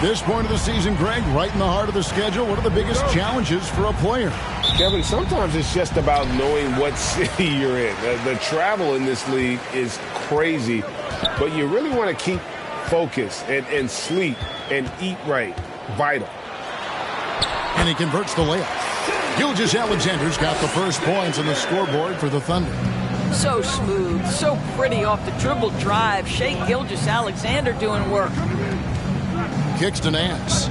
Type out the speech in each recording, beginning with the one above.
This point of the season, Greg, right in the heart of the schedule, what are the biggest challenges for a player? Kevin, sometimes it's just about knowing what city you're in. The travel in this league is crazy, but you really want to keep focus and sleep and eat right. Vital. And he converts the layup. Gilgeous-Alexander's got the first points on the scoreboard for the Thunder. So smooth, so pretty off the dribble drive. Shai Gilgeous-Alexander doing work. Kicks to Nance.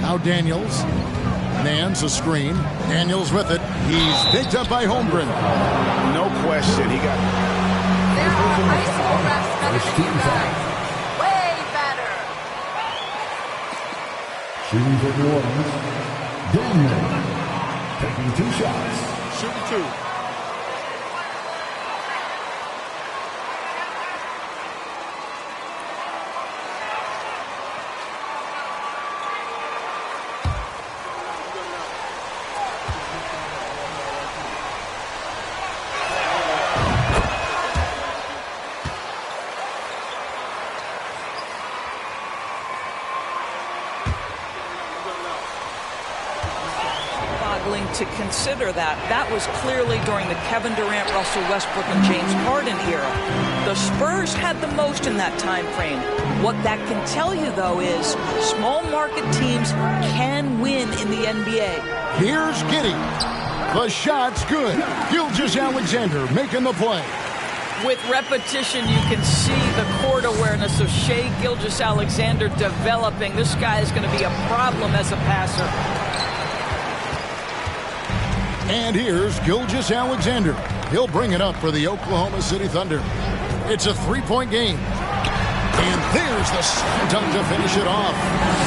Now Daniels. Nance a screen. Daniels with it. He's picked up by Holmgren. No question. He got it. There are high school refs better than you guys. Way better. Shooting for New Orleans. Daniel taking 2 shots. Shooting 2. To consider that was clearly during the Kevin Durant, Russell Westbrook, and James Harden era. The Spurs had the most in that time frame. What that can tell you, though, is small market teams can win in the NBA. Here's Giddey. The shot's good. Gilgeous-Alexander making the play. With repetition, you can see the court awareness of Shai Gilgeous-Alexander developing. This guy is going to be a problem as a passer. And here's Gilgeous-Alexander. He'll bring it up for the Oklahoma City Thunder. It's a 3-point game. And there's the slam dunk to finish it off.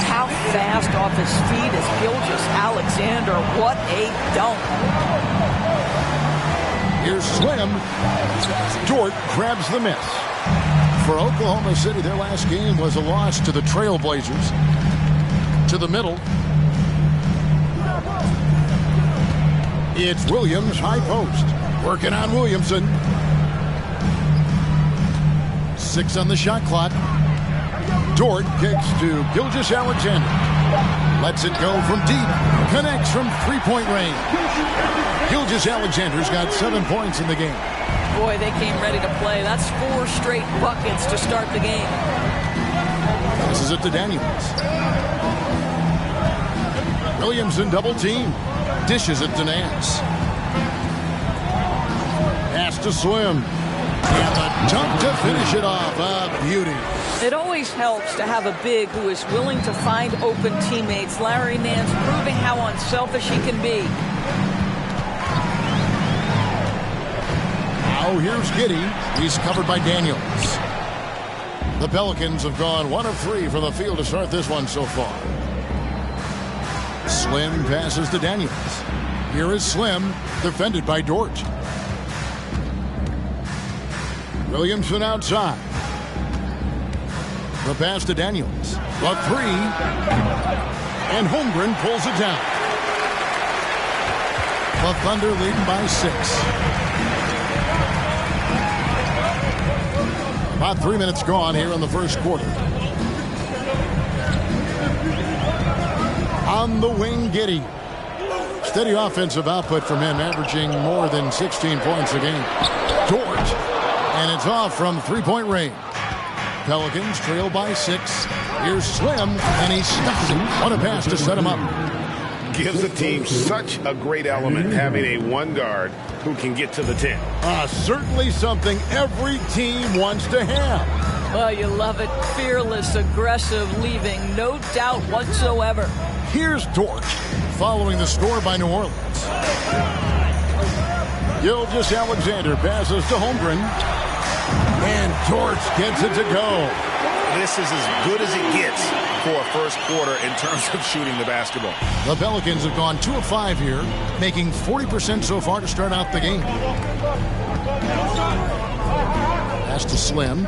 How fast off his feet is Gilgeous-Alexander. What a dunk. Here's Slim. Dort grabs the miss. For Oklahoma City, their last game was a loss to the Trailblazers. To the middle. It's Williams, high post. Working on Williamson. 6 on the shot clock. Dort kicks to Gilgeous-Alexander. Lets it go from deep. Connects from 3-point range. Gilgeous-Alexander's got 7 points in the game. Boy, they came ready to play. That's 4 straight buckets to start the game. Passes it to Daniels. Williamson double team. Dishes it to Nance. Pass to Slim. And the dunk to finish it off. A beauty. It always helps to have a big who is willing to find open teammates. Larry Nance proving how unselfish he can be. Now here's Giddey. He's covered by Daniels. The Pelicans have gone 1 of 3 from the field to start this one so far. Slim passes to Daniels. Here is Slim, defended by Dort. Williamson outside. The pass to Daniels. The 3. And Holmgren pulls it down. The Thunder leading by 6. About 3 minutes gone here in the first quarter. On the wing, Giddey. Steady offensive output from him, averaging more than 16 points a game. Dort, and it's off from 3-point range. Pelicans trail by 6. Here's Slim, and he stuffs it. What a pass to set him up. Gives the team such a great element having a 1 guard who can get to the 10. Certainly something every team wants to have. Oh, you love it. Fearless, aggressive, leaving no doubt whatsoever. Here's Dort, following the score by New Orleans. Gilgeous-Alexander passes to Holmgren. And Dort gets it to go. This is as good as it gets for a first quarter in terms of shooting the basketball. The Pelicans have gone 2 of 5 here, making 40% so far to start out the game. Pass to Slim.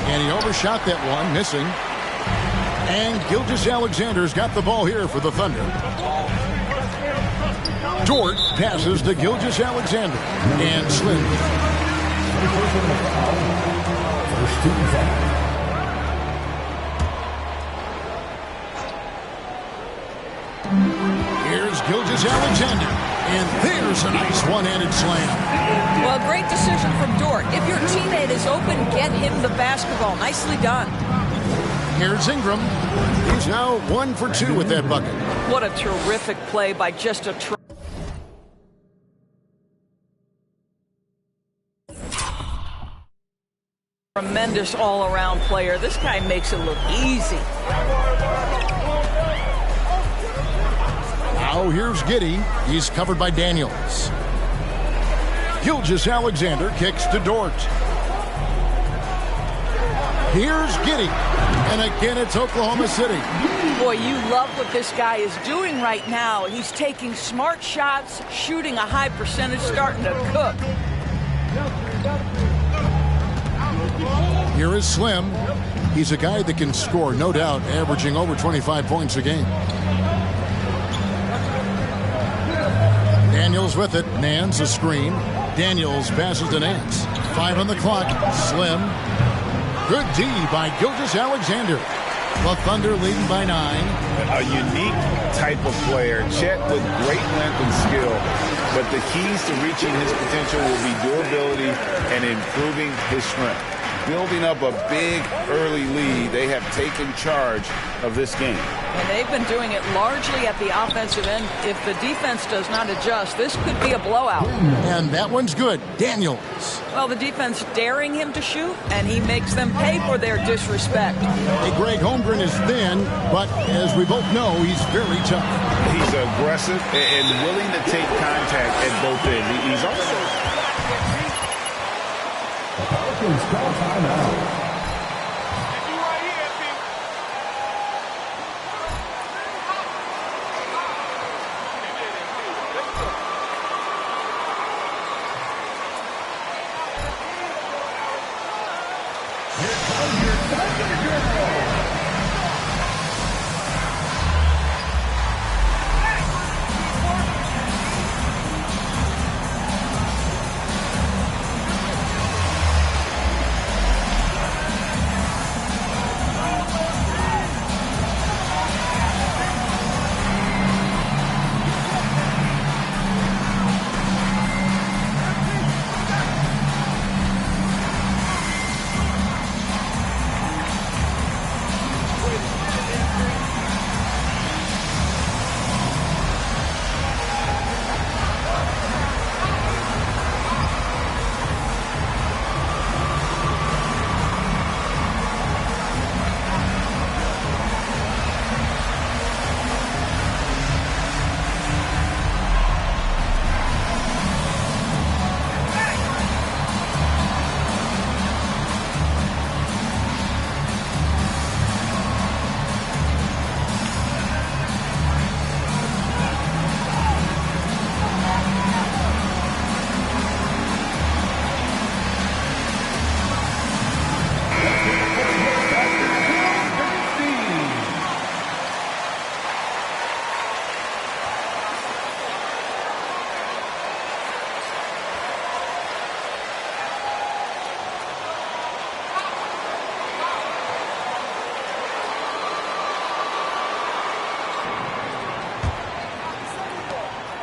And he overshot that one, missing. And Gilgeous-Alexander's got the ball here for the Thunder. Dort passes to Gilgeous-Alexander. And Slim First team foul. Here's Gilgeous-Alexander, and there's a nice one-handed slam. Well, great decision from Dort. If your teammate is open, get him the basketball. Nicely done. Here's Ingram. He's now 1 for 2 with that bucket. What a terrific play by just a tremendous all-around player. This guy makes it look easy. Now here's Giddey. He's covered by Daniels. Gilgeous-Alexander kicks to Dort. Here's Giddey. And again, it's Oklahoma City. Boy, you love what this guy is doing right now. He's taking smart shots, shooting a high percentage, starting to cook. Here is Slim. He's a guy that can score, no doubt, averaging over 25 points a game. Daniels with it. Nance a screen. Daniels passes to Nance. 5 on the clock. Slim. Good D by Gilgeous-Alexander. The Thunder leading by 9. A unique type of player. Chet with great length and skill. But the keys to reaching his potential will be durability and improving his strength. Building up a big early lead, they have taken charge of this game. And they've been doing it largely at the offensive end. If the defense does not adjust, this could be a blowout. And that one's good. Daniels. Well, the defense daring him to shoot, and he makes them pay for their disrespect. Hey, Greg Holmgren is thin, but as we both know, he's very tough. He's aggressive and willing to take contact at both ends. He's also... Pelicans call timeout.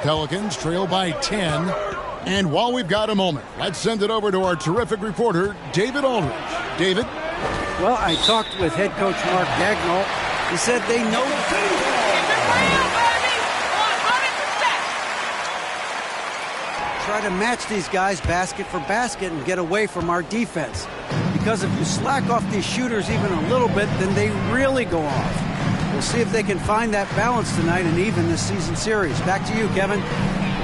Pelicans trail by 10. And while we've got a moment, let's send it over to our terrific reporter, David Aldridge. David? Well, I talked with head coach Mark Dagnall. He said they know the team. Try to match these guys basket for basket and get away from our defense. Because if you slack off these shooters even a little bit, then they really go off. We'll see if they can find that balance tonight and even this season series. Back to you, Kevin.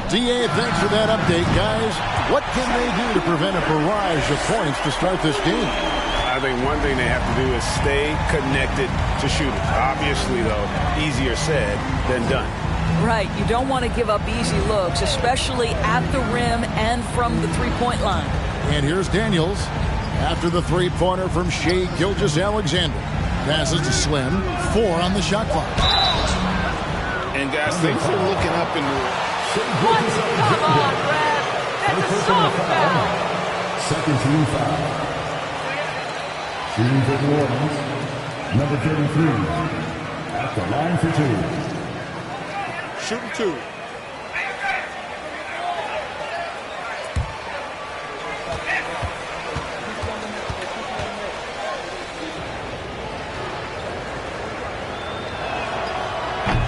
D.A., thanks for that update, guys. What can they do to prevent a barrage of points to start this game? I think one thing they have to do is stay connected to shooting. Obviously, though, easier said than done. Right. You don't want to give up easy looks, especially at the rim and from the three-point line. And here's Daniels after the three-pointer from Shai Gilgeous-Alexander. Passes to Slim. 4 on the shot clock. And, guys, things are looking up in the... What? Come on, Brad. That's a soft foul. Second team foul. Shooting for New Orleans, number 33. At the line for two. Shooting two.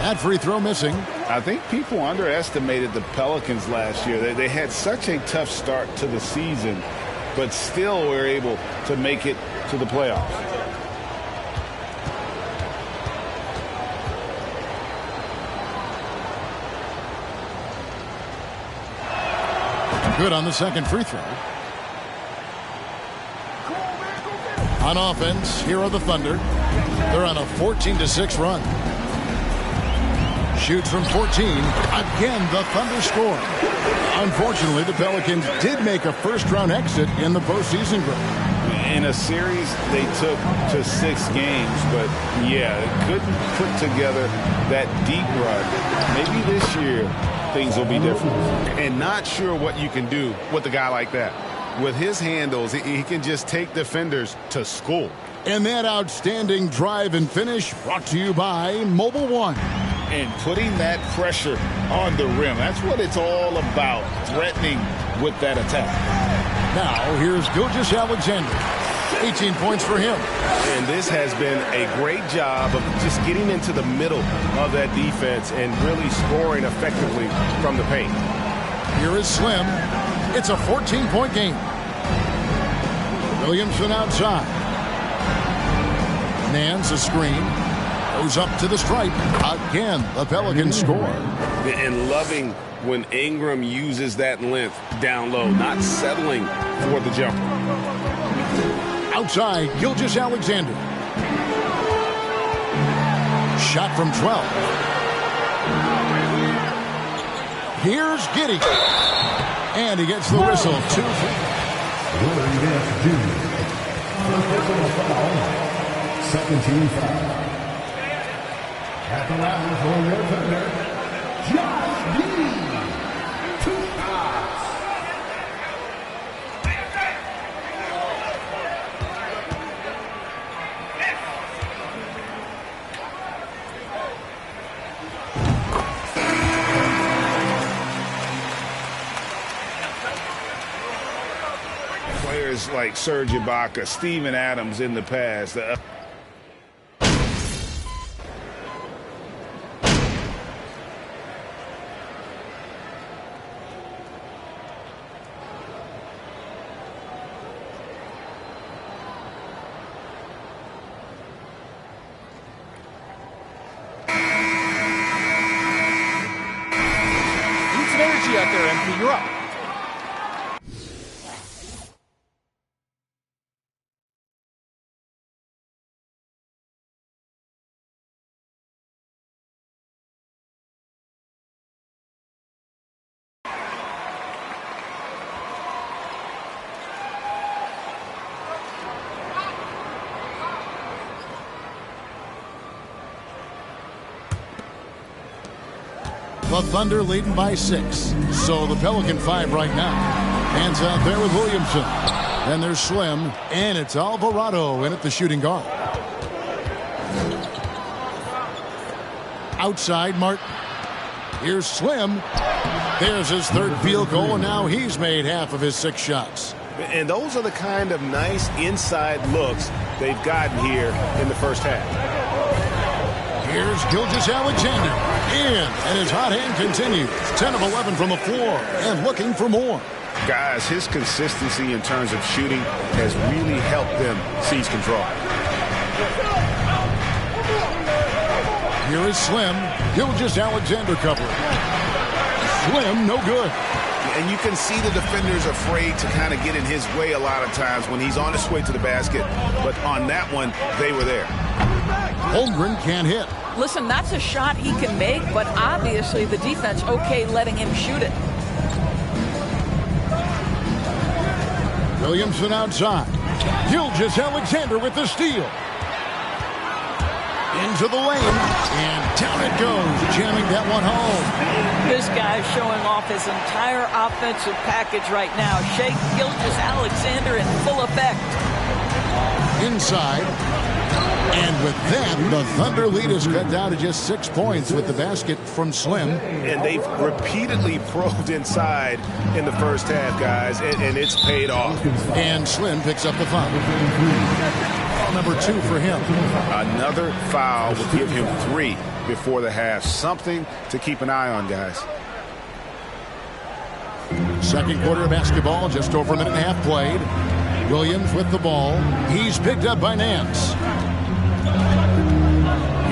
That free throw missing. I think people underestimated the Pelicans last year. They had such a tough start to the season, but still were able to make it to the playoffs. Good on the second free throw. On offense, here are the Thunder. They're on a 14-6 run. Shoots from 14. Again, the Thunder score. Unfortunately, the Pelicans did make a first-round exit in the postseason group. In a series they took to 6 games, but yeah, couldn't put together that deep run. Maybe this year things will be different. And not sure what you can do with a guy like that. With his handles, he can just take defenders to school. And that outstanding drive and finish brought to you by Mobile One. And putting that pressure on the rim, that's what it's all about, threatening with that attack. Now, here's Gilgeous-Alexander. 18 points for him. And this has been a great job of just getting into the middle of that defense and really scoring effectively from the paint. Here is Slim. It's a 14-point game. Williamson outside. Nance a screen. Goes up to the stripe. Again, the Pelicans score. And loving when Ingram uses that length down low, not settling for the jumper. Outside, Gilgeous-Alexander. Shot from 12. Here's Giddey. And he gets the whistle. 2 Willie Nance Jr. Personal foul. Second team foul. At the line for your Thunder, Josh Giddey. 2 shots. Players like Serge Ibaka, Steven Adams in the past. Out there, MP. You're up. The Thunder leading by 6. So the Pelican 5 right now. Hands out there with Williamson. Then there's Slim. And it's Alvarado in at the shooting guard. Outside, Martin. Here's Slim. There's his third field goal, and now he's made half of his 6 shots. And those are the kind of nice inside looks they've gotten here in the first half. Here's Gilgeous-Alexander. And his hot hand continues. 10 of 11 from the floor and looking for more. Guys, his consistency in terms of shooting has really helped them seize control. Here is Slim. Gilgeous-Alexander covering. Slim, no good. And you can see the defenders afraid to kind of get in his way a lot of times when he's on his way to the basket. But on that one, they were there. Holmgren can't hit. Listen, that's a shot he can make, but obviously the defense okay letting him shoot it. Williamson outside. Gilgeous-Alexander with the steal. Into the lane, and down it goes, jamming that one home. His This guy's showing off his entire offensive package right now. Shai Gilgeous-Alexander in full effect. Inside. And with that, the Thunder lead is cut down to just 6 points with the basket from Slim. And they've repeatedly probed inside in the first half, guys, and it's paid off. And Slim picks up the foul. Number 2 for him. Another foul will give him 3 before the half. Something to keep an eye on, guys. Second quarter of basketball, just over a minute and a half played. Williams with the ball. He's picked up by Nance.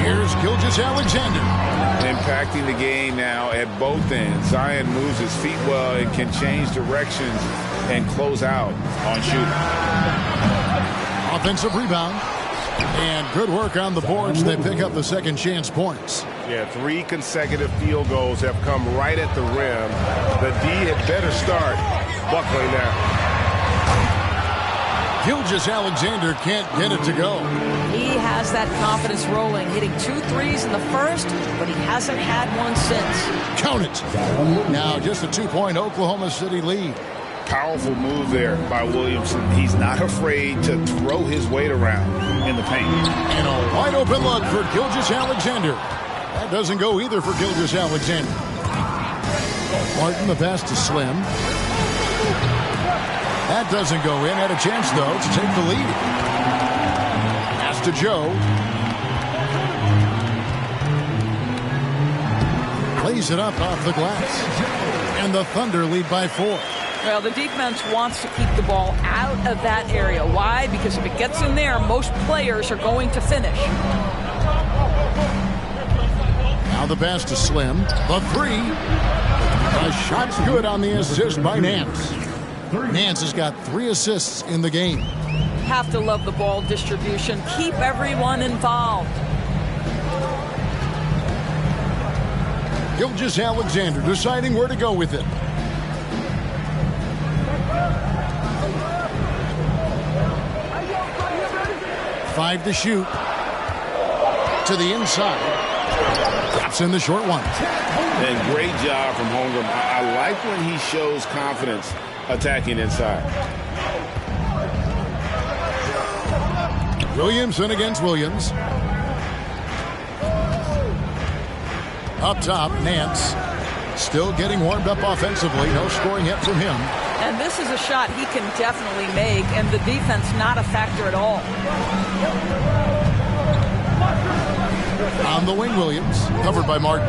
Here's Gilgeous-Alexander. Impacting the game now at both ends. Zion moves his feet well and can change directions and close out on shooting. Offensive rebound. And good work on the boards. They pick up the second chance points. Yeah, 3 consecutive field goals have come right at the rim. The D had better start buckling now. Gilgeous-Alexander can't get it to go. He has that confidence rolling, hitting 2 threes in the first, but he hasn't had one since. Count it. Now just a 2-point Oklahoma City lead. Powerful move there by Williamson. He's not afraid to throw his weight around in the paint. And a wide open look for Gilgeous-Alexander. That doesn't go either for Gilgeous-Alexander. Martin, the pass to Slim. That doesn't go in. Had a chance, though, to take the lead. Pass to Joe. Plays it up off the glass. And the Thunder lead by 4. Well, the defense wants to keep the ball out of that area. Why? Because if it gets in there, most players are going to finish. Now the pass to Slim. The 3. The shot's good on the assist by Nance. Nance has got 3 assists in the game. Have to love the ball distribution. Keep everyone involved. Gilgeous-Alexander deciding where to go with it. Five to shoot. To the inside. Drops in the short one. And great job from Holmgren. I like when he shows confidence attacking inside. Williamson against Williams. Up top, Nance. Still getting warmed up offensively. No scoring yet from him. And this is a shot he can definitely make, and the defense not a factor at all. On the wing, Williams. Covered by Martin.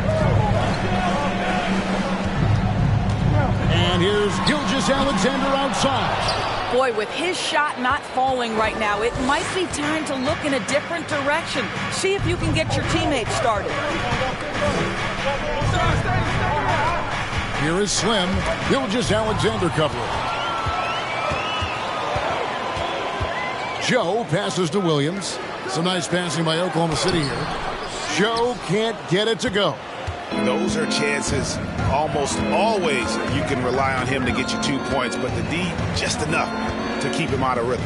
And here's Gilgeous-Alexander outside. Boy, with his shot not falling right now, it might be time to look in a different direction. See if you can get your teammates started. Here is Slim. Gilgeous-Alexander covering. Joe passes to Williams. Some nice passing by Oklahoma City here. Joe can't get it to go. Those are chances almost always you can rely on him to get you 2 points, but the D just enough to keep him out of rhythm.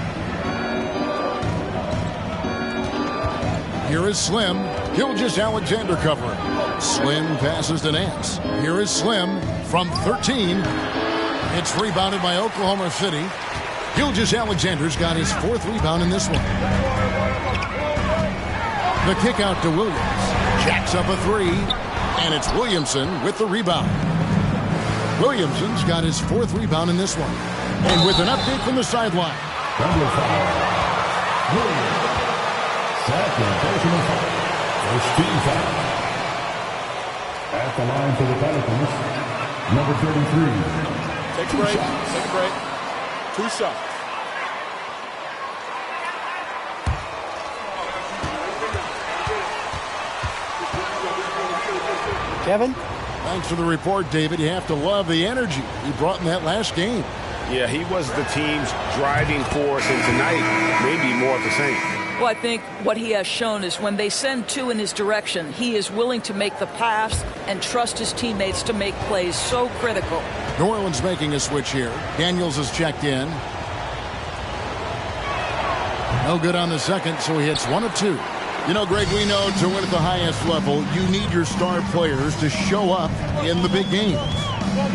Here is Slim. Gilgeous-Alexander covering. Slim passes to Nance. Here is Slim from 13. It's rebounded by Oklahoma City. Gilgeous-Alexander's got his 4th rebound in this one. The kick out to Williams. Jacks up a 3. And it's Williamson with the rebound. Williamson's got his 4th rebound in this one. And with an update from the sideline. Number 5. Williams. Second personal foul. First team foul. At the line for the Pelicans, number 33. Take a break. Take a break. 2 shots. Kevin? Thanks for the report, David. You have to love the energy he brought in that last game. Yeah, he was the team's driving force, and tonight, maybe more of the same. Well, I think what he has shown is when they send 2 in his direction, he is willing to make the pass and trust his teammates to make plays so critical. New Orleans making a switch here. Daniels has checked in. No good on the second, so he hits 1 of 2. You know, Greg, we know to win at the highest level, you need your star players to show up in the big games.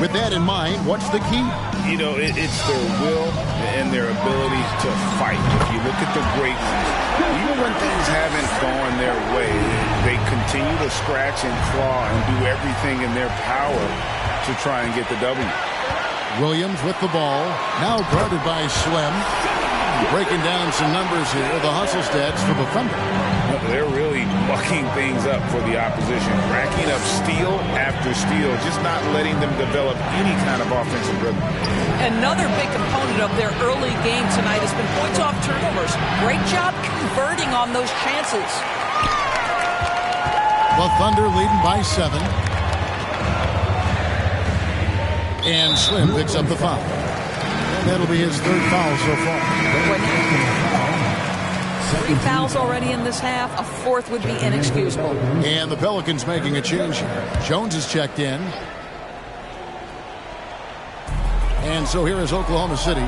With that in mind, what's the key? You know, it's their will and their ability to fight. If you look at the great ones, even when things haven't gone their way, they continue to scratch and claw and do everything in their power to try and get the W. Williams with the ball, now guarded by Slim. Breaking down some numbers here, the hustle stats for the Thunder. They're really mucking things up for the opposition, racking up steal after steal, just not letting them develop any kind of offensive rhythm. Another big component of their early game tonight has been points off turnovers. Great job converting on those chances. The Thunder leading by 7. And Slim picks up the foul. And that'll be his 3rd foul so far. 3 fouls already in this half. A 4th would be inexcusable. And the Pelicans making a change here. Jones is checked in. And so here is Oklahoma City,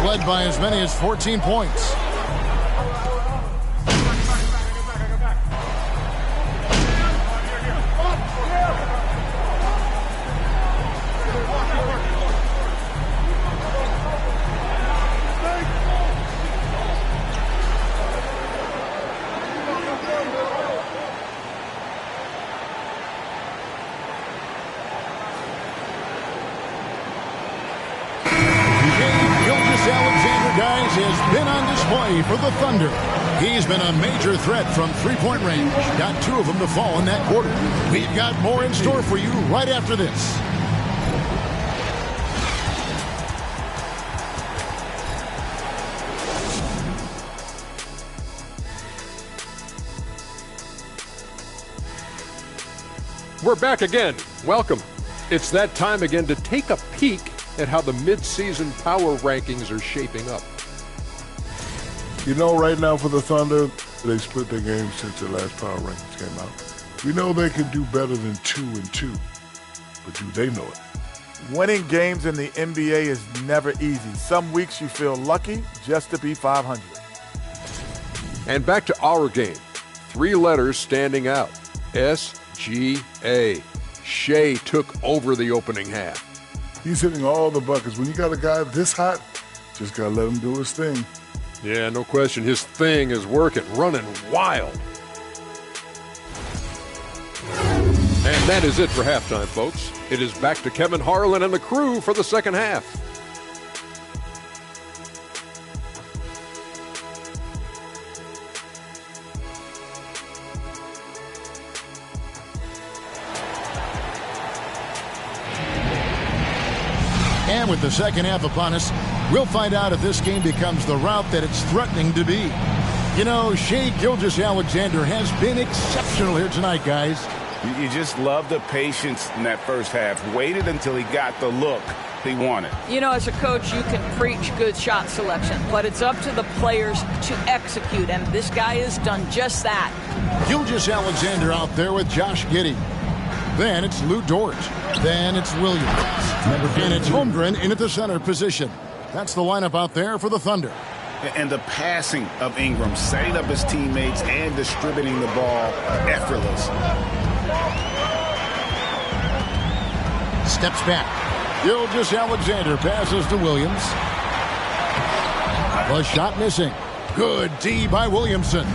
led by as many as 14 points. Has been on display for the Thunder. He's been a major threat from three-point range. Got 2 of them to fall in that quarter. We've got more in store for you right after this. We're back again. Welcome. It's that time again to take a peek at how the mid-season power rankings are shaping up. You know, right now for the Thunder, they split their games since the last power rankings came out. We know they can do better than 2-2, but do they know it? Winning games in the NBA is never easy. Some weeks you feel lucky just to be 500. And back to our game. 3 letters standing out. SGA. Shea took over the opening half. He's hitting all the buckets. When you got a guy this hot, just got to let him do his thing. Yeah, no question. His thing is working, running wild. And that is it for halftime, folks. It is back to Kevin Harlan and the crew for the second half. And with the second half upon us, we'll find out if this game becomes the route that it's threatening to be. You know, Shai Gilgeous-Alexander has been exceptional here tonight, guys. You just love the patience in that first half. Waited until he got the look he wanted. You know, as a coach, you can preach good shot selection, but it's up to the players to execute, and this guy has done just that. Gilgeous-Alexander out there with Josh Giddey. Then it's Lou Dort. Then it's Williams. And it's Holmgren in at the center position. That's the lineup out there for the Thunder. And the passing of Ingram, setting up his teammates and distributing the ball, effortless. Steps back. Gilgeous-Alexander passes to Williams. The shot missing. Good D by Williamson.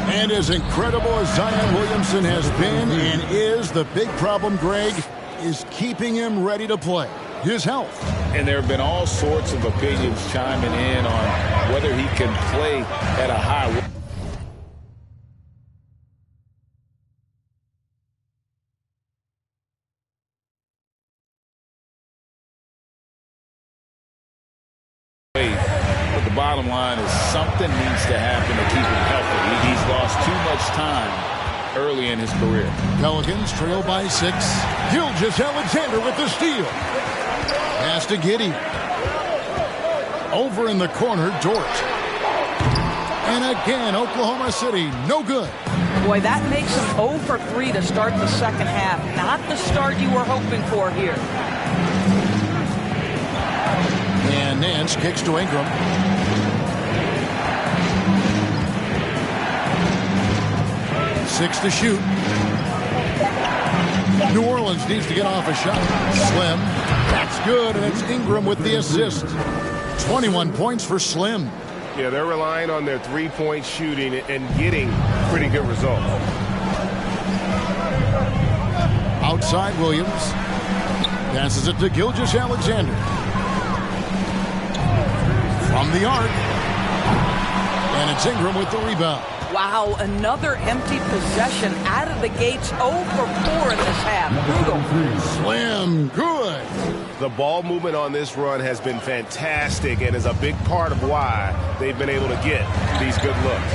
And as incredible as Zion Williamson has been and is, the big problem, Greg, is keeping him ready to play. His health. And there have been all sorts of opinions chiming in on whether he can play at a high level. But the bottom line is something needs to happen to keep him healthy. He's lost too much time early in his career. Pelicans trail by 6. Gilgeous-Alexander with the steal. Pass to Giddey. Over in the corner, Dort. And again, Oklahoma City, no good. Boy, that makes him 0 for 3 to start the second half. Not the start you were hoping for here. And Nance kicks to Ingram. 6 to shoot. New Orleans needs to get off a shot. Slim. That's good, and it's Ingram with the assist. 21 points for Slim. Yeah, they're relying on their three-point shooting and getting pretty good results. Outside Williams. Passes it to Gilgeous-Alexander. From the arc. And it's Ingram with the rebound. Wow, another empty possession out of the gates. 0 for 4 in this half. Brutal. Slim, good. The ball movement on this run has been fantastic and is a big part of why they've been able to get these good looks.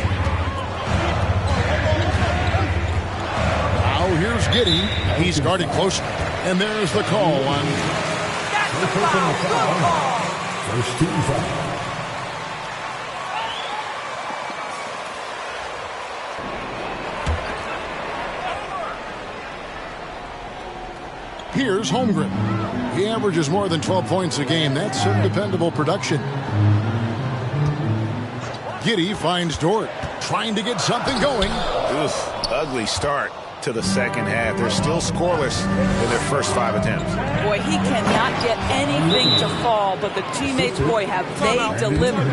Now here's Giddey. He's guarded closely. And there's the call on. That's the foul. Good ball. First team foul. Here's Holmgren. He averages more than 12 points a game. That's some dependable production. Giddey finds Dort, trying to get something going. Ugly start to the second half. They're still scoreless in their first 5 attempts. Boy, he cannot get anything to fall, but the teammates, boy, have they delivered.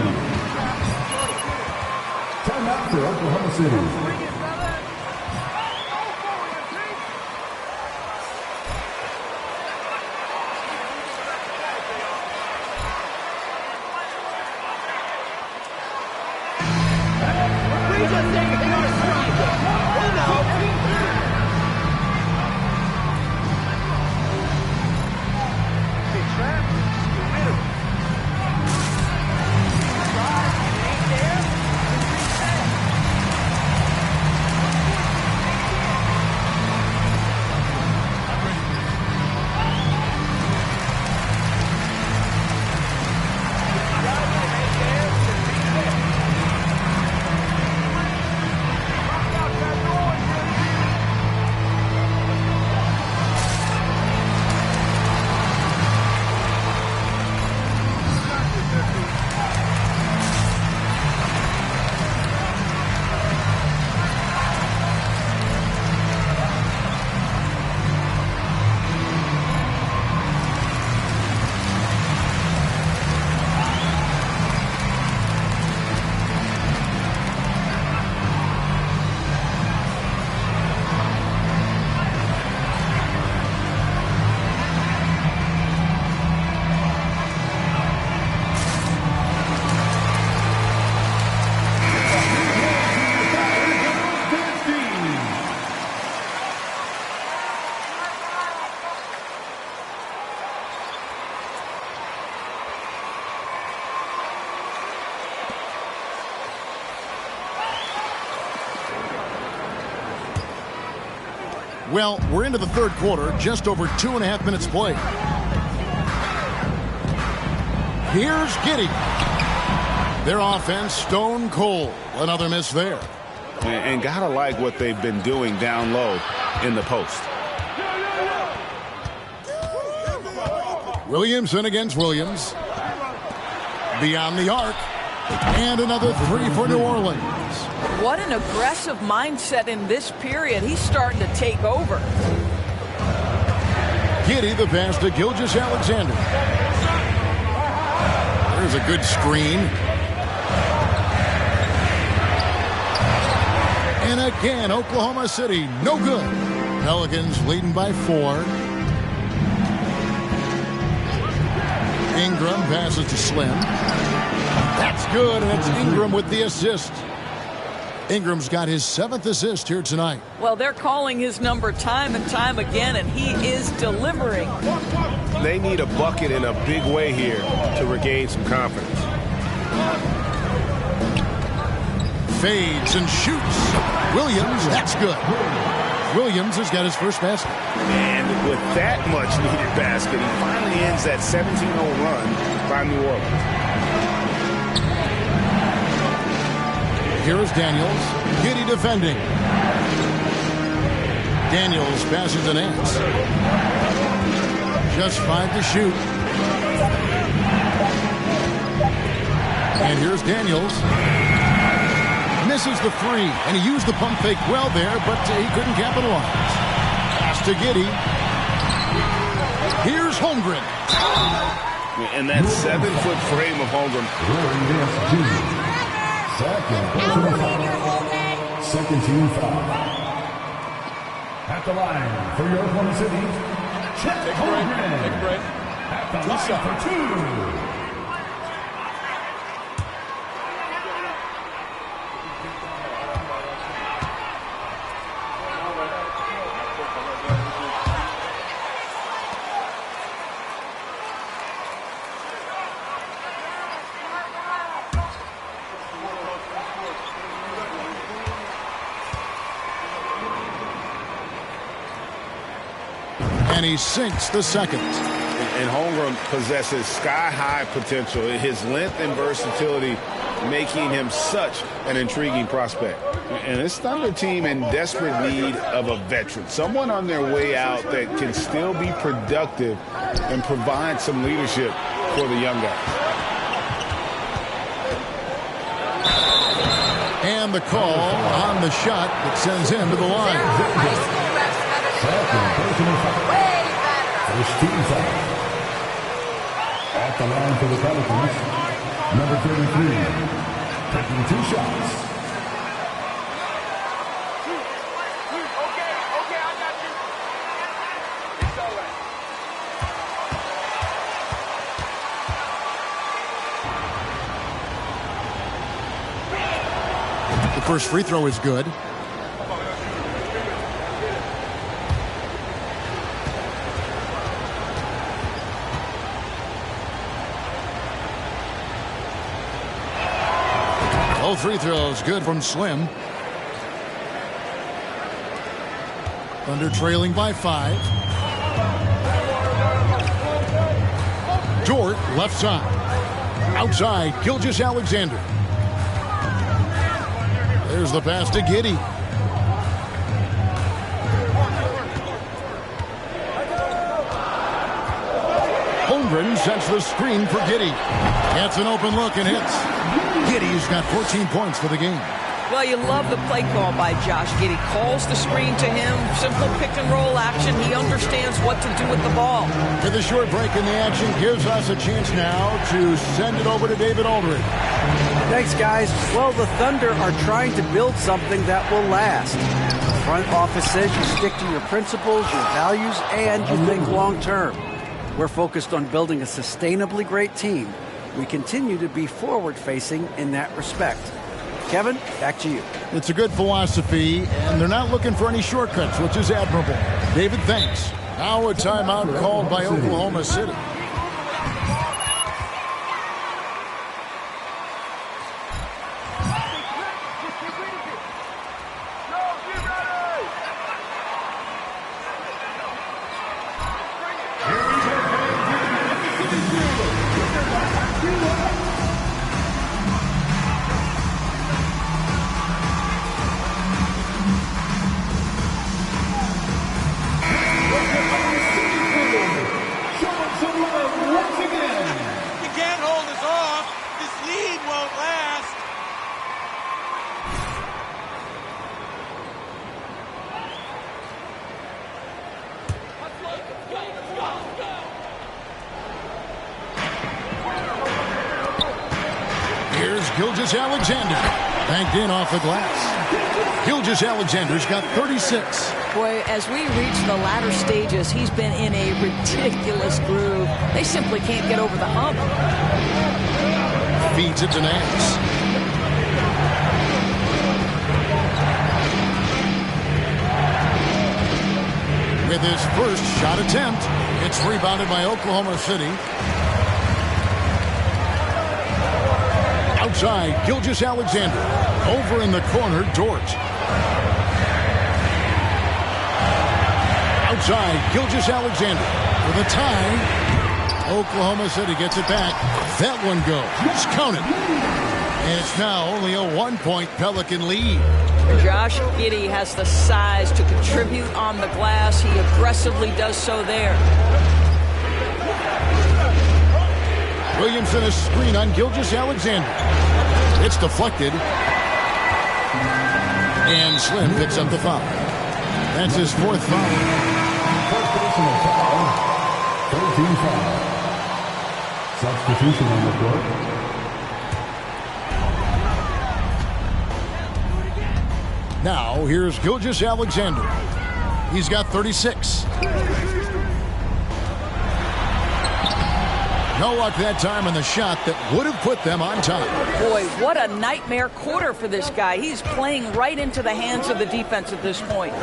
Timeout for Oklahoma City. Well, we're into the third quarter, just over 2.5 minutes played. Here's Giddey. Their offense stone cold. Another miss there. And gotta like what they've been doing down low in the post. Williamson against Williams. Beyond the arc. And another 3 for New Orleans. What an aggressive mindset in this period. He's starting to take over. Giddey the pass to Gilgeous-Alexander. There's a good screen. And again, Oklahoma City, no good. Pelicans leading by 4. Ingram passes to Slim. That's good, and it's Ingram with the assist. Ingram's got his 7th assist here tonight. Well, they're calling his number time and time again, and he is delivering. They need a bucket in a big way here to regain some confidence. Fades and shoots. Williams, that's good. Williams has got his first basket. And with that much needed basket, he finally ends that 17-0 run by New Orleans. Here's Daniels. Giddey defending. Daniels passes to Nance. Just 5 to shoot. And here's Daniels. misses the three, and he used the pump fake well there, but he couldn't capitalize. Pass to Giddey. Here's Holmgren. And that 7-foot frame of Holmgren. Second team foul. At the line for your Oklahoma City, Chet Holmgren. Take a break. At the line for two. And he sinks the second. And Holmgren possesses sky-high potential. His length and versatility making him such an intriguing prospect. And this Thunder team in desperate need of a veteran, someone on their way out that can still be productive and provide some leadership for the young guys. And the call on the shot that sends him to the line. High school refs better. Way better. First team foul. At the line for the Pelicans, number 33, taking 2 shots. Okay, I got you. It's all right. The first free throw is good. All free throws good from Slim. Thunder trailing by 5. Dort left side. Outside, Gilgeous-Alexander. There's the pass to Giddey. Holmgren sets the screen for Giddey. Gets an open look and hits. Giddey's got 14 points for the game. Well, you love the play call by Josh Giddey. Calls the screen to him. Simple pick-and-roll action. He understands what to do with the ball. To the short break in the action gives us a chance now to send it over to David Aldridge. Thanks, guys. Well, the Thunder are trying to build something that will last. The front office says you stick to your principles, your values, and you think long-term. We're focused on building a sustainably great team. We continue to be forward-facing in that respect. Kevin, back to you. It's a good philosophy, and they're not looking for any shortcuts, which is admirable. David, thanks. Now a timeout called by Oklahoma City. Gilgeous-Alexander banked in off the glass. Gilgeous-Alexander's got 36. Boy, as we reach the latter stages, he's been in a ridiculous groove. They simply can't get over the hump. Feeds it to Nance. With his first shot attempt, it's rebounded by Oklahoma City. Outside, Gilgeous-Alexander. Over in the corner, Dort. Outside, Gilgeous-Alexander. With a tie, Oklahoma City gets it back. That one goes. Count it. And it's now only a 1-point Pelican lead. Josh Giddey has the size to contribute on the glass. He aggressively does so there. Williamson a screen on Gilgeous-Alexander. It's deflected. And Slim picks up the foul. That's his fourth foul. First personal foul. 13 foul. Substitution on the court. Now, here's Gilgeous-Alexander. He's got 36. No luck that time on the shot that would have put them on top. Boy, what a nightmare quarter for this guy. He's playing right into the hands of the defense at this point.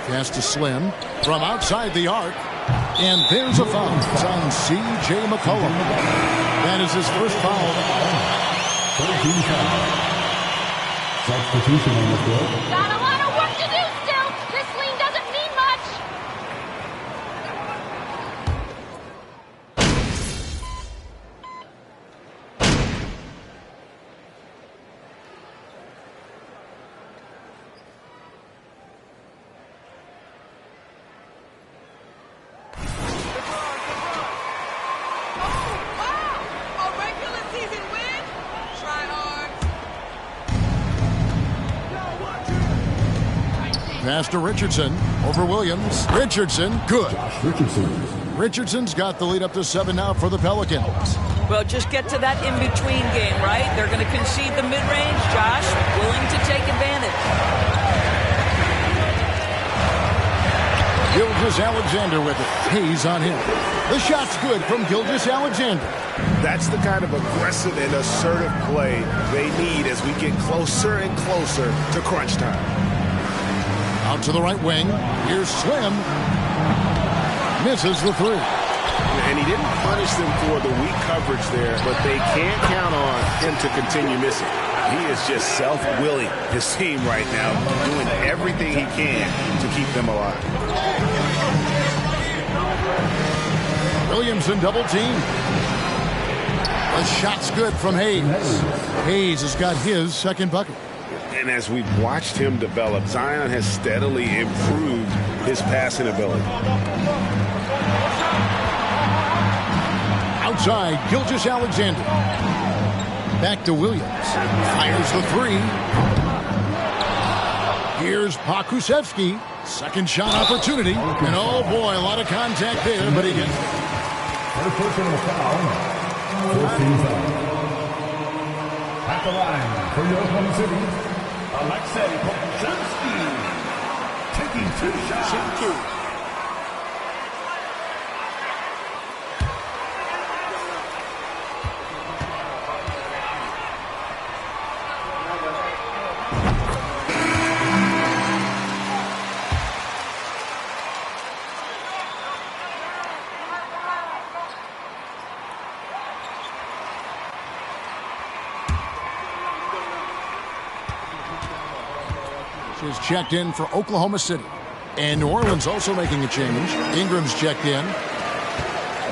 Pass to Slim from outside the arc. And there's a foul. It's on C.J. McCollum. That is his first foul. 13 foul. Substitution on the court. Got a lot of work to do still. This lean doesn't mean much. A regular season win? Try hard. Pass to Richardson over Williams. Richardson, good. Richardson's got the lead up to 7 now for the Pelicans. Well, just get to that in-between game, right? They're going to concede the mid-range. Josh willing to take advantage. Gilgeous-Alexander with it. Hayes on him. The shot's good from Gilgeous-Alexander. That's the kind of aggressive and assertive play they need as we get closer and closer to crunch time. Out to the right wing. Here's Slim. Misses the three. And he didn't punish them for the weak coverage there, but they can't count on him to continue missing. He is just self-willing his team right now, doing everything he can to keep them alive. Williamson double team. The shot's good from Hayes. Hayes has got his second bucket. And as we've watched him develop, Zion has steadily improved his passing ability. Outside, Gilgeous-Alexander. Back to Williams. Fires the three. Here's Pokusevski. Second shot opportunity. And oh boy, a lot of contact there, but he gets it. First personal foul. 14 foul. At the line for Oklahoma City, Alexei Pokusevski taking 2 shots. Is checked in for Oklahoma City. And New Orleans also making a change. Ingram's checked in.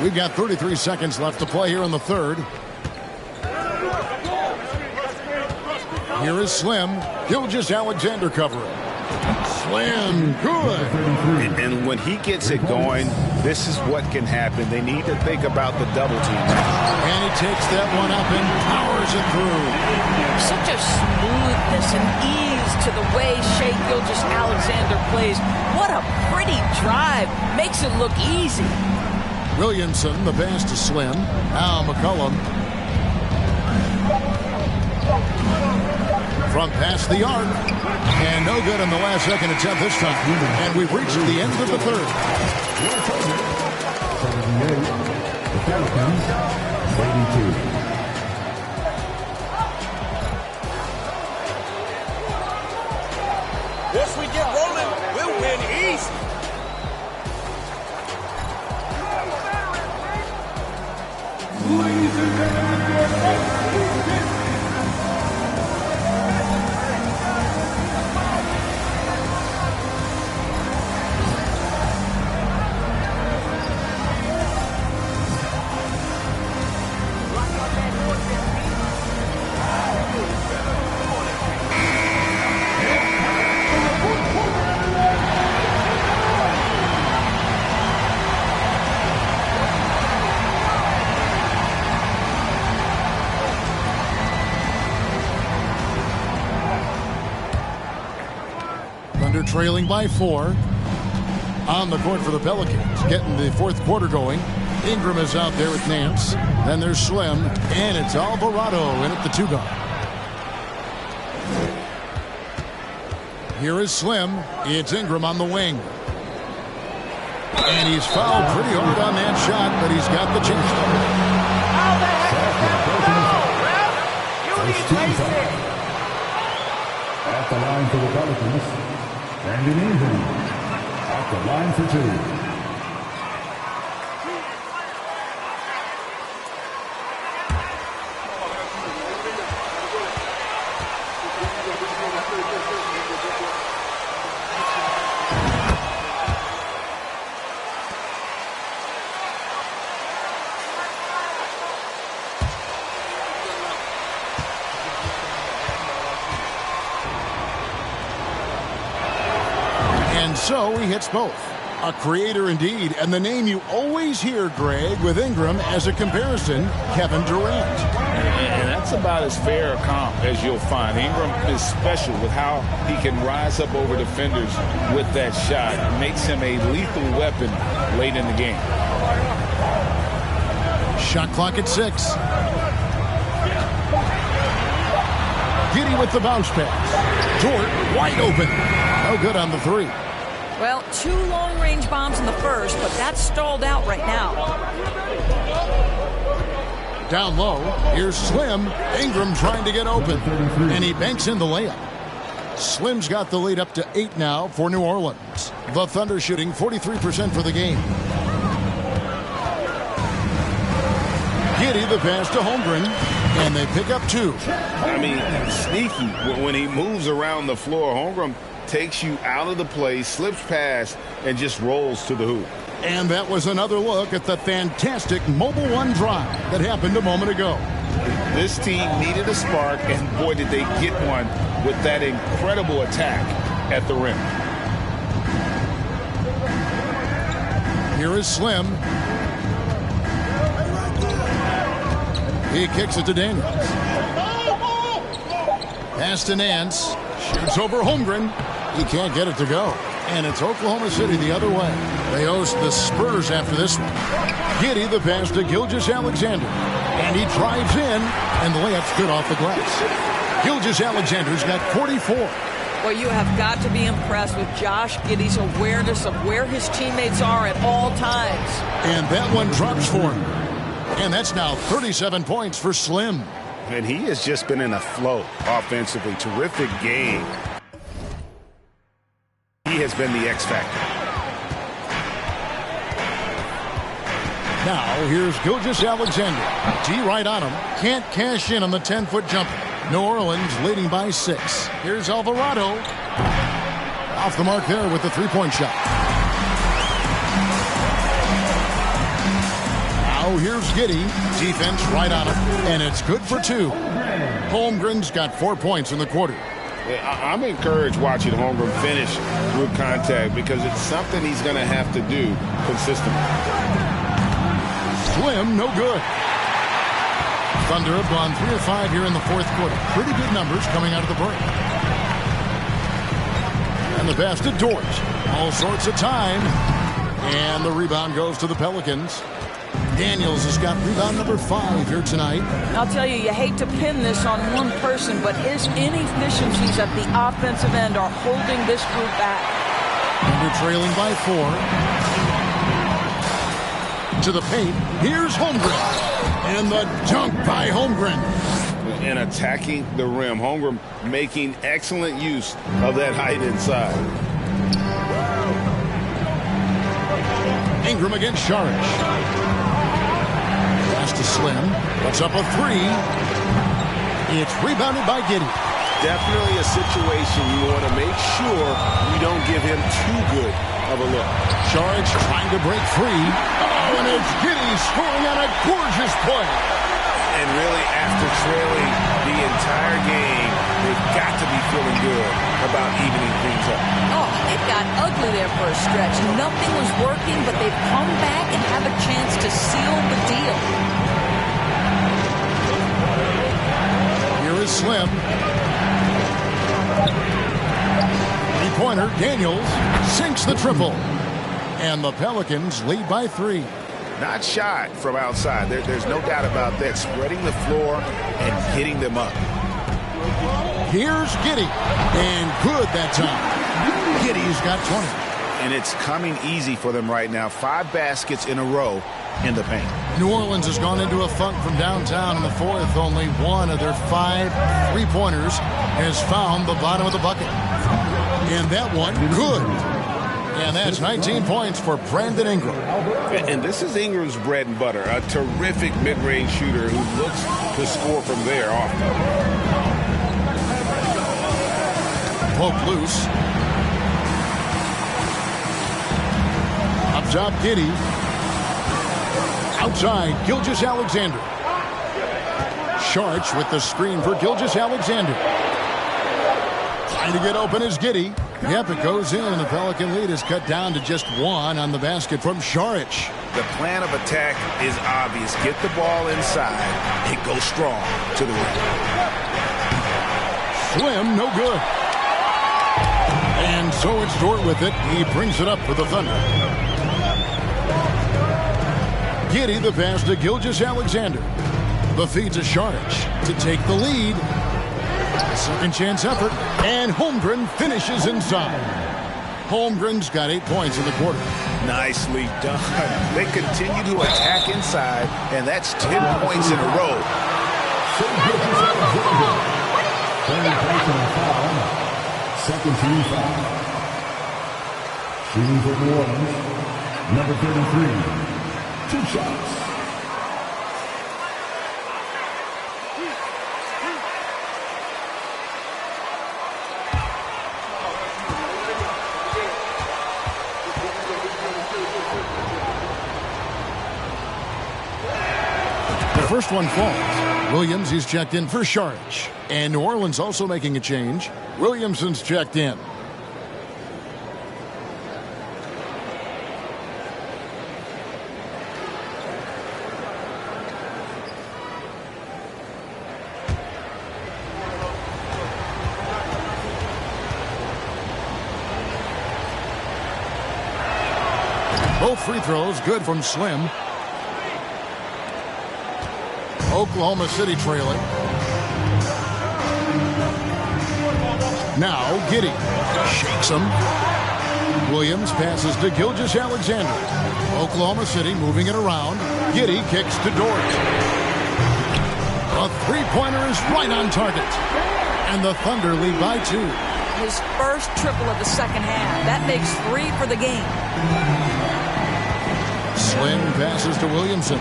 We've got 33 seconds left to play here in the third. Here is Slim. Gilgeous-Alexander covering. Slim, good. And when he gets it going, this is what can happen. They need to think about the double team. And he takes that one up and powers it through. Such a smoothness and ease to the way Shai Gilgeous-Alexander plays. What a pretty drive. Makes it look easy. Williamson, the pass to Slim. Now McCollum. From past the arc. And no good on the last second attempt this time. And we've reached the end of the third. The Pelicans, 82. Once we get rolling, we'll win easy. Ladies and gentlemen, trailing by 4. On the court for the Pelicans, getting the fourth quarter going. Ingram is out there with Nance. Then there's Slim, and it's Alvarado in at the 2 guard. Here is Slim. It's Ingram on the wing. And he's fouled pretty hard on that shot, but he's got the chance. How the heck is that foul, ref? You need basic. At the line for the Pelicans, Brandon Ingram. At the line for 2. So he hits both. A creator indeed, and the name you always hear, Greg, with Ingram as a comparison, Kevin Durant. And that's about as fair a comp as you'll find. Ingram is special with how he can rise up over defenders with that shot. It makes him a lethal weapon late in the game. Shot clock at 6. Giddey with the bounce pass. Dort wide open. No good on the 3. Well, 2 long-range bombs in the first, but that's stalled out right now. Down low, here's Slim. Ingram trying to get open, and he banks in the layup. Slim's got the lead up to 8 now for New Orleans. The Thunder shooting 43% for the game. Giddey the pass to Holmgren, and they pick up 2. I mean, sneaky. When he moves around the floor, Holmgren takes you out of the play, slips past, and just rolls to the hoop. And that was another look at the fantastic Mobile One drive that happened a moment ago. This team needed a spark, and boy, did they get one with that incredible attack at the rim. Here is Slim. He kicks it to Daniels. Pass to Nance. Shoots over Holmgren. He can't get it to go. And it's Oklahoma City the other way. They host the Spurs after this one. Giddey the pass to Gilgeous-Alexander. And he drives in, and the layup's good off the glass. Gilgeous-Alexander's got 44. Well, you have got to be impressed with Josh Giddey's awareness of where his teammates are at all times. And that one drops for him. And that's now 37 points for Slim. And he has just been in a flow offensively. Terrific game. He has been the X factor. Now here's Gilgeous-Alexander. D right on him. Can't cash in on the 10-foot jumper. New Orleans leading by 6. Here's Alvarado. Off the mark there with the 3-point shot. Now here's Giddey. Defense right on him. And it's good for 2. Holmgren's got 4 points in the quarter. I'm encouraged watching Holmgren finish through contact because it's something he's going to have to do consistently. Slim, no good. Thunder have gone 3 of 5 here in the fourth quarter. Pretty good numbers coming out of the break. And the pass to Dort. All sorts of time. And the rebound goes to the Pelicans. Daniels has got rebound number 5 here tonight. I'll tell you, you hate to pin this on one person, but his inefficiencies at the offensive end are holding this group back. Thunder trailing by 4. To the paint. Here's Holmgren. And the dunk by Holmgren. And attacking the rim. Holmgren making excellent use of that height inside. Ingram against Saric. Pass to Slim. Puts up a 3. It's rebounded by Giddey. Definitely a situation you want to make sure you don't give him too good of a look. Saric trying to break free. Oh, and it's Giddey scoring on a gorgeous play. And really, after trailing the entire game, they've got to be feeling good about evening things up. Oh, it got ugly there for a stretch. Nothing was working, but they've come back and have a chance to seal the deal. Here is Slim. 3 three-pointer. Daniels sinks the triple. And the Pelicans lead by 3. Not shy from outside. There's no doubt about that. Spreading the floor and hitting them up. Here's Giddey. And good that time. Giddey's got 20. And it's coming easy for them right now. 5 baskets in a row in the paint. New Orleans has gone into a funk from downtown in the fourth. Only one of their 5 three-pointers has found the bottom of the bucket. And that one, good. And that's 19 points for Brandon Ingram. And this is Ingram's bread and butter. A terrific mid-range shooter who looks to score from there often. Poke loose. Up top, Giddey. Outside, Gilgeous-Alexander. Sharch with the screen for Gilgeous-Alexander. Trying to get open is Giddey. Yep, it goes in, and the Pelican lead is cut down to just 1 on the basket from Saric. The plan of attack is obvious. Get the ball inside and go strong to the rim. Slim, no good. And so it's Dort with it. He brings it up for the Thunder. Giddey the pass to Gilgeous-Alexander. The feed to Saric to take the lead. A second chance effort, and Holmgren finishes inside. Holmgren's got 8 points in the quarter. Nicely done. They continue to attack inside, and that's 10 points in a row. Second team foul. Shooting for New Orleans, number 33. 2 shots. The first one falls. Williams, he's checked in for Saric. And New Orleans also making a change. Williamson's checked in. Both free throws good from Slim. Oklahoma City trailing. Now Giddey shakes him. Williams passes to Gilgeous-Alexander. Oklahoma City moving it around. Giddey kicks to Dort. A three-pointer is right on target. And the Thunder lead by 2. His first triple of the second half. That makes 3 for the game. Slim passes to Williamson.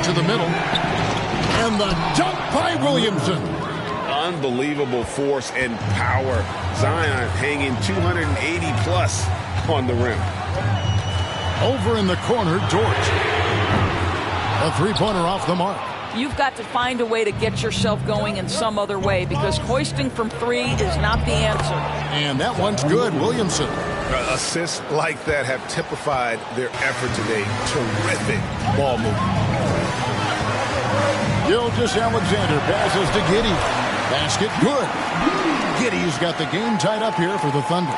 To the middle. And the dunk by Williamson. Unbelievable force and power. Zion hanging 280 plus on the rim. Over in the corner, Dort. A three-pointer off the mark. You've got to find a way to get yourself going in some other way because hoisting from 3 is not the answer. And that one's good, Williamson. Assists like that have typified their effort today. Terrific ball movement. Gilgeous-Alexander passes to Giddey. Basket good. Giddey's got the game tied up here for the Thunder.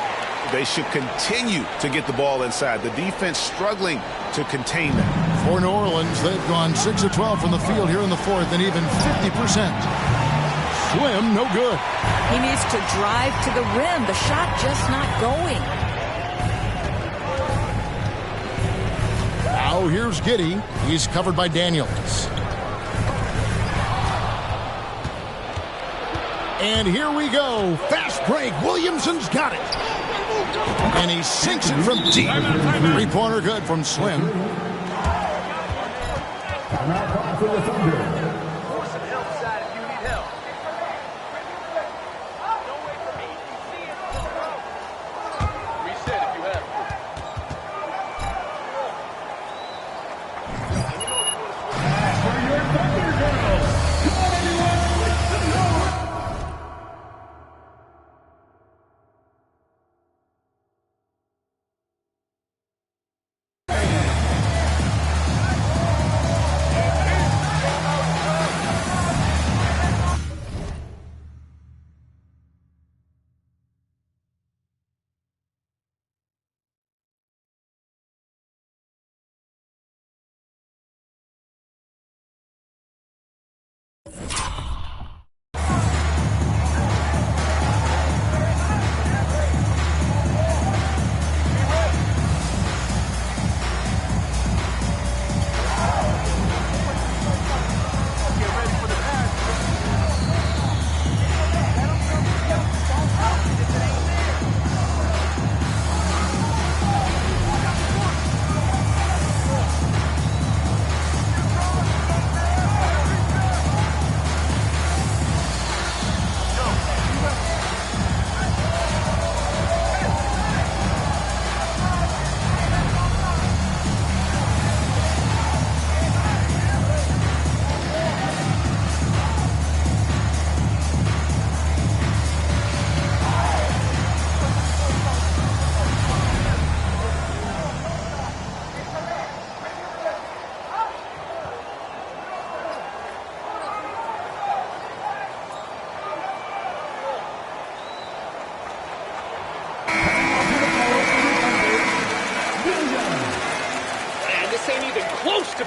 They should continue to get the ball inside. The defense struggling to contain them. For New Orleans, they've gone 6 of 12 from the field here in the fourth and even 50%. Slim, no good. He needs to drive to the rim. The shot just not going. Now here's Giddey. He's covered by Daniels. And here we go. Fast break. Williamson's got it. And he sinks it from deep. Three-pointer good from Slim. Timeout call for the Thunder.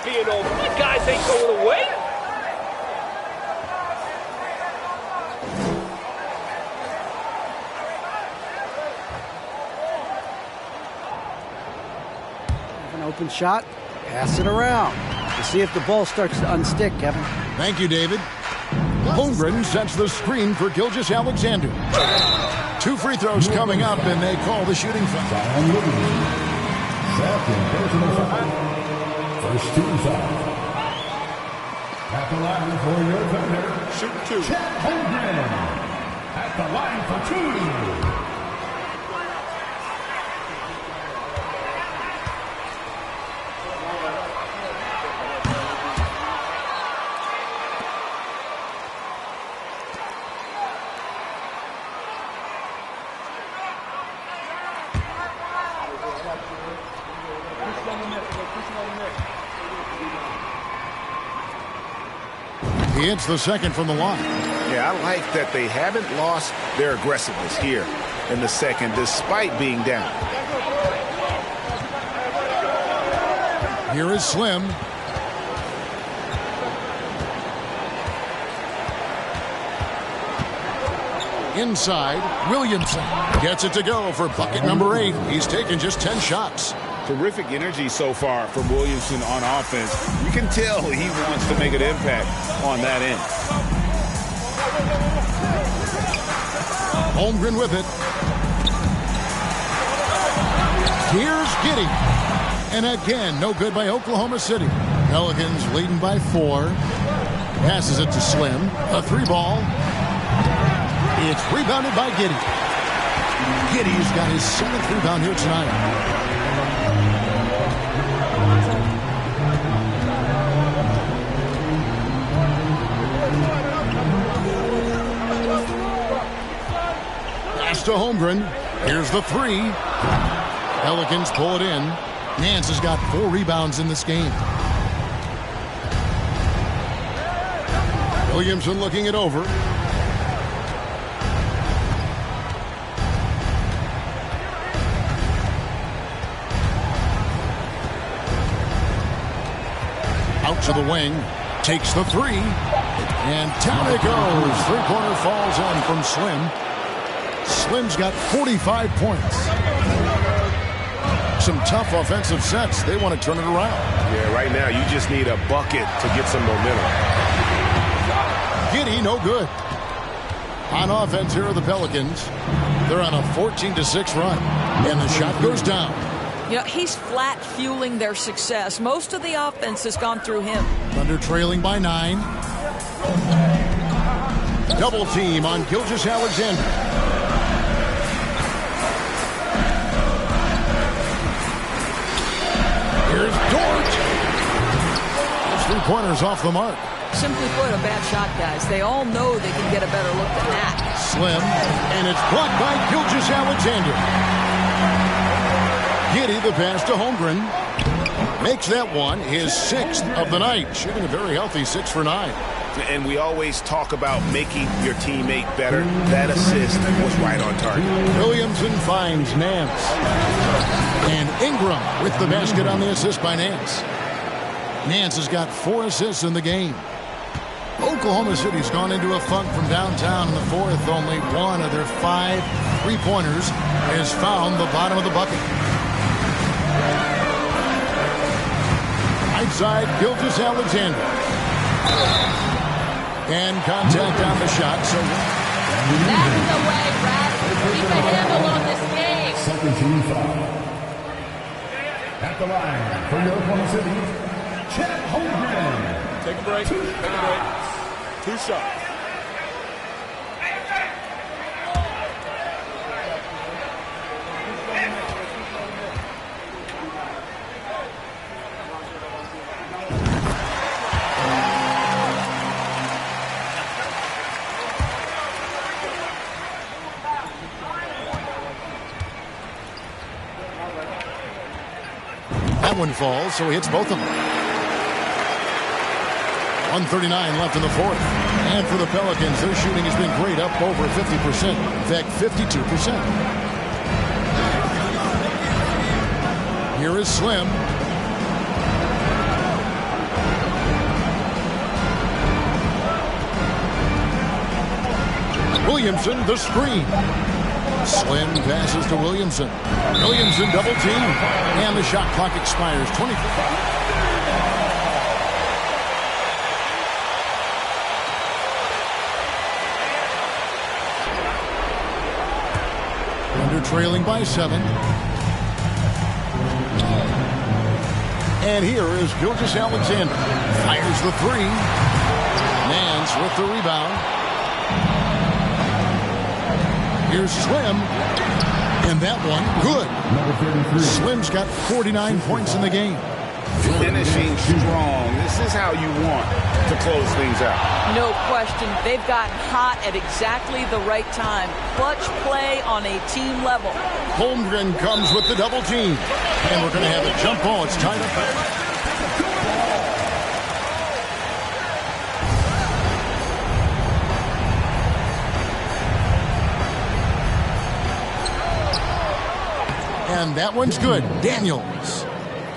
being over. My guys ain't going away. An open shot. Pass it around. To see if the ball starts to unstick, Kevin. Thank you, David. Holmgren sets the screen for Gilgeous-Alexander. 2 free throws coming up, and they call the shooting foul. Second personal foul. First team foul. At the line for your defender. Shoot 2. Chet Holmgren. At the line for 2. He hits the second from the line. Yeah, I like that they haven't lost their aggressiveness here in the second, despite being down. Here is Slim. Inside, Williamson gets it to go for bucket number 8. He's taken just 10 shots. Terrific energy so far from Williamson on offense. You can tell he wants to make an impact on that end. Holmgren with it. Here's Giddey. And again, no good by Oklahoma City. Pelicans leading by 4. Passes it to Slim. A 3-ball. It's rebounded by Giddey. Giddey's got his 7th rebound here tonight. To Holmgren. Here's the 3. Pelicans pull it in. Nance has got 4 rebounds in this game. Williamson looking it over. Out to the wing. Takes the 3. And down it goes. 3-pointer falls in from Slim. Slim's got 45 points. Some tough offensive sets. They want to turn it around. Yeah, right now you just need a bucket to get some momentum. Giddey, no good. On offense, here are the Pelicans. They're on a 14-6 run. And the shot goes down. You know, he's flat fueling their success. Most of the offense has gone through him. Thunder trailing by 9. Double team on Gilgeous-Alexander. Here's Dort. Those 3-pointers off the mark. Simply put, a bad shot, guys. They all know they can get a better look than that. Slim, and it's blocked by Gilgeous-Alexander. Giddey, the pass to Holmgren. Makes that one his 6th of the night. Shooting a very healthy 6 for 9. And we always talk about making your teammate better. That assist was right on target. Williamson finds Nance. And Ingram with the basket on the assist by Nance. Nance has got 4 assists in the game. Oklahoma City's gone into a funk from downtown in the 4th. Only one of their 5 3-pointers has found the bottom of the bucket. Right side, Gilgeous-Alexander. And contact on the shot. So that's the way, Brad. Keep a handle on this game. Second team foul. At the line for your Oklahoma City, Chet Holmgren. Take a break. Take a break. 2 shots. that one falls, so he hits both of them. 1:39 left in the 4th. And for the Pelicans, their shooting has been great, up over 50%. In fact, 52%. Here is Slim. Williamson, the screen. Slim passes to Williamson. Williamson double team. And the shot clock expires. 24. Trailing by 7. And here is Gilgeous-Alexander. Fires the 3. Nance with the rebound. Here's Slim. And that one, good. Slim's got 49 points in the game. Finishing strong. This is how you want to close things out. No question. They've gotten hot at exactly the right time. Clutch play on a team level. Holmgren comes with the double team. And we're going to have a jump ball. It's tied up. And that one's good. Daniels.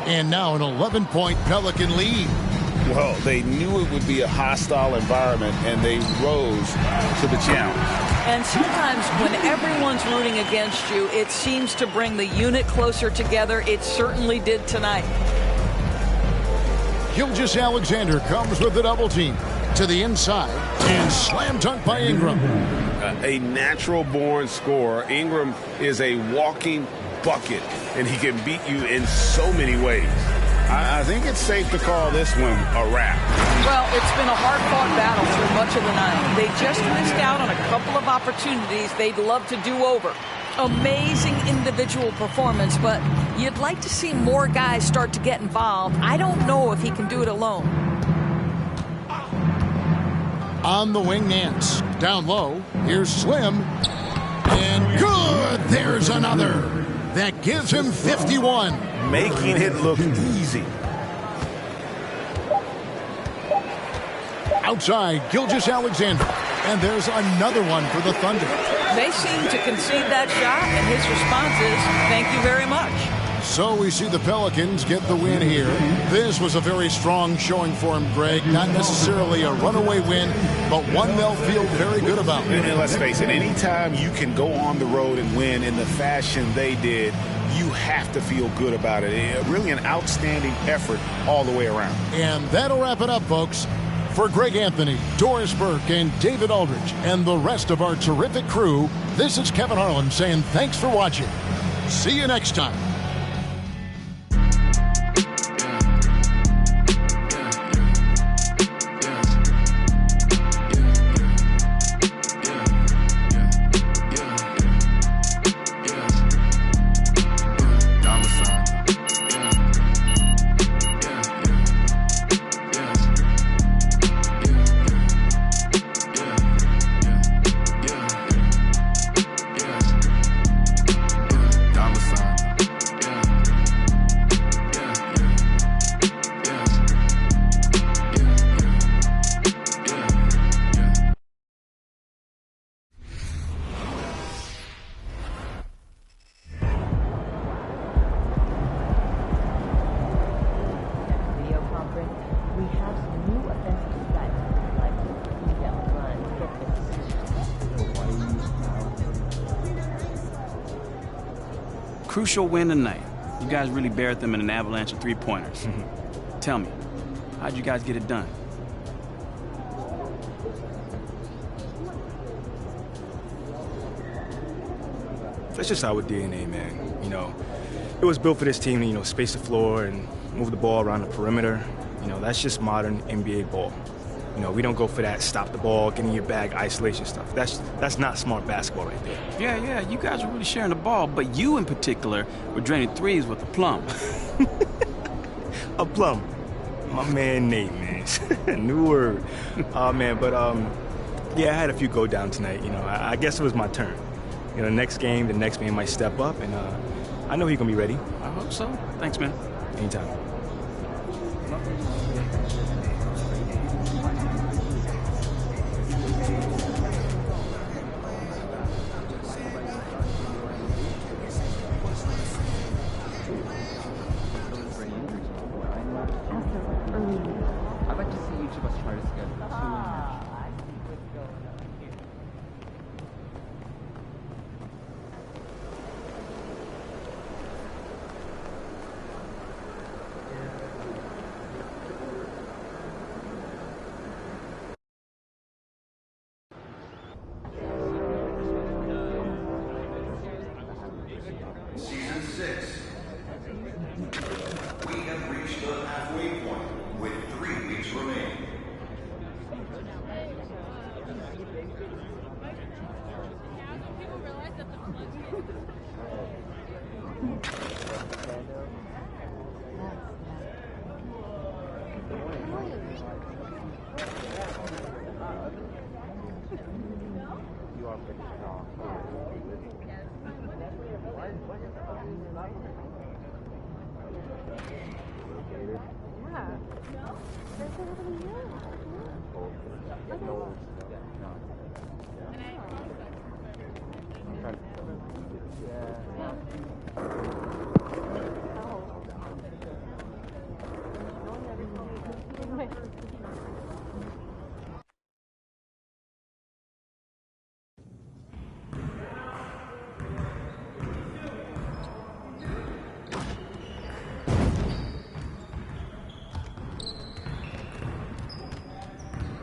And now an 11-point Pelican lead. Well, they knew it would be a hostile environment, and they rose to the challenge. And sometimes when everyone's rooting against you, it seems to bring the unit closer together. It certainly did tonight. Gilgeous-Alexander comes with the double team to the inside and slam dunk by Ingram. A natural-born scorer. Ingram is a walking bucket, and he can beat you in so many ways. I think it's safe to call this one a wrap. Well, it's been a hard-fought battle through much of the night. They just missed out on a couple of opportunities they'd love to do over. Amazing individual performance, but you'd like to see more guys start to get involved. I don't know if he can do it alone. On the wing, Nance. Down low, here's Slim. And good! There's another. That gives him 51. Making it look easy. Outside, Gilgeous-Alexander. And there's another one for the Thunder. They seem to concede that shot, and his response is, thank you very much. So we see the Pelicans get the win here. This was a very strong showing for him, Greg. Not necessarily a runaway win, but one they'll feel very good about. And let's face it, anytime you can go on the road and win in the fashion they did, you have to feel good about it. Really an outstanding effort all the way around. And that'll wrap it up, folks. For Greg Anthony, Doris Burke, and David Aldridge, and the rest of our terrific crew, this is Kevin Harlan saying thanks for watching. See you next time. Crucial win tonight. You guys really buried them in an avalanche of three-pointers. Tell me, how'd you guys get it done? That's just our DNA, man. You know, it was built for this team to, you know, space the floor and move the ball around the perimeter. You know, that's just modern NBA ball. You know, we don't go for that stop the ball, get in your bag, isolation stuff. That's not smart basketball right there. Yeah, you guys were really sharing the ball, but you in particular were draining threes with a plum. A plum? My man Nate, man. New word. Man, but yeah, I had a few go down tonight. You know, I guess it was my turn. You know, next game, the next man might step up, and I know he's gonna be ready. I hope so. Thanks, man. Anytime. 36. We have reached the halfway point with 3 weeks remaining.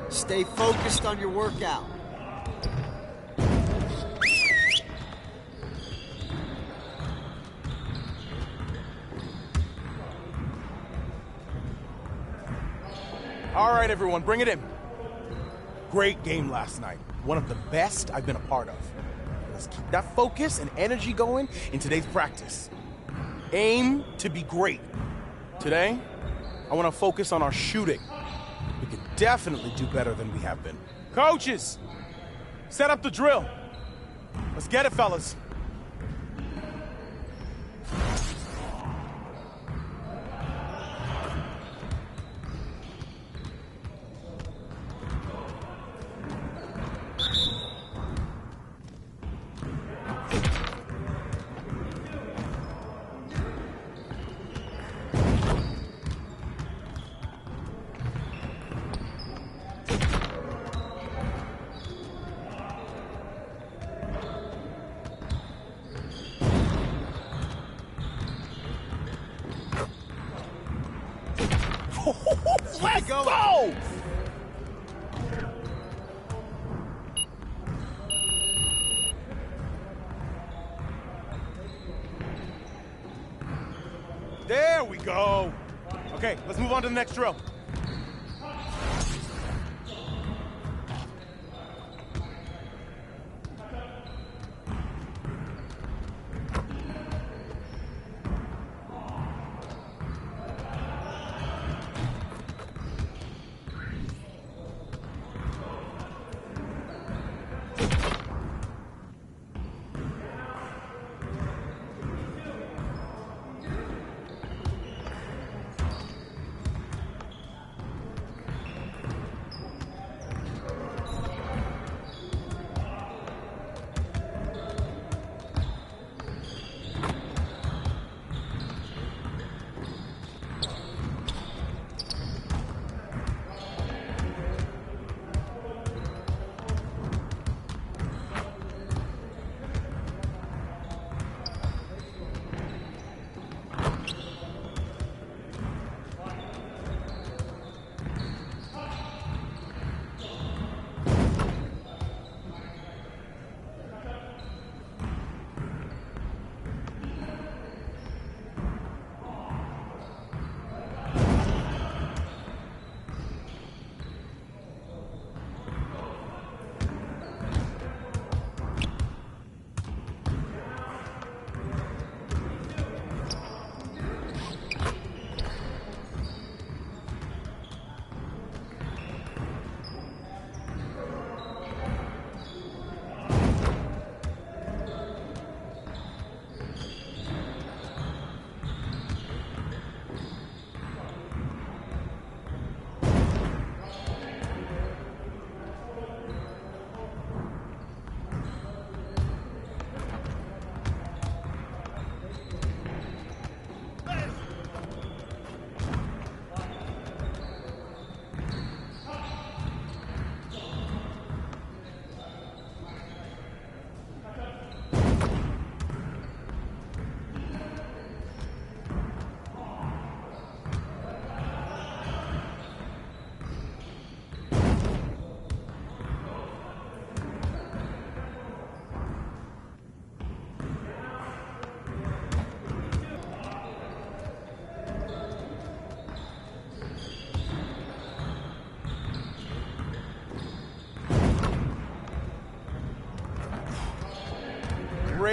Stay focused on your workout. All right, everyone, bring it in. Great game last night. One of the best I've been a part of. Let's keep that focus and energy going in today's practice. Aim to be great. Today, I want to focus on our shooting. We can definitely do better than we have been. Coaches, set up the drill. Let's get it, fellas. Let's go! There we go. Okay, let's move on to the next drill.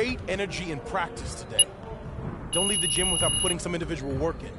great energy in practice today. Don't leave the gym without putting some individual work in.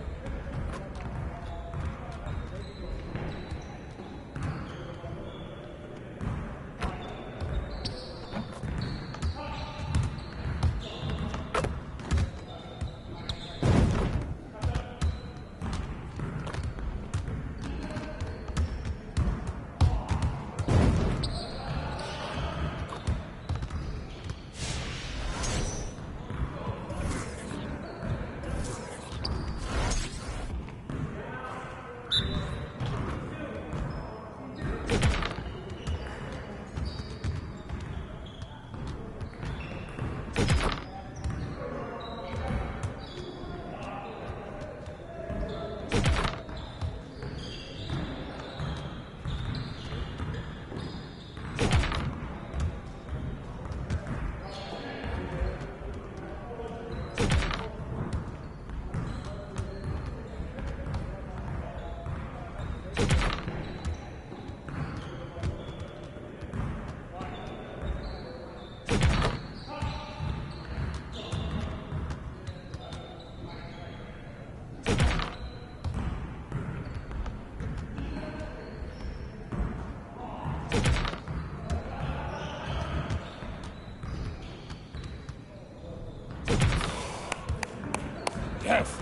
Yes.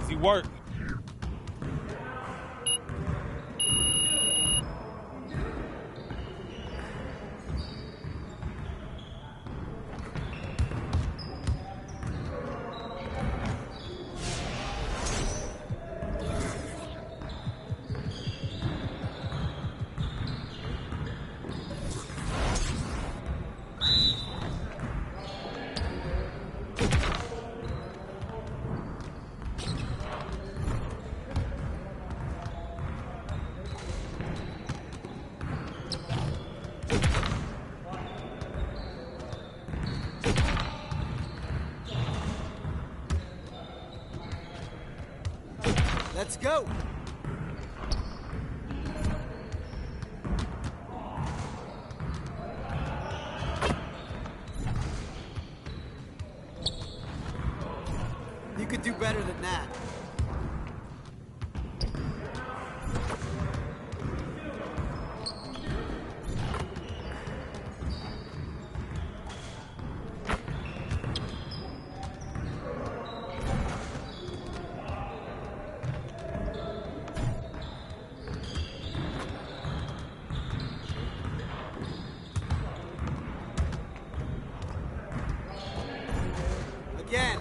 Easy work. Let's go. You could do better than that.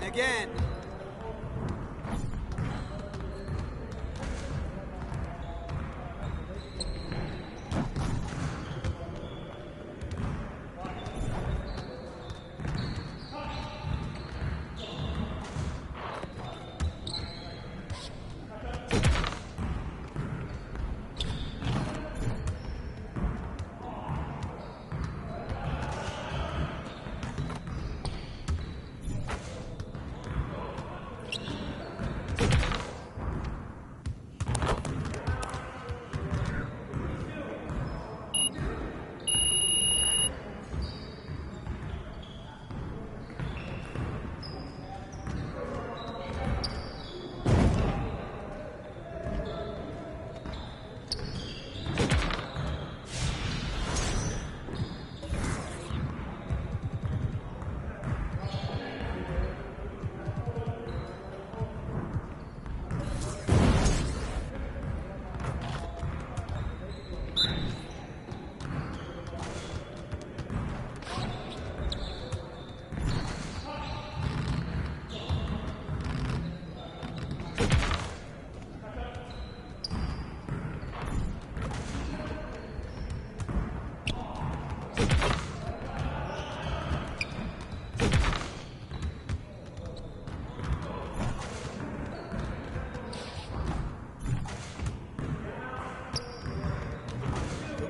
Again.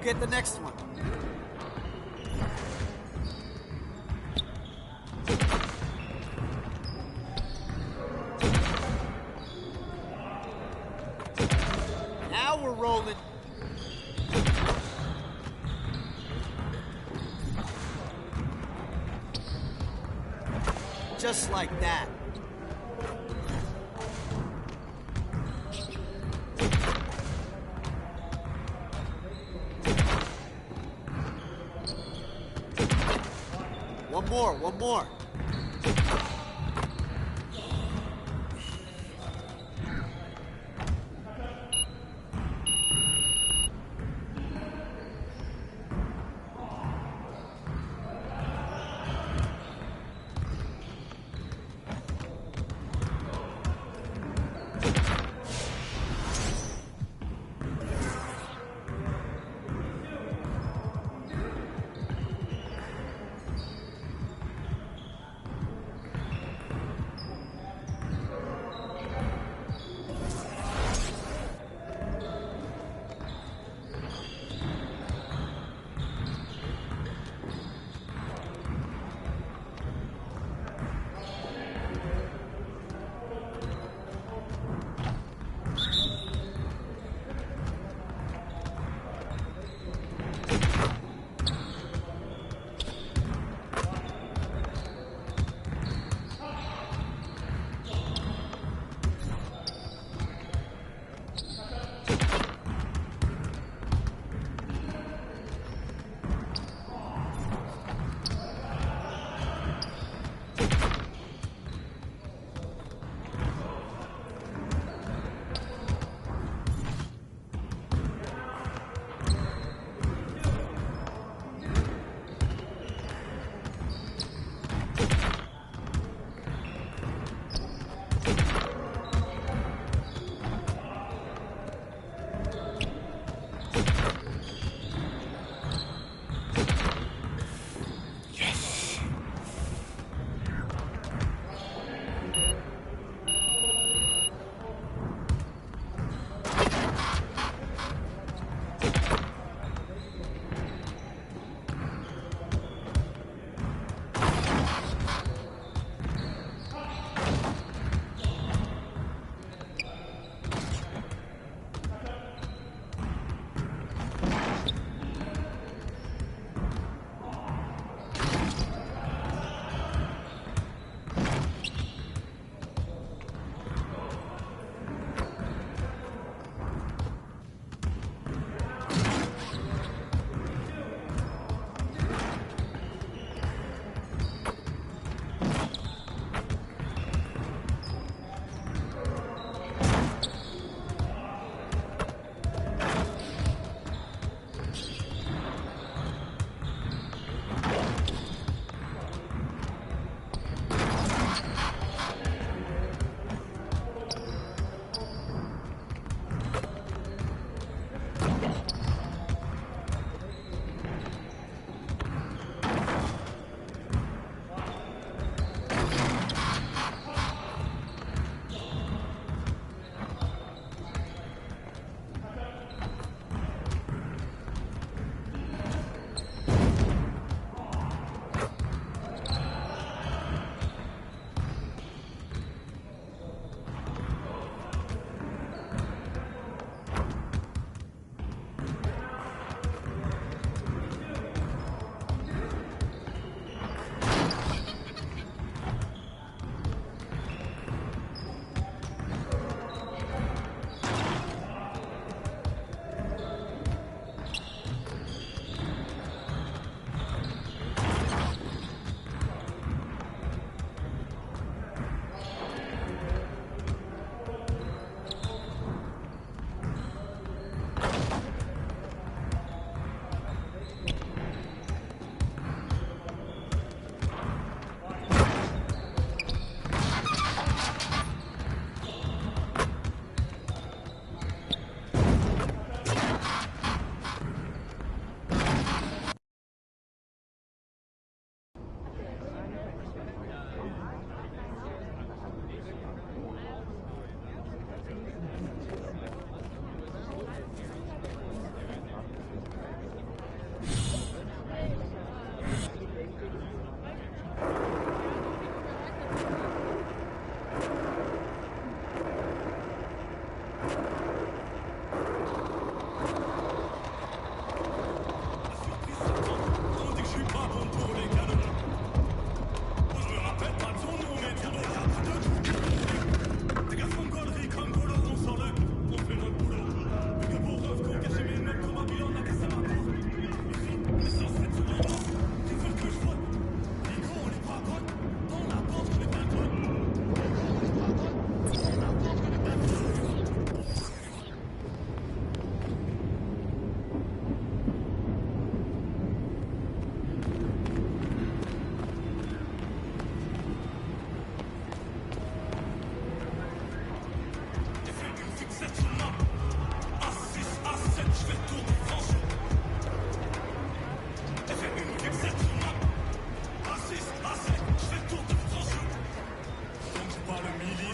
Get the next one. Now we're rolling. just like that. One more.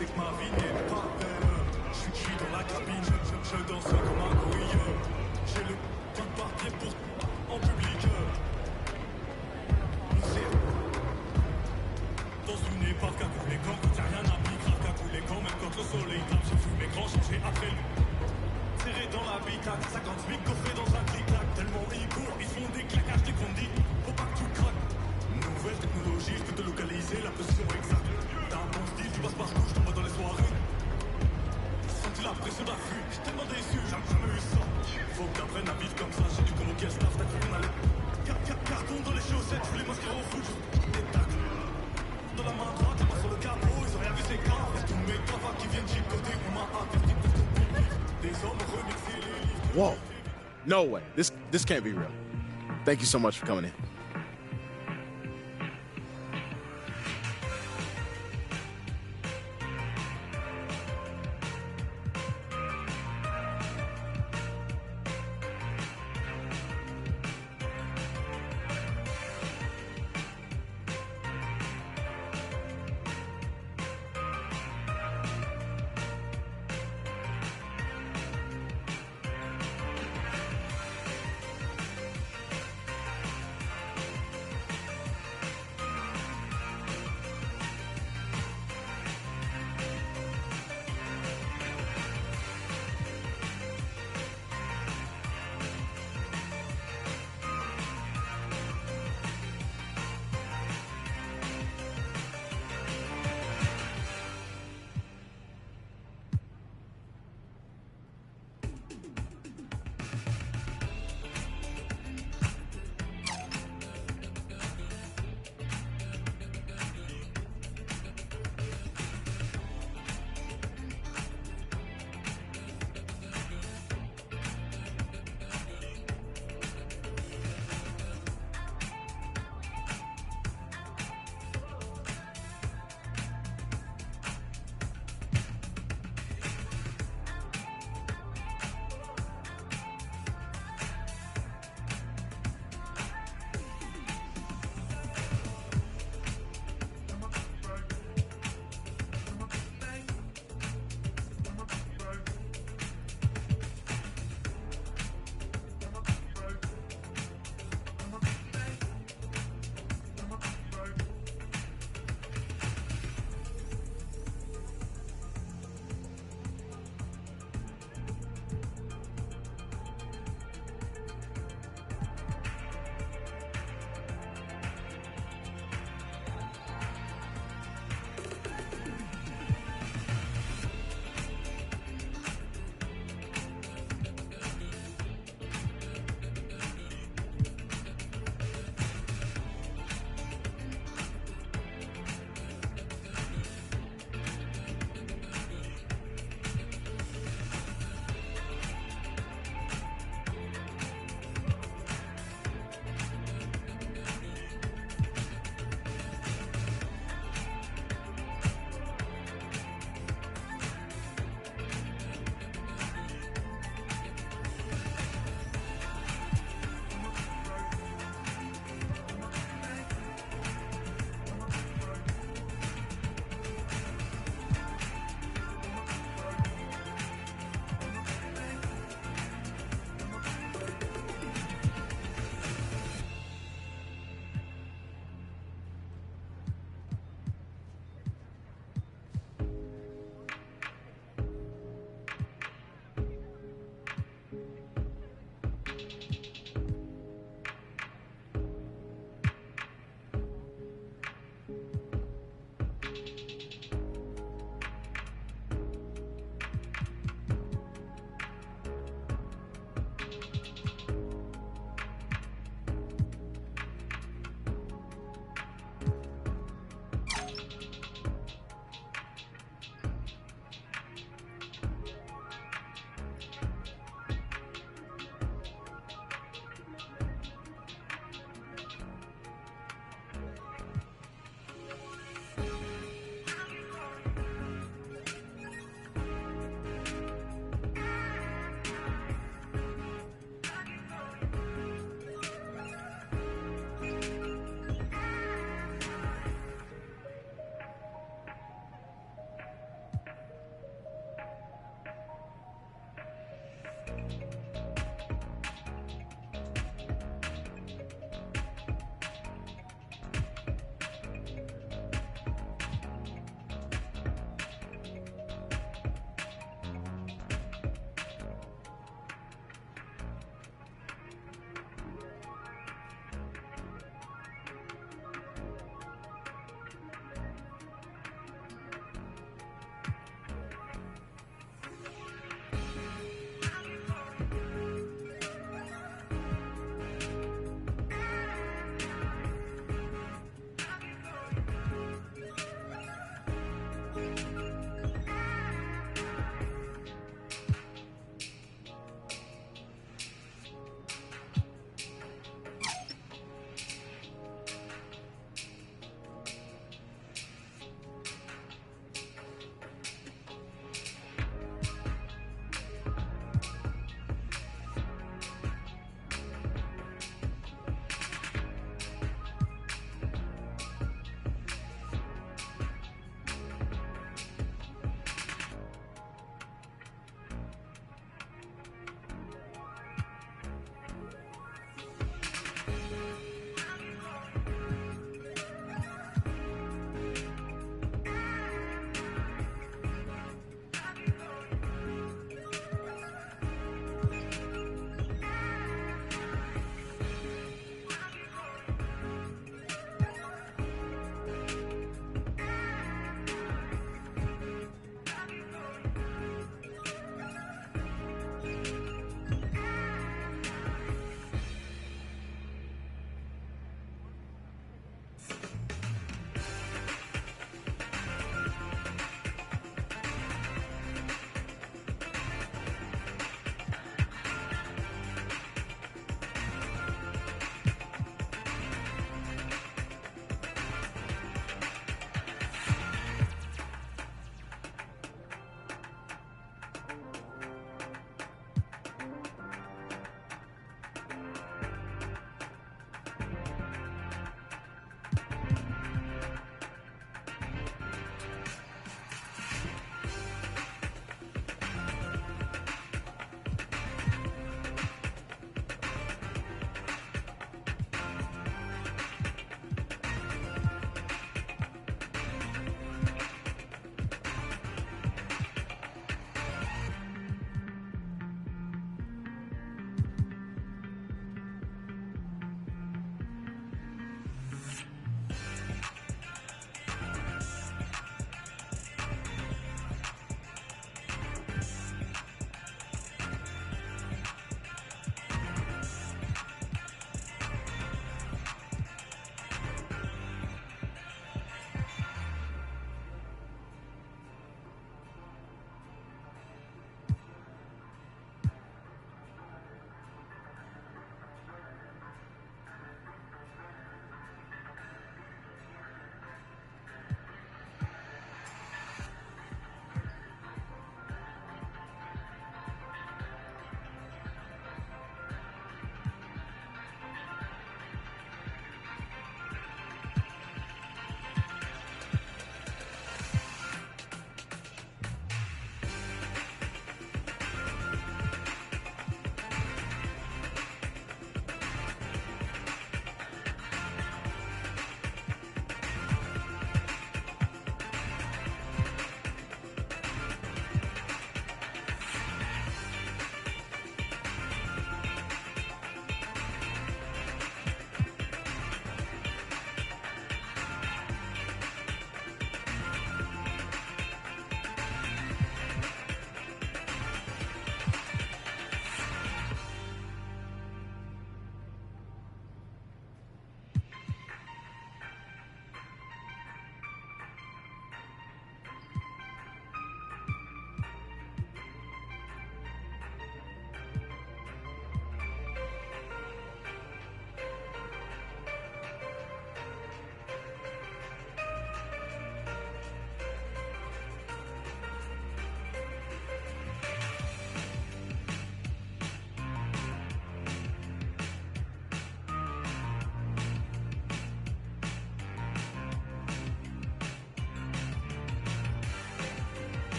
c'est que ma vie n'est pas belle. Je suis dans la cabine, je danse comme un gorille. J'ai le temps de partir pour en public. Dans une époque à couler quand y'a rien à plus grave qu'à couler quand même quand le soleil tape. J'ai vu mes grands changer après lui. Serré dans l'habitacle, 50 000 coffrés dans un clic-clac. Tellement ils courent, ils font des claquages, des qu'on dit. Faut pas que tu craques. Nouvelle technologie, je peux te localiser la position exacte. T'as un bon style, tu passes partout, je t'envoie dans les soirées. Senti la pression de la fuite, j'suis tellement déçu, j'ai jamais eu ça. Faut que t'apprennes à vivre comme ça, j'ai dû convoquer le staff, t'as cru qu'on allait. Carton dans les chaussettes, je voulais m'inscrire au foot. Des tacs. Dans la main droite, la main sur le capot, ils ont rien vu, c'est grave. Y'a tous mes cavards qui viennent chipoter, on m'a averti de tout vivre. Des hommes remixés les livres. Whoa. No way. This can't be real. Thank you so much for coming in.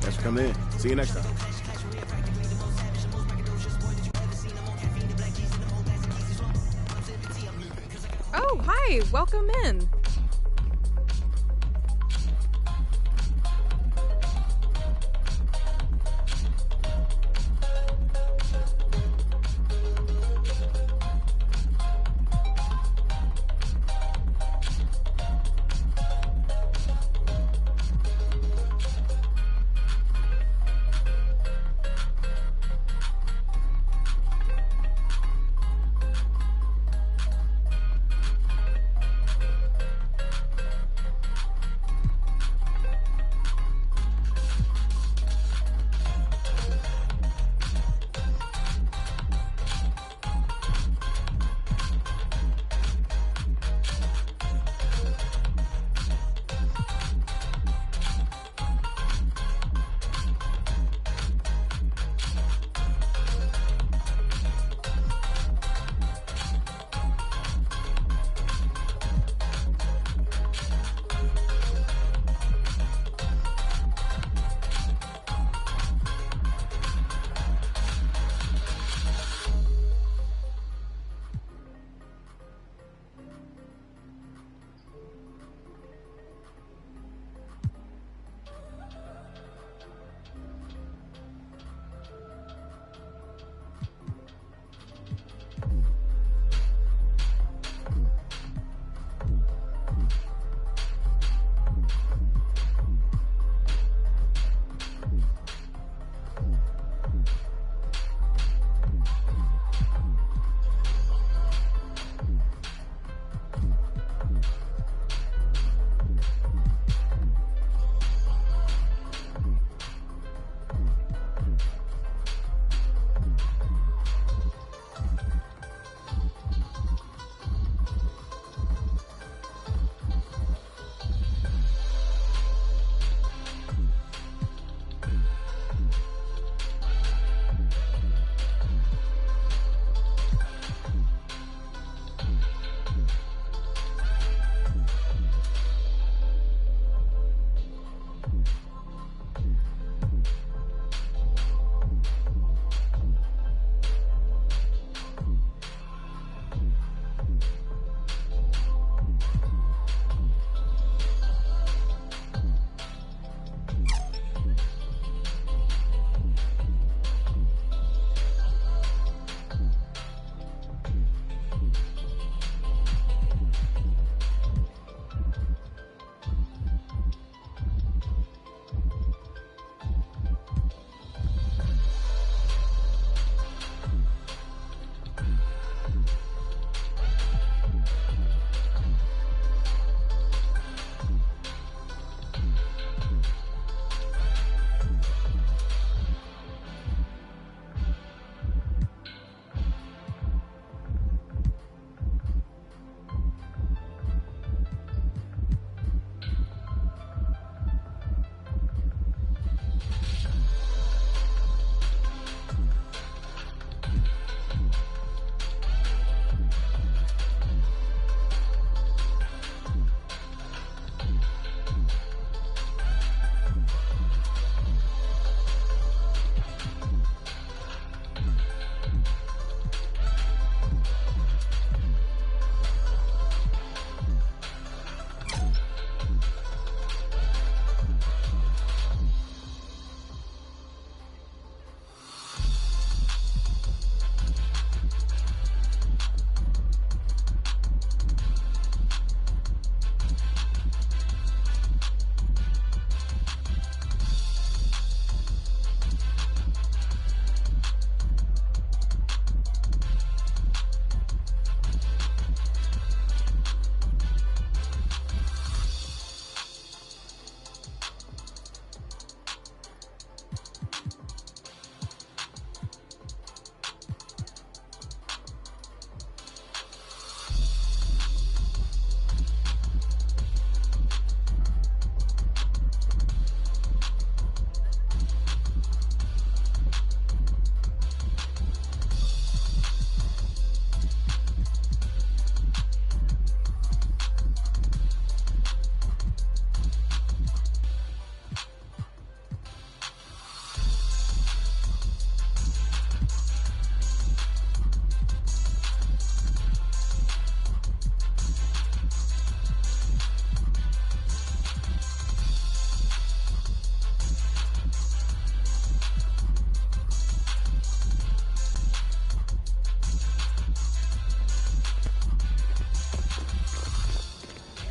Thanks for coming in. See you next time. Oh, hi. Welcome in.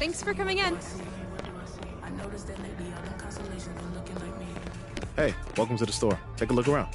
Thanks for coming in. Hey, welcome to the store. Take a look around.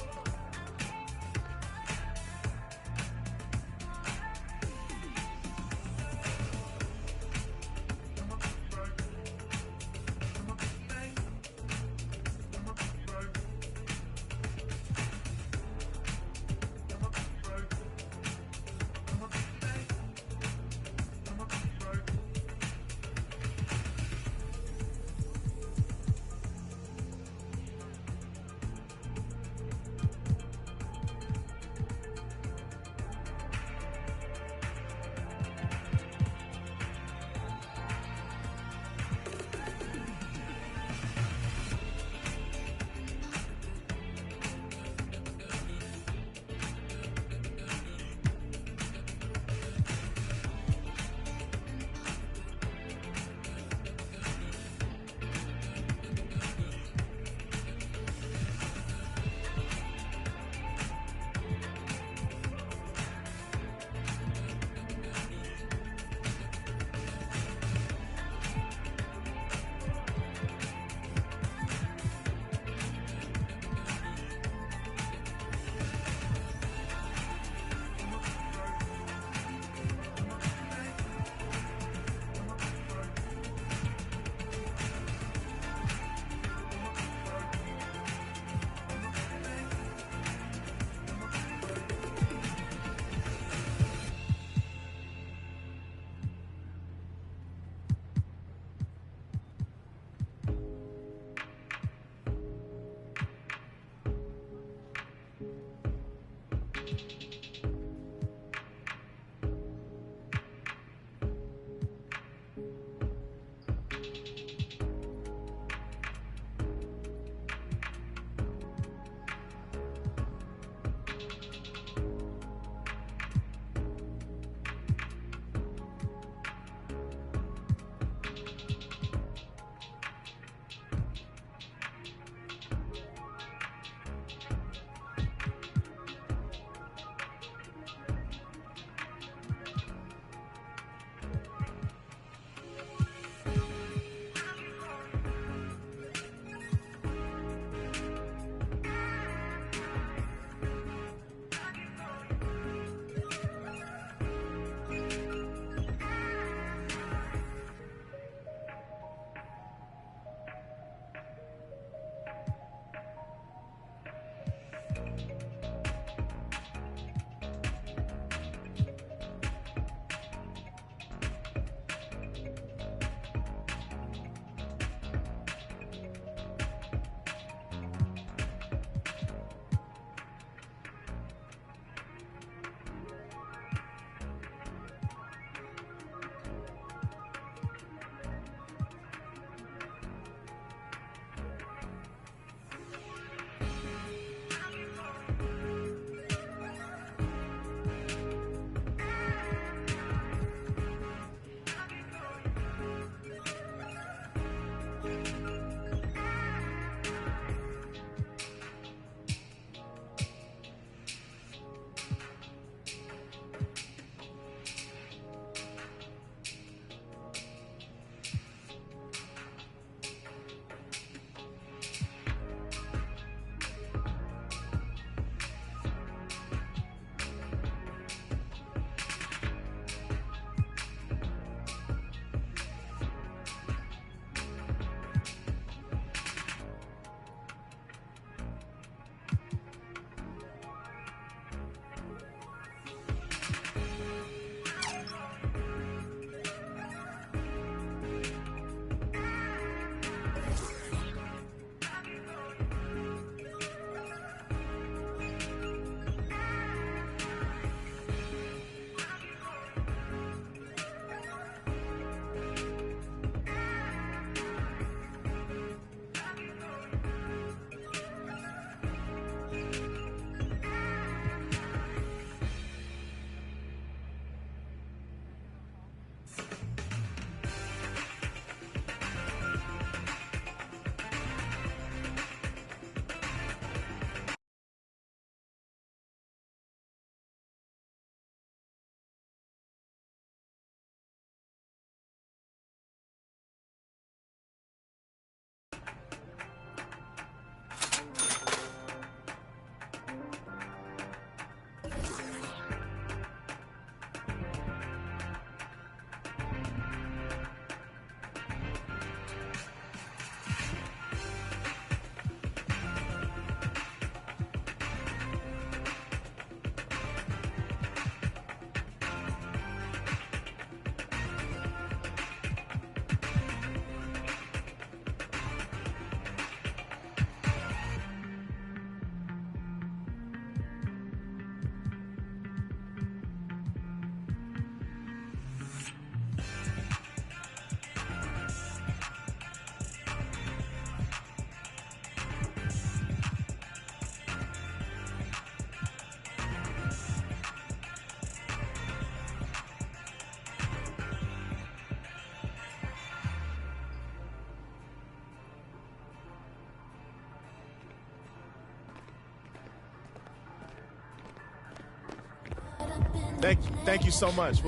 Thank you so much.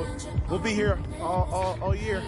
We'll be here all year.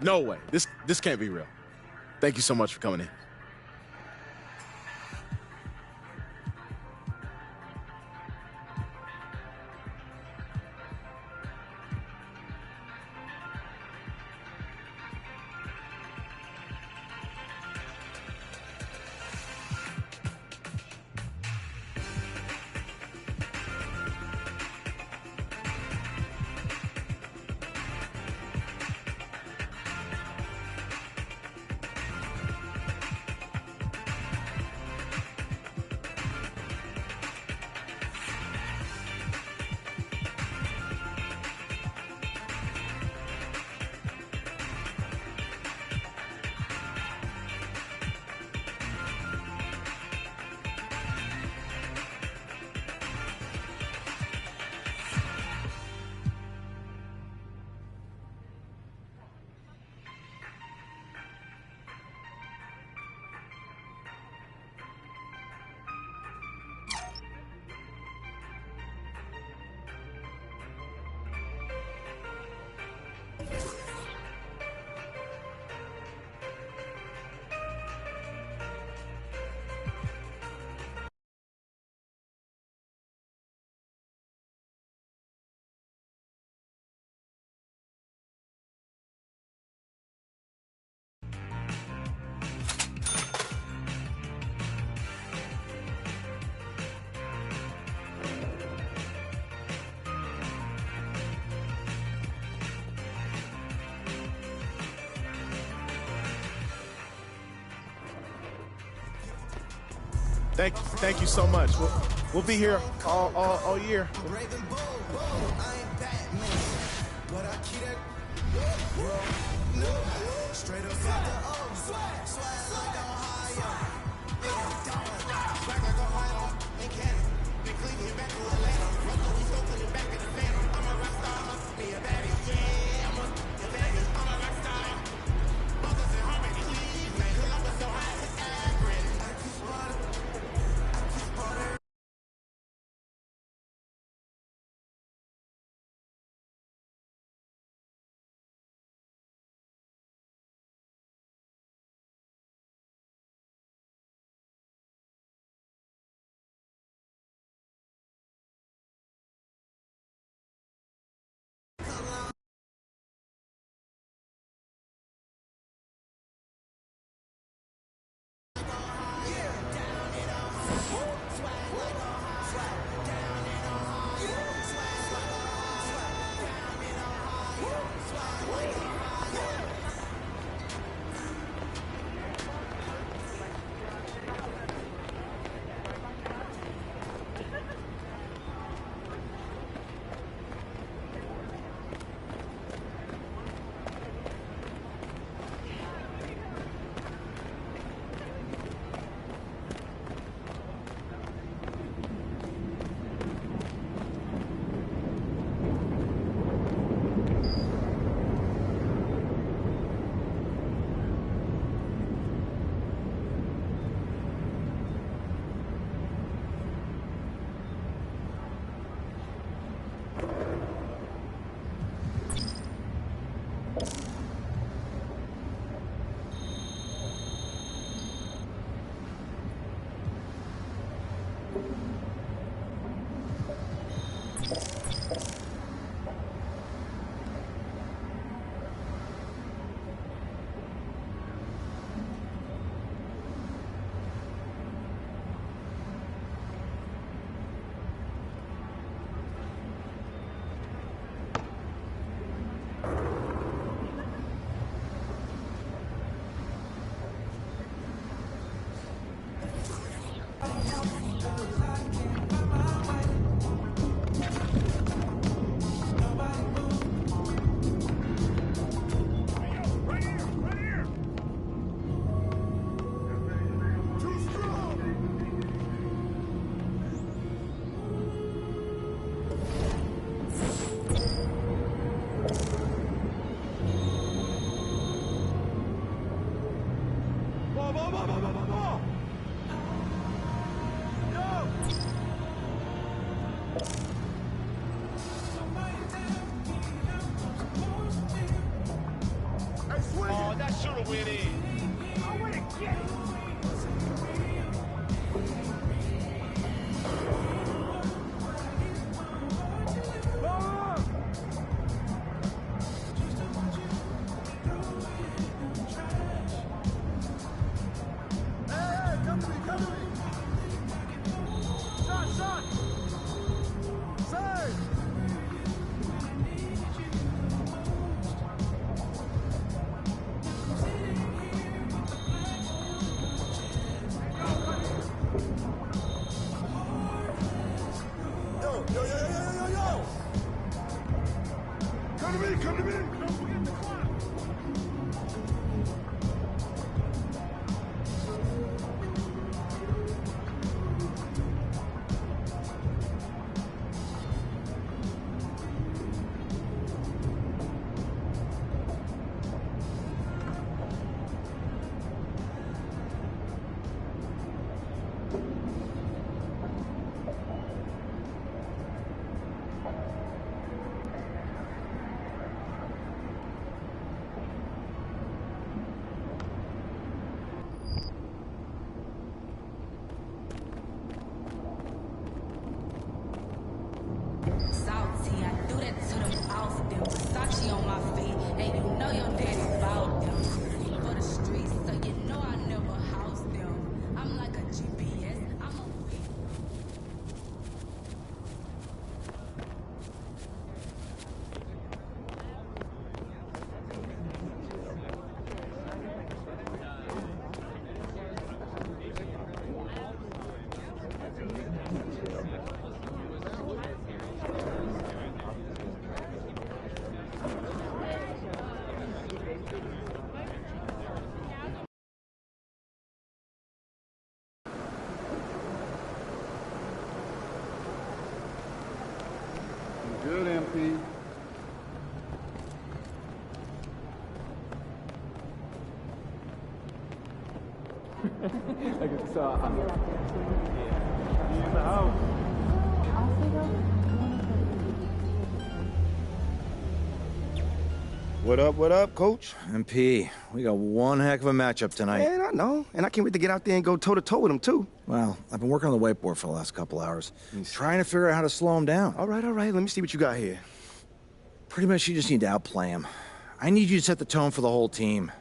No way. This can't be real. Thank you so much for coming in. Thank you so much. We'll be here all year. Hey, Good, MP. Like it's in the house. What up, Coach? MP, we got one heck of a matchup tonight. Man, I know. And I can't wait to get out there and go toe-to-toe with him, too. Well, I've been working on the whiteboard for the last couple hours, trying to figure out how to slow him down. All right. Let me see what you got here. Pretty much you just need to outplay him. I need you to set the tone for the whole team.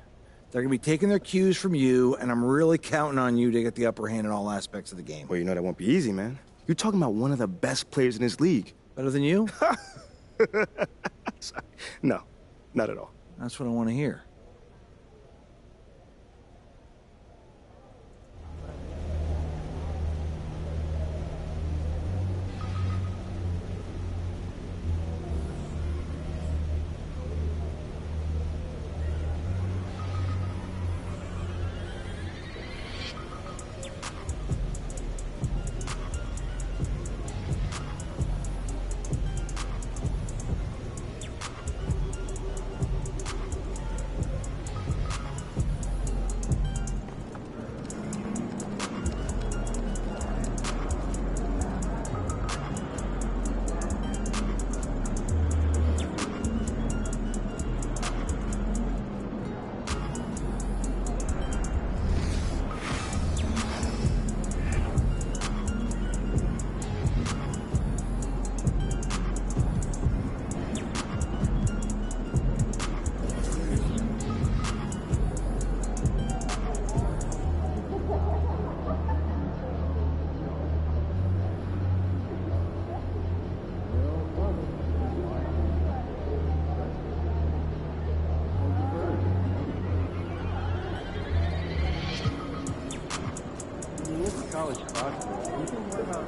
They're going to be taking their cues from you, and I'm really counting on you to get the upper hand in all aspects of the game. Well, you know that won't be easy, man. You're talking about one of the best players in this league. Better than you? No, not at all. That's what I want to hear. College basketball. You think about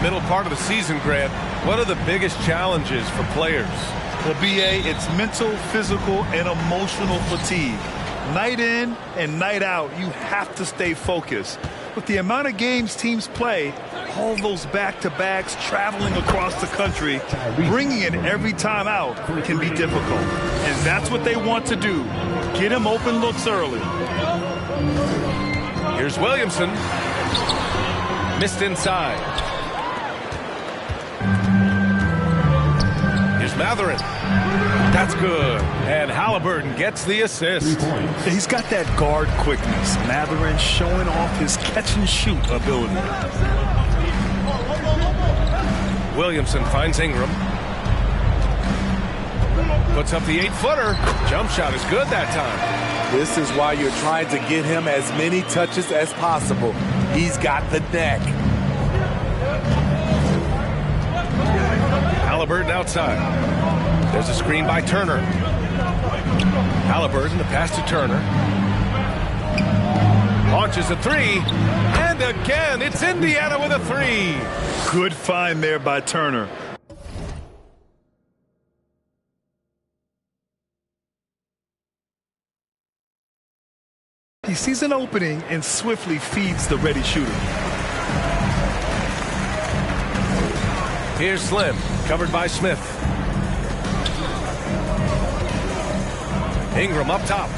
middle part of the season, Grant. What are the biggest challenges for players? Well, BA, it's mental, physical, and emotional fatigue. Night in and night out, you have to stay focused. With the amount of games teams play, all those back-to-backs, traveling across the country, bringing it every time out can be difficult. And that's what they want to do. Get him open looks early. Here's Williamson. Missed inside. Here's Matherin. That's good. And Halliburton gets the assist. He's got that guard quickness. Matherin showing off his catch-and-shoot ability. Williamson finds Ingram. Puts up the 8-footer. Jump shot is good that time. This is why you're trying to get him as many touches as possible. He's got the neck. Halliburton outside. There's a screen by Turner. Halliburton, the pass to Turner. Launches a three. And again, it's Indiana with a three. Good find there by Turner. He sees an opening and swiftly feeds the ready shooter. Here's Slim, covered by Smith. Ingram up top,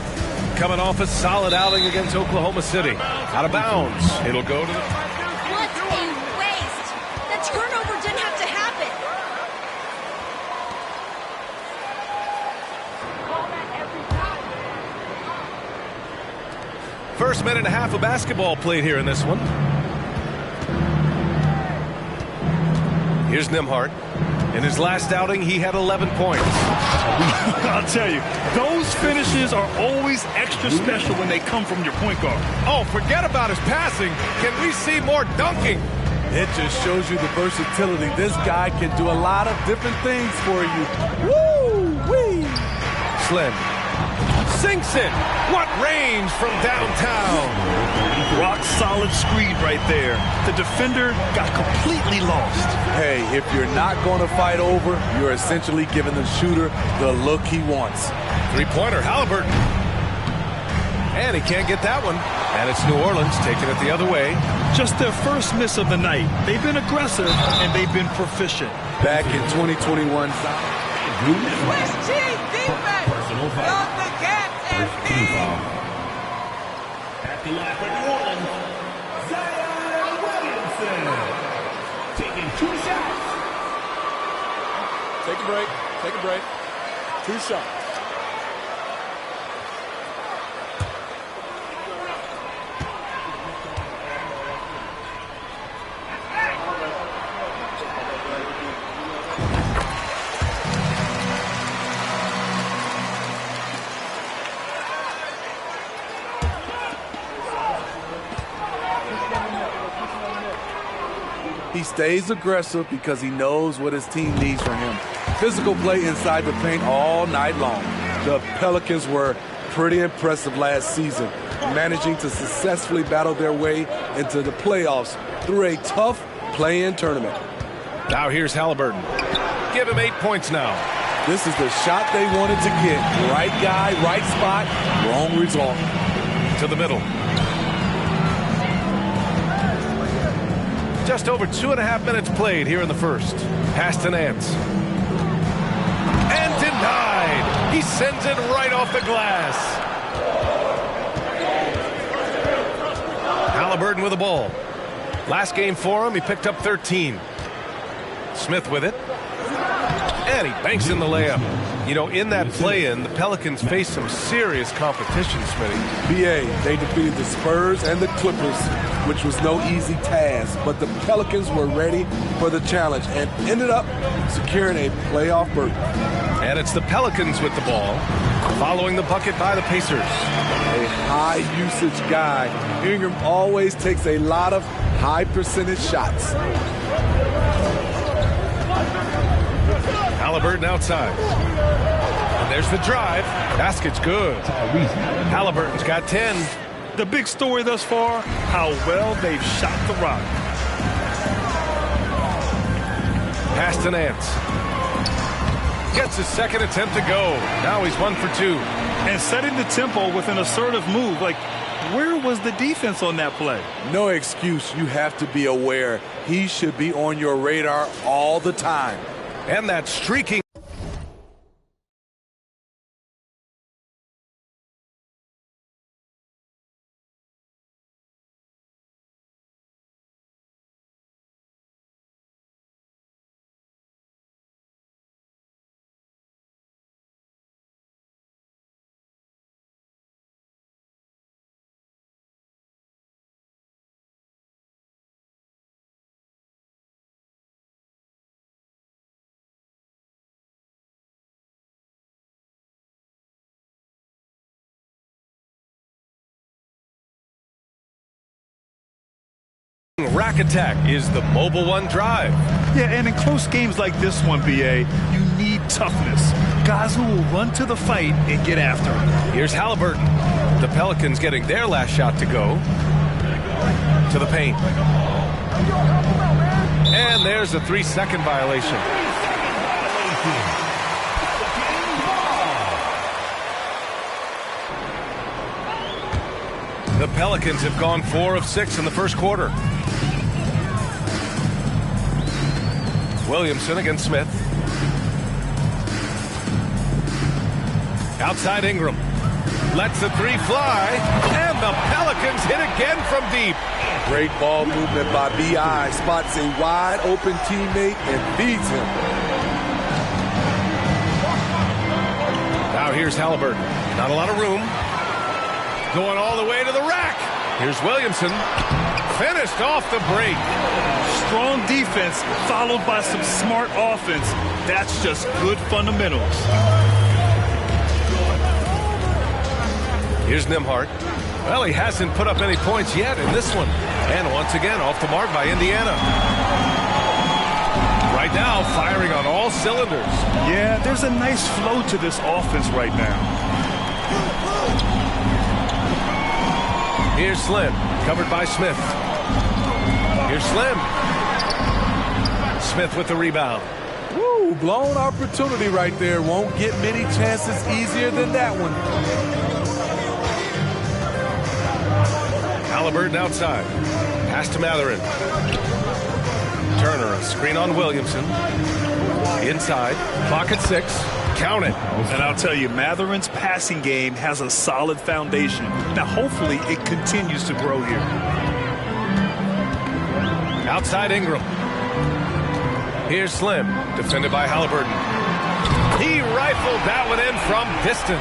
coming off a solid outing against Oklahoma City. Out of bounds. It'll go to the... What a waste! The turnover didn't have to happen. First minute and a half of basketball played here in this one. Here's Nembhard. In his last outing, he had 11 points. I'll tell you, those finishes are always extra special when they come from your point guard. Oh, forget about his passing. Can we see more dunking? It just shows you the versatility. This guy can do a lot of different things for you. Woo-wee! Slim sinks it. What range from downtown. Rock solid screen right there. The defender got completely lost. Hey, if you're not going to fight over, you're essentially giving the shooter the look he wants. Three-pointer, Halliburton. And he can't get that one. And it's New Orleans taking it the other way. Just their first miss of the night. They've been aggressive and they've been proficient. Back in 2021. Swiss cheese defense. Love the cats and At the line for New Orleans, Zion Williamson. Taking 2 shots. Take a break. Take a break. 2 shots. He stays aggressive because he knows what his team needs from him. Physical play inside the paint all night long. The Pelicans were pretty impressive last season, managing to successfully battle their way into the playoffs through a tough play-in tournament. Now here's Halliburton. Give him 8 points now. This is the shot they wanted to get. Right guy, right spot, wrong result. To the middle. Just over 2.5 minutes played here in the first. Pass to Nance. And denied. He sends it right off the glass. Halliburton with the ball. Last game for him, he picked up 13. Smith with it. And he banks in the layup. You know, in that play-in, the Pelicans faced some serious competition, Smitty. BA, they defeated the Spurs and the Clippers, which was no easy task. But the Pelicans were ready for the challenge and ended up securing a playoff berth. And it's the Pelicans with the ball, following the bucket by the Pacers. A high-usage guy. Ingram always takes a lot of high-percentage shots. Halliburton outside. And there's the drive. Basket's good. Halliburton's got 10. The big story thus far, how well they've shot the rock. Pass to Nance. Gets his second attempt to go. Now he's 1 for 2. And setting the tempo with an assertive move. Like, where was the defense on that play? No excuse. You have to be aware. He should be on your radar all the time. And that streaking. Rack attack is the Mobile One drive. Yeah, and in close games like this one, BA, you need toughness. Guys who will run to the fight and get after it. Here's Halliburton. The Pelicans getting their last shot to go. To the paint. And there's a 3-second violation. The Pelicans have gone 4 of 6 in the first quarter. Williamson against Smith. Outside Ingram. Lets the 3 fly. And the Pelicans hit again from deep. Great ball movement by B.I. Spots a wide open teammate and feeds him. Now here's Halliburton. Not a lot of room. Going all the way to the rack. Here's Williamson. Finished off the break. Strong defense followed by some smart offense. That's just good fundamentals. Here's Nembhard. Well, he hasn't put up any points yet in this one. And once again, off the mark by Indiana. Right now, firing on all cylinders. Yeah, there's a nice flow to this offense right now. Here's Slim, covered by Smith. Here's Slim. Smith with the rebound. Woo, blown opportunity right there. Won't get many chances easier than that one. Halliburton outside. Pass to Mathurin. Turner, a screen on Williamson. Inside. Clock at 6. Count it. And I'll tell you, Matherin's passing game has a solid foundation. Now, hopefully, it continues to grow here. Outside Ingram. Here's Slim, defended by Halliburton. He rifled that one in from distance.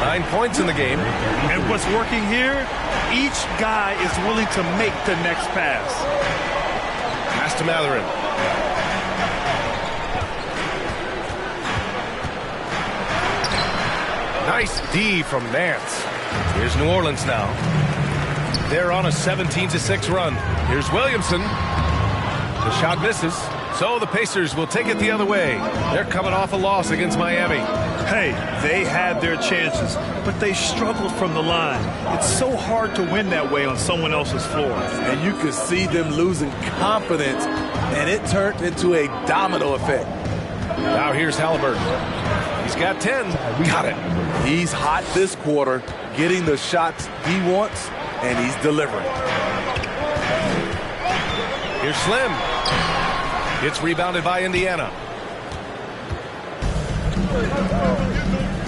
9 points in the game. And what's working here? Each guy is willing to make the next pass. Pass to Mathurin. Nice D from Nance. Here's New Orleans now. They're on a 17-6 run. Here's Williamson. The shot misses. So the Pacers will take it the other way. They're coming off a loss against Miami. Hey, they had their chances, but they struggled from the line. It's so hard to win that way on someone else's floor. And you could see them losing confidence, and it turned into a domino effect. Now here's Halliburton. He's got 10. Got it. He's hot this quarter, getting the shots he wants, and he's delivering. Here's Slim. It's rebounded by Indiana.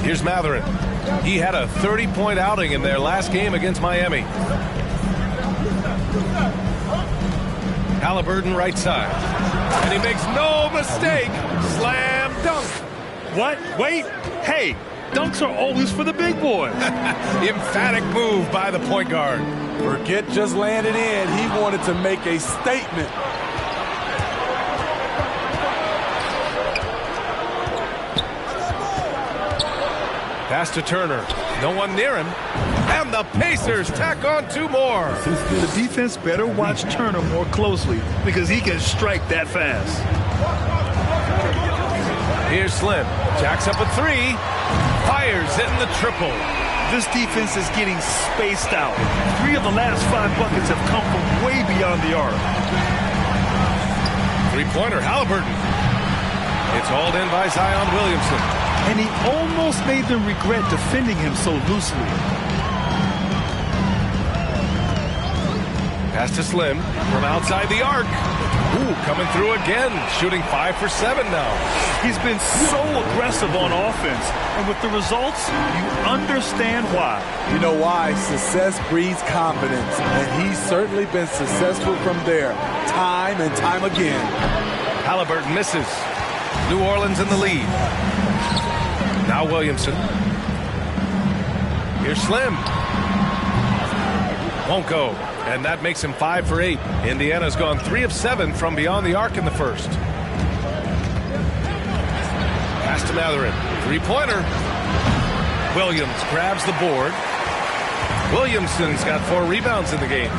Here's Mathurin. He had a 30-point outing in their last game against Miami. Halliburton right side. And he makes no mistake. Slam dunk. What? Wait. Hey, dunks are always for the big boy. Emphatic move by the point guard. Forget just laying it in. He wanted to make a statement. Pass to Turner. No one near him. And the Pacers tack on 2 more. The defense better watch Turner more closely because he can strike that fast. Here's Slim. Jacks up a 3. Fires in the triple. This defense is getting spaced out. 3 of the last 5 buckets have come from way beyond the arc. Three-pointer, Halliburton. It's hauled in by Zion Williamson. And he almost made them regret defending him so loosely. Pass to Slim from outside the arc. Ooh, coming through again, shooting 5 for 7 now. He's been so aggressive on offense, and with the results, you understand why. You know why? Success breeds confidence, and he's certainly been successful from there, time and time again. Halliburton misses. New Orleans in the lead. Now Williamson. Here's Slim. Won't go. And that makes him 5 for 8. Indiana's gone 3 of 7 from beyond the arc in the first. Pass to Mathurin. Three-pointer. Williams grabs the board. Williamson's got 4 rebounds in the game.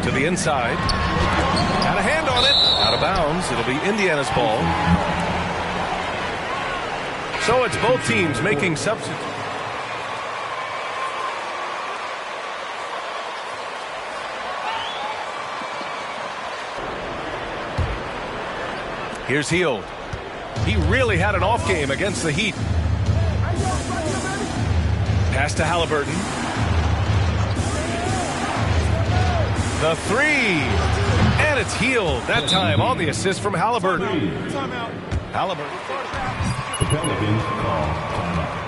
To the inside. Got a hand on it. Out of bounds. It'll be Indiana's ball. So it's both teams making substitutes. Here's Hield. He really had an off game against the Heat. Pass to Halliburton. The three. And it's Hield. That time on the assist from Halliburton. Halliburton. The Pelicans call timeout.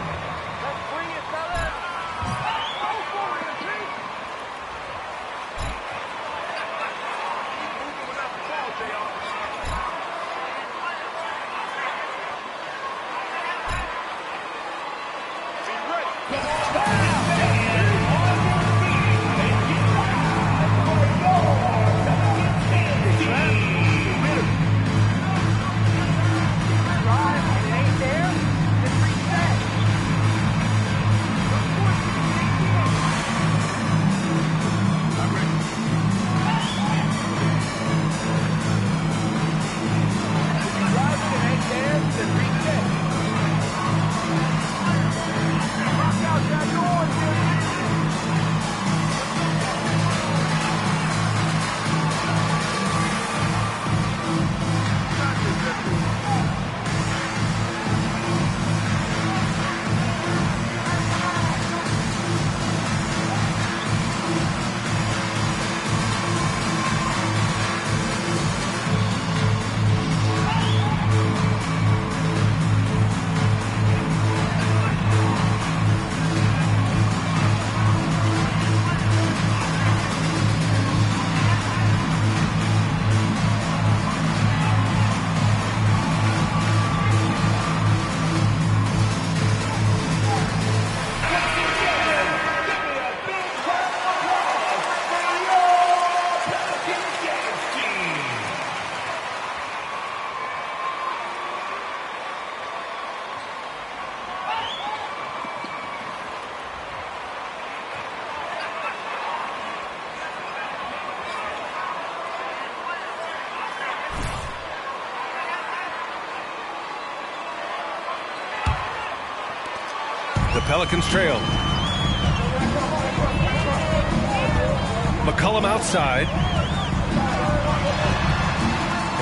The Pelicans trail. McCollum outside.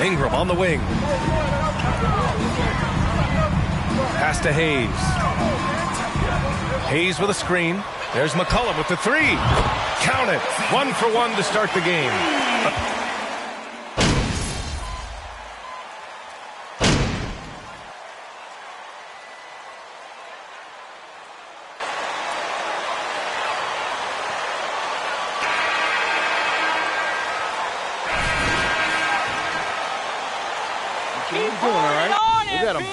Ingram on the wing. Pass to Hayes. Hayes with a screen. There's McCollum with the three. Count it. 1 for 1 to start the game. Keep doing all right. We got him.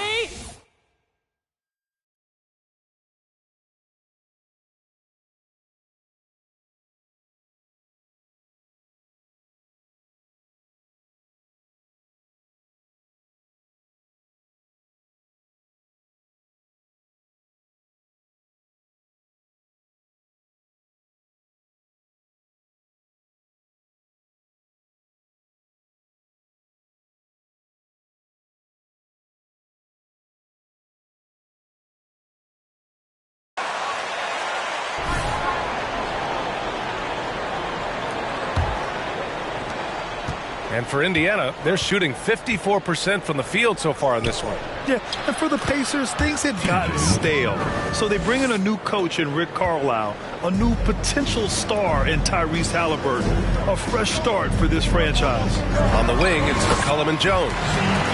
And for Indiana, they're shooting 54% from the field so far in this one. Yeah, and for the Pacers, things had gotten stale. So they bring in a new coach in Rick Carlisle, a new potential star in Tyrese Halliburton, a fresh start for this franchise. On the wing, it's McCollum and Jones.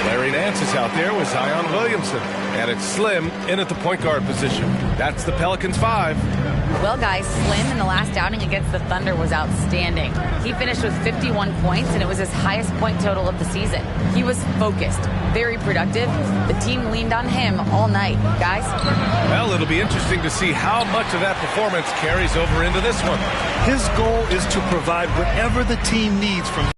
Larry Nance is out there with Zion Williamson. And it's Slim in at the point guard position. That's the Pelicans 5. Well, guys, Slim in the last outing against the Thunder was outstanding. He finished with 51 points, and it was his highest point total of the season. He was focused, very productive. The team leaned on him all night, guys. Well, it'll be interesting to see how much of that performance carries over into this one. His goal is to provide whatever the team needs from.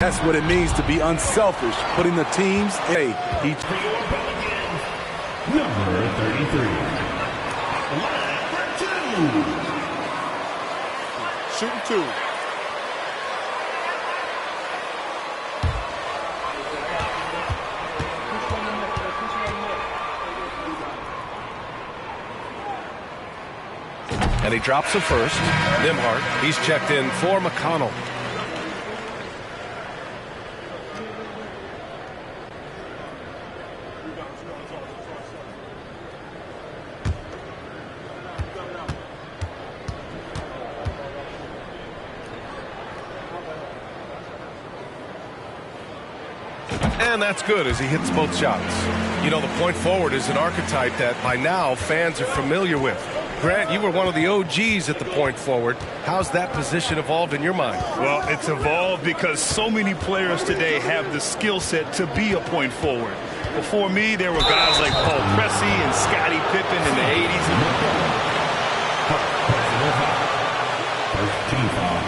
That's what it means to be unselfish, putting the teams in. Number 33. Shooting 2. And he drops the first. Nembhard, he's checked in for McConnell. And that's good as he hits both shots. You know, the point forward is an archetype that by now fans are familiar with. Grant, you were one of the OGs at the point forward. How's that position evolved in your mind? Well, it's evolved because so many players today have the skill set to be a point forward. Before me, there were guys like Paul Pressey and Scottie Pippen in the 80s. First team foul.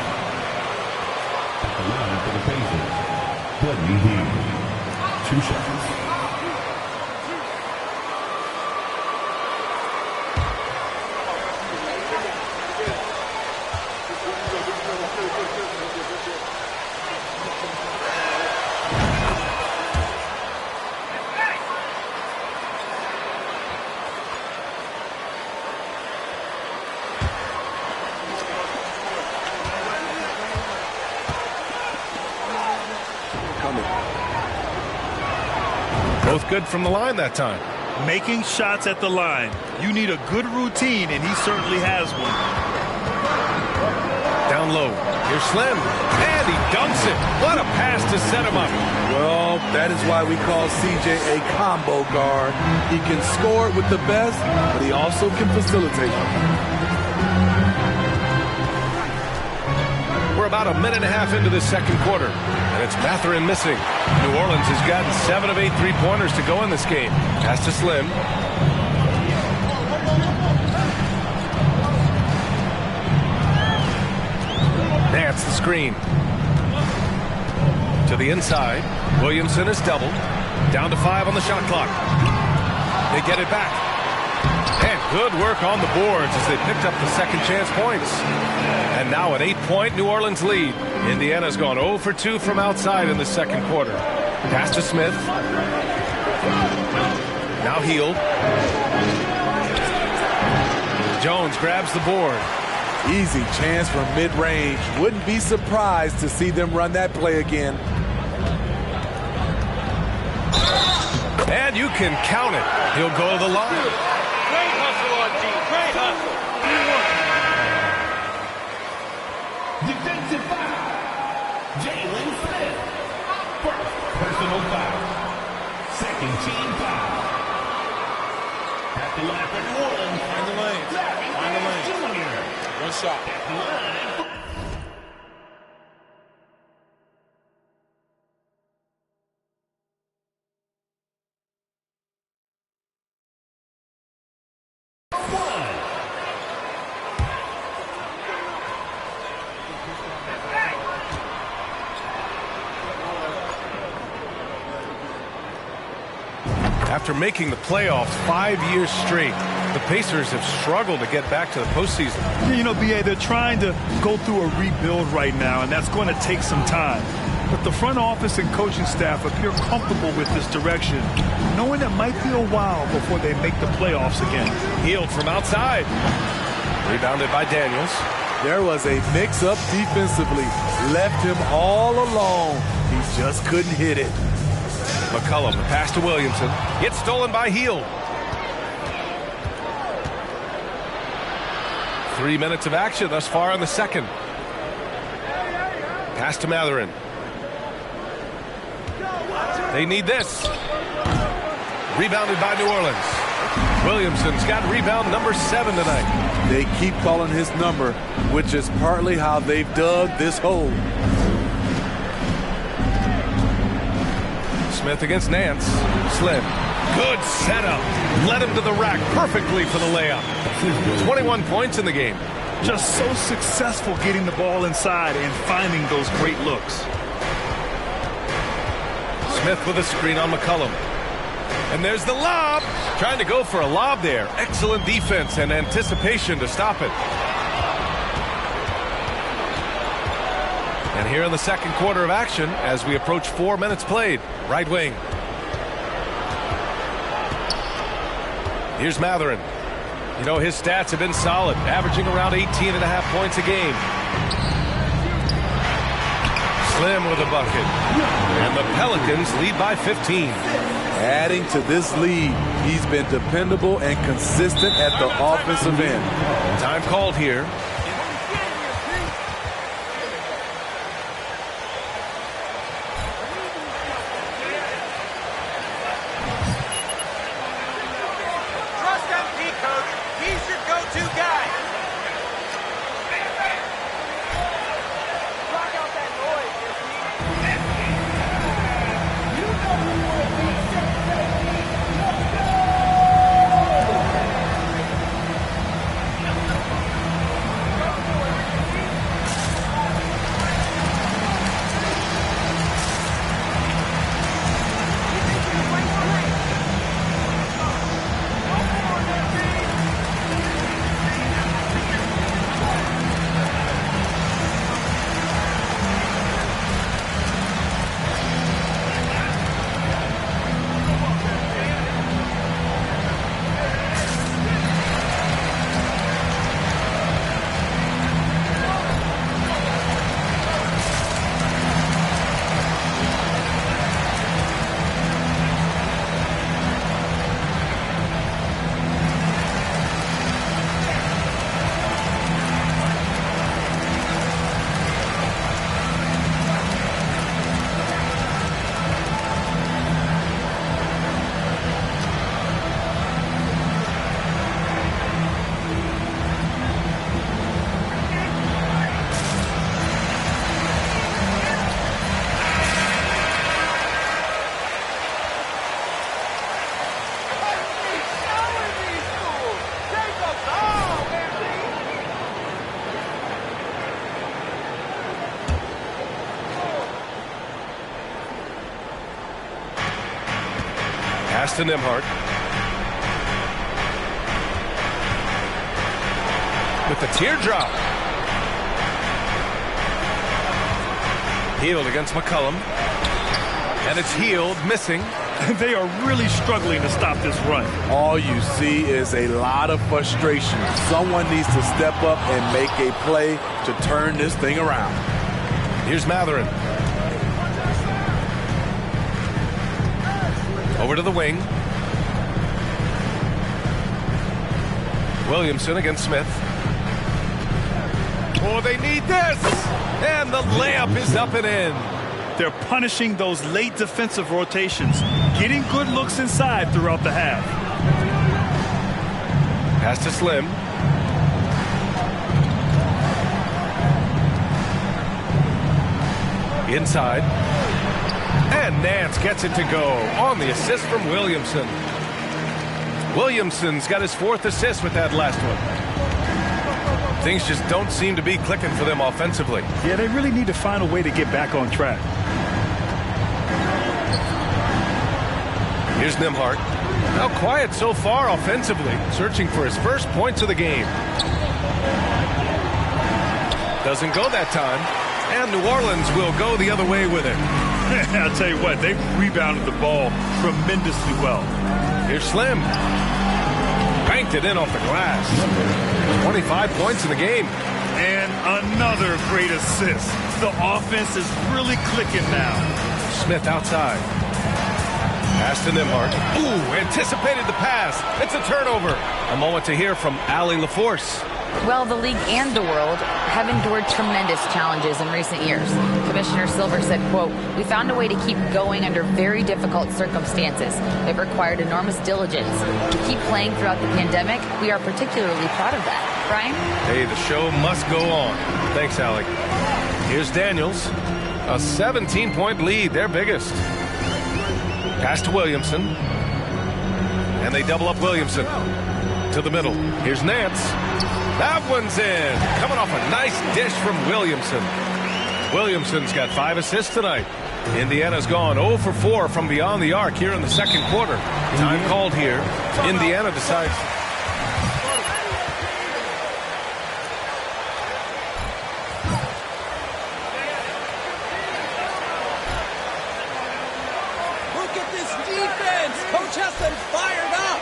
At the line for the Pacers, Buddy Hield. 2 shots. Both good from the line that time. Making shots at the line. You need a good routine, and he certainly has one. Down low. Here's Slim. And he dunks it. What a pass to set him up. Well, that is why we call CJ a combo guard. He can score it with the best, but he also can facilitate. We're about a minute and a half into the second quarter, and it's Mathurin missing. New Orleans has gotten 7 of 8 3-pointers to go in this game. Pass to Slim. Nance the screen. To the inside. Williamson is doubled. Down to 5 on the shot clock. They get it back. And good work on the boards as they picked up the second chance points. And now an 8-point New Orleans lead. Indiana's gone 0 for 2 from outside in the second quarter. Pass to Smith. Now Hield. Jones grabs the board. Easy chance from mid-range. Wouldn't be surprised to see them run that play again. And you can count it. He'll go to the line. Great hustle on D. Great hustle. Defensive foul. Jalen Smith. First personal foul. Second team foul. At the line for New Orleans. Find the lane. Find the lane. Junior. One shot. At the line. After making the playoffs 5 years straight, the Pacers have struggled to get back to the postseason. You know, B.A., they're trying to go through a rebuild right now, and that's going to take some time. But the front office and coaching staff appear comfortable with this direction, knowing it might be a while before they make the playoffs again. Hield from outside. Rebounded by Daniels. There was a mix-up defensively. Left him all alone. He just couldn't hit it. McCollum, the pass to Williamson. Gets stolen by Hield. 3 minutes of action thus far in the second. Pass to Mathurin. They need this. Rebounded by New Orleans. Williamson's got rebound number 7 tonight. They keep calling his number, which is partly how they've dug this hole. Smith against Nance. Slim. Good setup. Led him to the rack perfectly for the layup. 21 points in the game. Just so successful getting the ball inside and finding those great looks. Smith with a screen on McCollum. And there's the lob. Trying to go for a lob there. Excellent defense and anticipation to stop it. And here in the second quarter of action as we approach 4 minutes played. Right wing. Here's Mathurin. You know, his stats have been solid, averaging around 18.5 points a game. Slim with a bucket. And the Pelicans lead by 15. Adding to this lead, he's been dependable and consistent at the offensive end. Time called here. Trust MP, coach. He's your go-to guy. Block out that noise, Pass to Nembhard. With the teardrop. Hield against McCollum. And it's Hield missing. They are really struggling to stop this run. All you see is a lot of frustration. Someone needs to step up and make a play to turn this thing around. Here's Mathurin. Over to the wing. Williamson against Smith. Oh, they need this! And the layup is up and in. They're punishing those late defensive rotations, getting good looks inside throughout the half. Pass to Slim. Inside. And Nance gets it to go on the assist from Williamson. Williamson's got his 4th assist with that last one. Things just don't seem to be clicking for them offensively. Yeah, they really need to find a way to get back on track. Here's Nembhard. Now quiet so far offensively, searching for his first points of the game. Doesn't go that time, and New Orleans will go the other way with it. I'll tell you what, they've rebounded the ball tremendously well. Here's Slim. Banked it in off the glass. 25 points in the game. And another great assist. The offense is really clicking now. Smith outside. Pass to Nembhard. Ooh, anticipated the pass. It's a turnover. A moment to hear from Allie LaForce. Well, the league and the world have endured tremendous challenges in recent years. Commissioner Silver said, quote, "We found a way to keep going under very difficult circumstances. It required enormous diligence. To keep playing throughout the pandemic, we are particularly proud of that." Brian? Hey, the show must go on. Thanks, Alec. Here's Daniels. A 17-point lead, their biggest. Pass to Williamson. And they double up Williamson. To the middle. Here's Nance. That one's in. Coming off a nice dish from Williamson. Williamson's got 5 assists tonight. Indiana's gone 0 for 4 from beyond the arc here in the second quarter. Time called here. Indiana decides. Look at this defense. Coach has them fired up.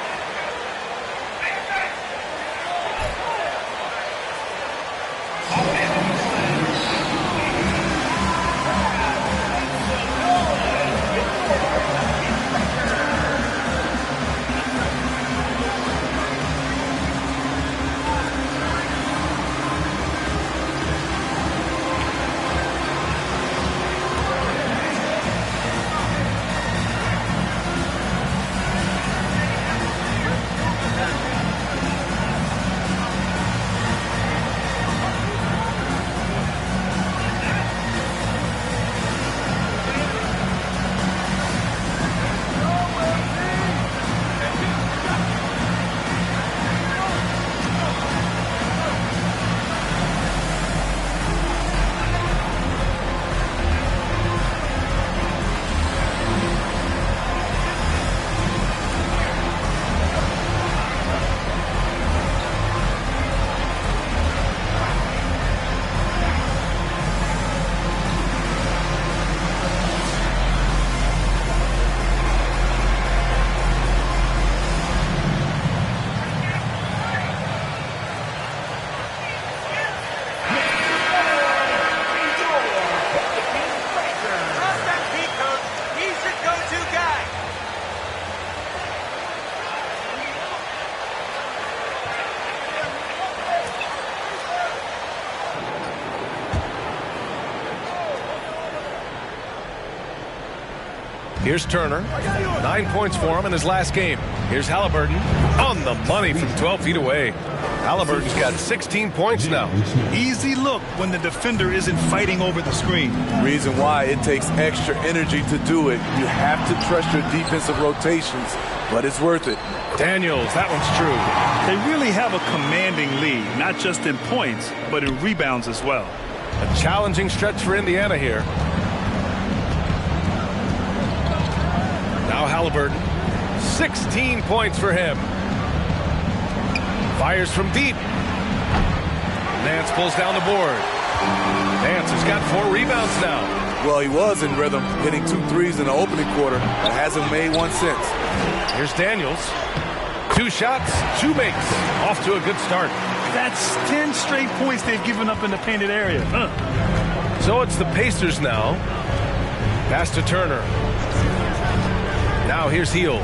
Here's Turner. 9 points for him in his last game. Here's Halliburton on the money from 12 feet away. Halliburton's got 16 points now. Easy look when the defender isn't fighting over the screen. Reason why it takes extra energy to do it. You have to trust your defensive rotations, but it's worth it. Daniels, that one's true. They really have a commanding lead, not just in points, but in rebounds as well. A challenging stretch for Indiana here. Now Halliburton, 16 points for him. Fires from deep. Nance pulls down the board. Nance has got 4 rebounds now. Well, he was in rhythm, hitting 2 threes in the opening quarter, but hasn't made one since. Here's Daniels. 2 shots, 2 makes. Off to a good start. That's 10 straight points they've given up in the painted area. So it's the Pacers now. Pass to Turner. Now here's Hield.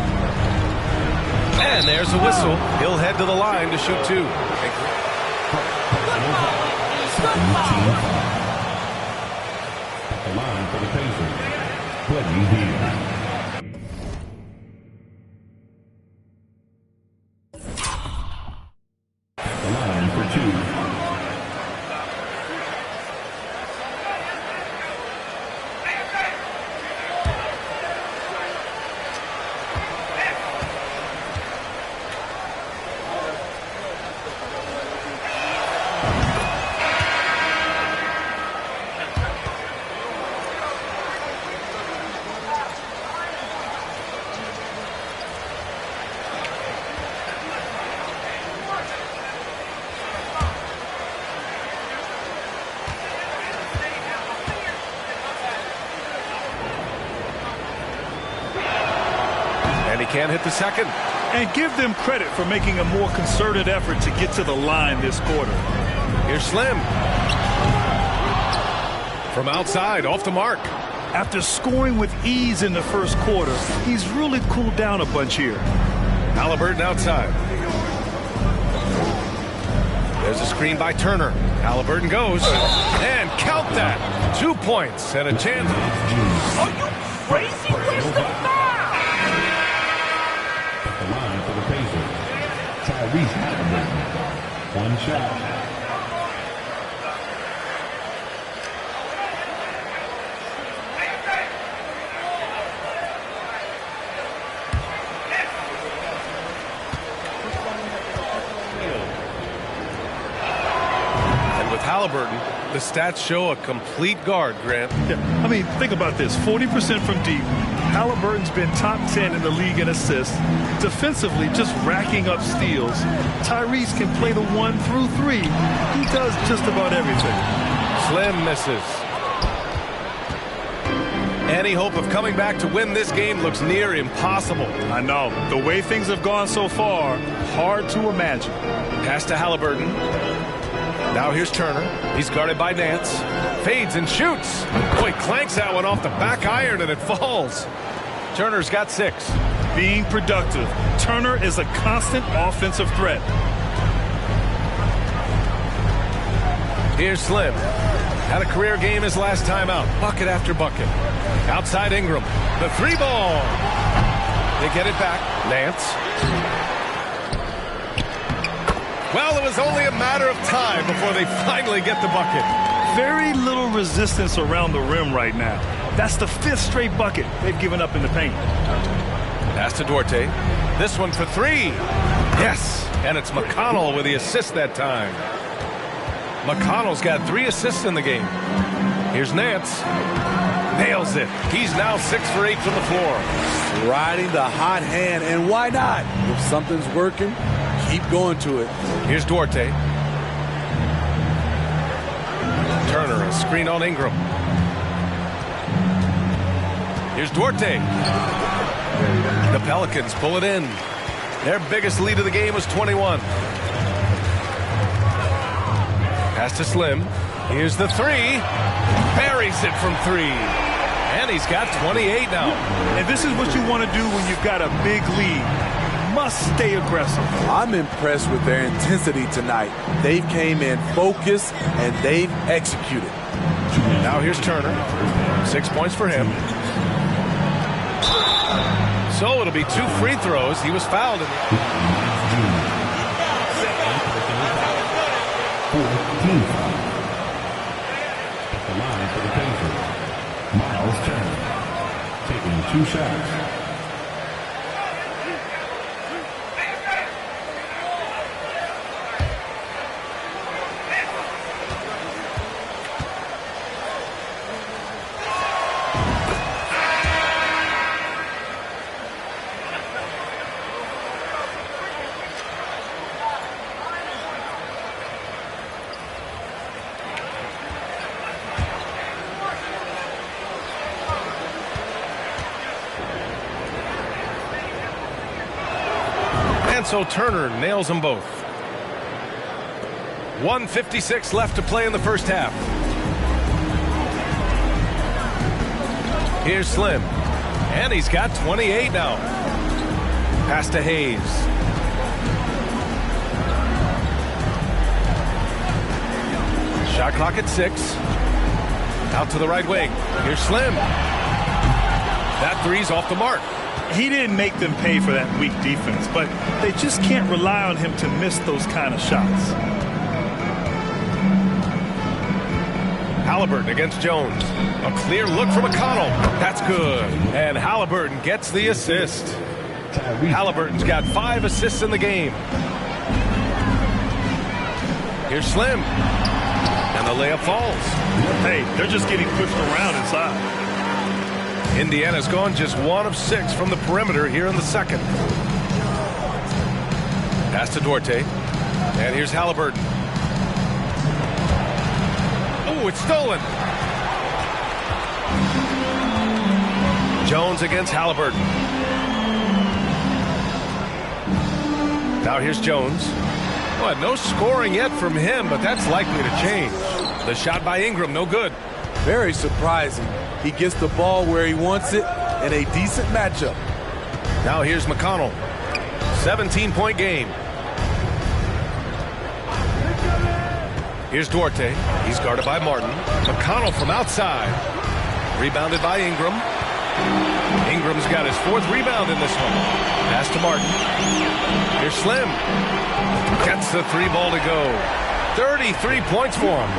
And there's a whistle. He'll head to the line to shoot 2. At the line for the Pacers, Buddy Hield. At the line for 2. Can't hit the second. And give them credit for making a more concerted effort to get to the line this quarter. Here's Slim. From outside, off the mark. After scoring with ease in the first quarter, he's really cooled down a bunch here. Haliburton outside. There's a screen by Turner. Haliburton goes. And count that. 2 points and a chance. Are you crazy? Where's the foul? At the line for the Pacers, Tyrese Haliburton. One shot. Haliburton, the stats show a complete guard, Grant. Yeah, I mean, think about this. 40% from deep. Haliburton's been top 10 in the league in assists. Defensively, just racking up steals. Tyrese can play the 1 through 3. He does just about everything. Slim misses. Any hope of coming back to win this game looks near impossible. I know. The way things have gone so far, hard to imagine. Pass to Haliburton. Now here's Turner. He's guarded by Nance. Fades and shoots. Boy, clanks that one off the back iron and it falls. Turner's got 6. Being productive. Turner is a constant offensive threat. Here's Slim. Had a career game his last time out. Bucket after bucket. Outside Ingram. The 3 ball. They get it back. Nance. Well, it was only a matter of time before they finally get the bucket. Very little resistance around the rim right now. That's the 5th straight bucket they've given up in the paint. Pass to Duarte. This one for 3. Yes, and it's McConnell with the assist that time. McConnell's got 3 assists in the game. Here's Nance. Nails it. He's now 6 for 8 from the floor. Riding the hot hand, and why not? If something's working, keep going to it. Here's Duarte. Turner, a screen on Ingram. Here's Duarte. The Pelicans pull it in. Their biggest lead of the game was 21. Pass to Slim. Here's the 3. Buries it from 3. And he's got 28 now. And this is what you want to do when you've got a big lead. Must stay aggressive. I'm impressed with their intensity tonight. They've came in focused and they've executed. Now here's Turner. 6 points for him. So it'll be 2 free throws. He was fouled. At the line for the Pacers, Miles Turner, taking 2 shots. So Turner nails them both. 1:56 left to play in the first half. Here's Slim. And he's got 28 now. Pass to Hayes. Shot clock at 6. Out to the right wing. Here's Slim. That 3's off the mark. He didn't make them pay for that weak defense, but they just can't rely on him to miss those kind of shots. Haliburton against Jones. A clear look from McConnell. That's good. And Haliburton gets the assist. Haliburton's got 5 assists in the game. Here's Slim. And the layup falls. Hey, they're just getting pushed around inside. Indiana's gone just 1 of 6 from the perimeter here in the second. Pass to Duarte. And here's Haliburton. Oh, it's stolen. Jones against Haliburton. Now here's Jones. Well, no scoring yet from him, but that's likely to change. The shot by Ingram, no good. Very surprising. He gets the ball where he wants it in a decent matchup. Now here's McConnell. 17-point game. Here's Duarte. He's guarded by Martin. McConnell from outside. Rebounded by Ingram. Ingram's got his 4th rebound in this one. Pass to Martin. Here's Slim. Gets the 3 ball to go. 33 points for him.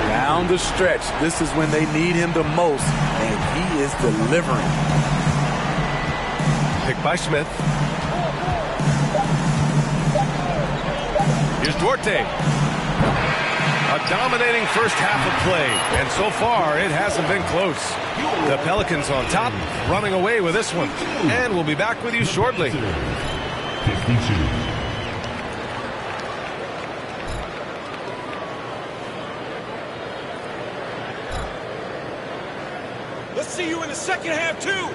Down the stretch. This is when they need him the most, and he is delivering. Picked by Smith. Here's Duarte. A dominating first half of play, and so far it hasn't been close. The Pelicans on top, running away with this one. And we'll be back with you shortly. 52. Let's see you in the second half, too.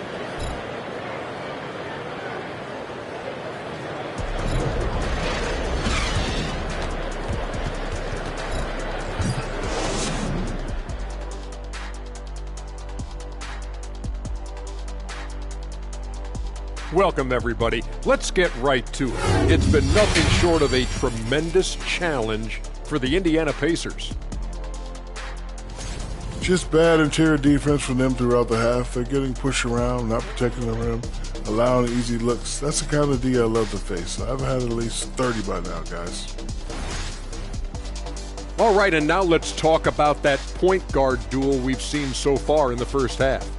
Welcome, everybody. Let's get right to it. It's been nothing short of a tremendous challenge for the Indiana Pacers. Just bad interior defense from them throughout the half. They're getting pushed around, not protecting the rim, allowing easy looks. That's the kind of D I love to face. I've had at least 30 by now, guys. All right, and now let's talk about that point guard duel we've seen so far in the first half.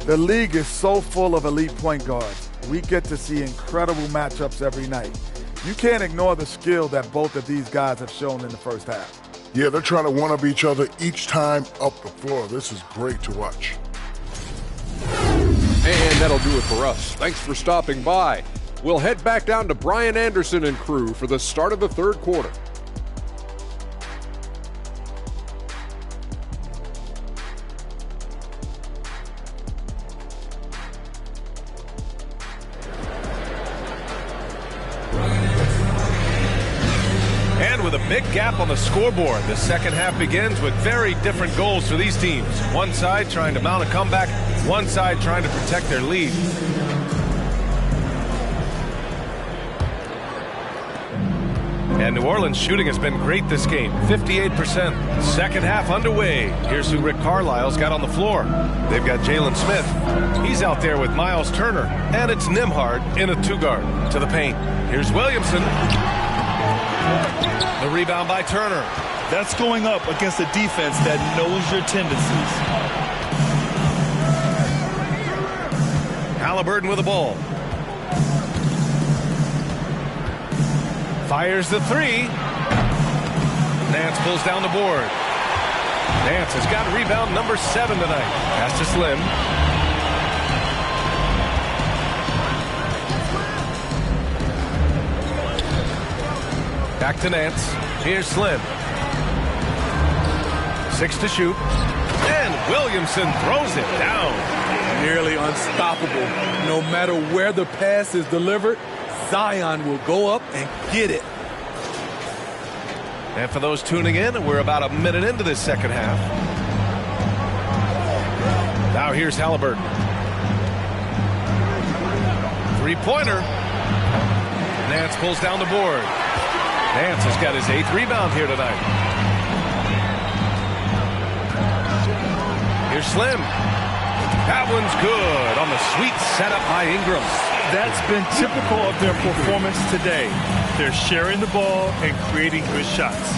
The league is so full of elite point guards. We get to see incredible matchups every night. You can't ignore the skill that both of these guys have shown in the first half. Yeah, they're trying to one-up each other each time up the floor. This is great to watch. And that'll do it for us. Thanks for stopping by. We'll head back down to Brian Anderson and crew for the start of the third quarter. With a big gap on the scoreboard, the second half begins with very different goals for these teams. One side trying to mount a comeback, one side trying to protect their lead. And New Orleans shooting has been great this game, 58%. Second half underway. Here's who Rick Carlisle's got on the floor. They've got Jalen Smith. He's out there with Miles Turner. And it's Nembhard in a 2-guard to the paint. Here's Williamson. The rebound by Turner. That's going up against a defense that knows your tendencies. Halliburton with the ball. Fires the 3. Nance pulls down the board. Nance has got rebound number 7 tonight. Pass to Slim. Back to Nance. Here's Slim. 6 to shoot. And Williamson throws it down. Nearly unstoppable. No matter where the pass is delivered, Zion will go up and get it. And for those tuning in, we're about a minute into this second half. Now here's Halliburton. 3-pointer. Nance pulls down the board. Nance has got his 8th rebound here tonight. Here's Slim. That one's good on the sweet setup by Ingram. That's been typical of their performance today. They're sharing the ball and creating good shots.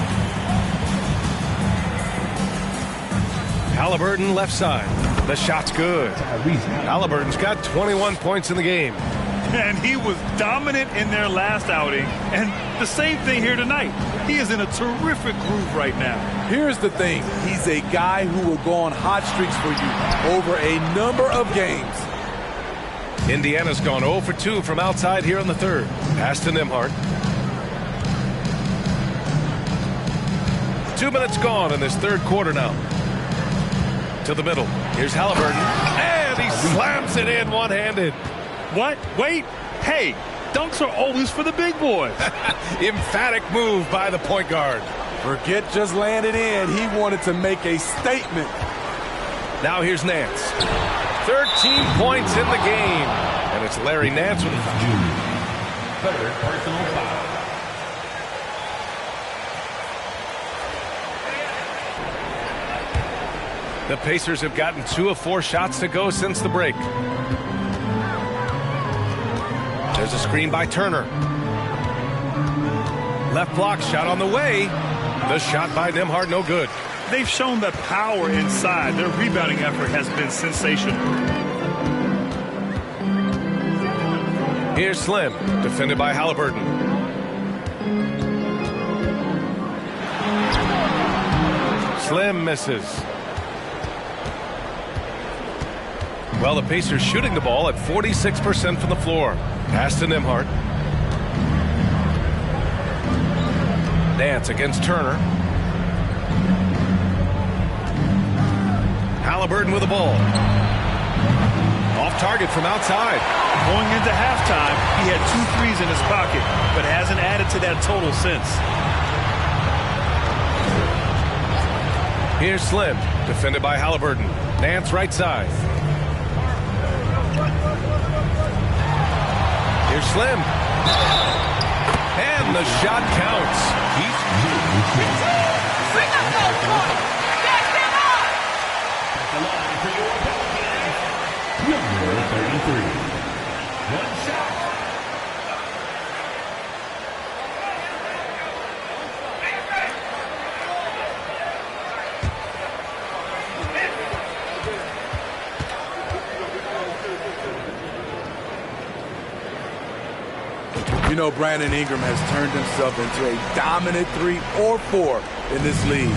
Halliburton left side. The shot's good. Halliburton's got 21 points in the game. And he was dominant in their last outing. And the same thing here tonight. He is in a terrific groove right now. Here's the thing. He's a guy who will go on hot streaks for you over a number of games. Indiana's gone 0 for 2 from outside here in the third. Pass to Nembhard. 2 minutes gone in this third quarter now. To the middle. Here's Halliburton. And he slams it in one-handed. What? Wait. Hey, dunks are always for the big boys. Emphatic move by the point guard. Forget just laying it in. He wanted to make a statement. Now here's Nance. 13 points in the game. And it's Larry Nance with the foul. Third personal foul. The Pacers have gotten 2 of 4 shots to go since the break. There's a screen by Turner. Left block shot on the way. The shot by Nembhard, no good. They've shown that power inside. Their rebounding effort has been sensational. Here's Slim, defended by Halliburton. Slim misses. Well, the Pacers shooting the ball at 46% from the floor. Pass to Nembhard. Nance against Turner. Halliburton with the ball. Off target from outside. Going into halftime, he had 2 threes in his pocket, but hasn't added to that total since. Here's Slim, defended by Halliburton. Nance right side. Here's Slim. And the shot counts. Bring up those points. Get them up. At the line for your Pelicans, number 33. One shot. You know, Brandon Ingram has turned himself into a dominant 3 or 4 in this league.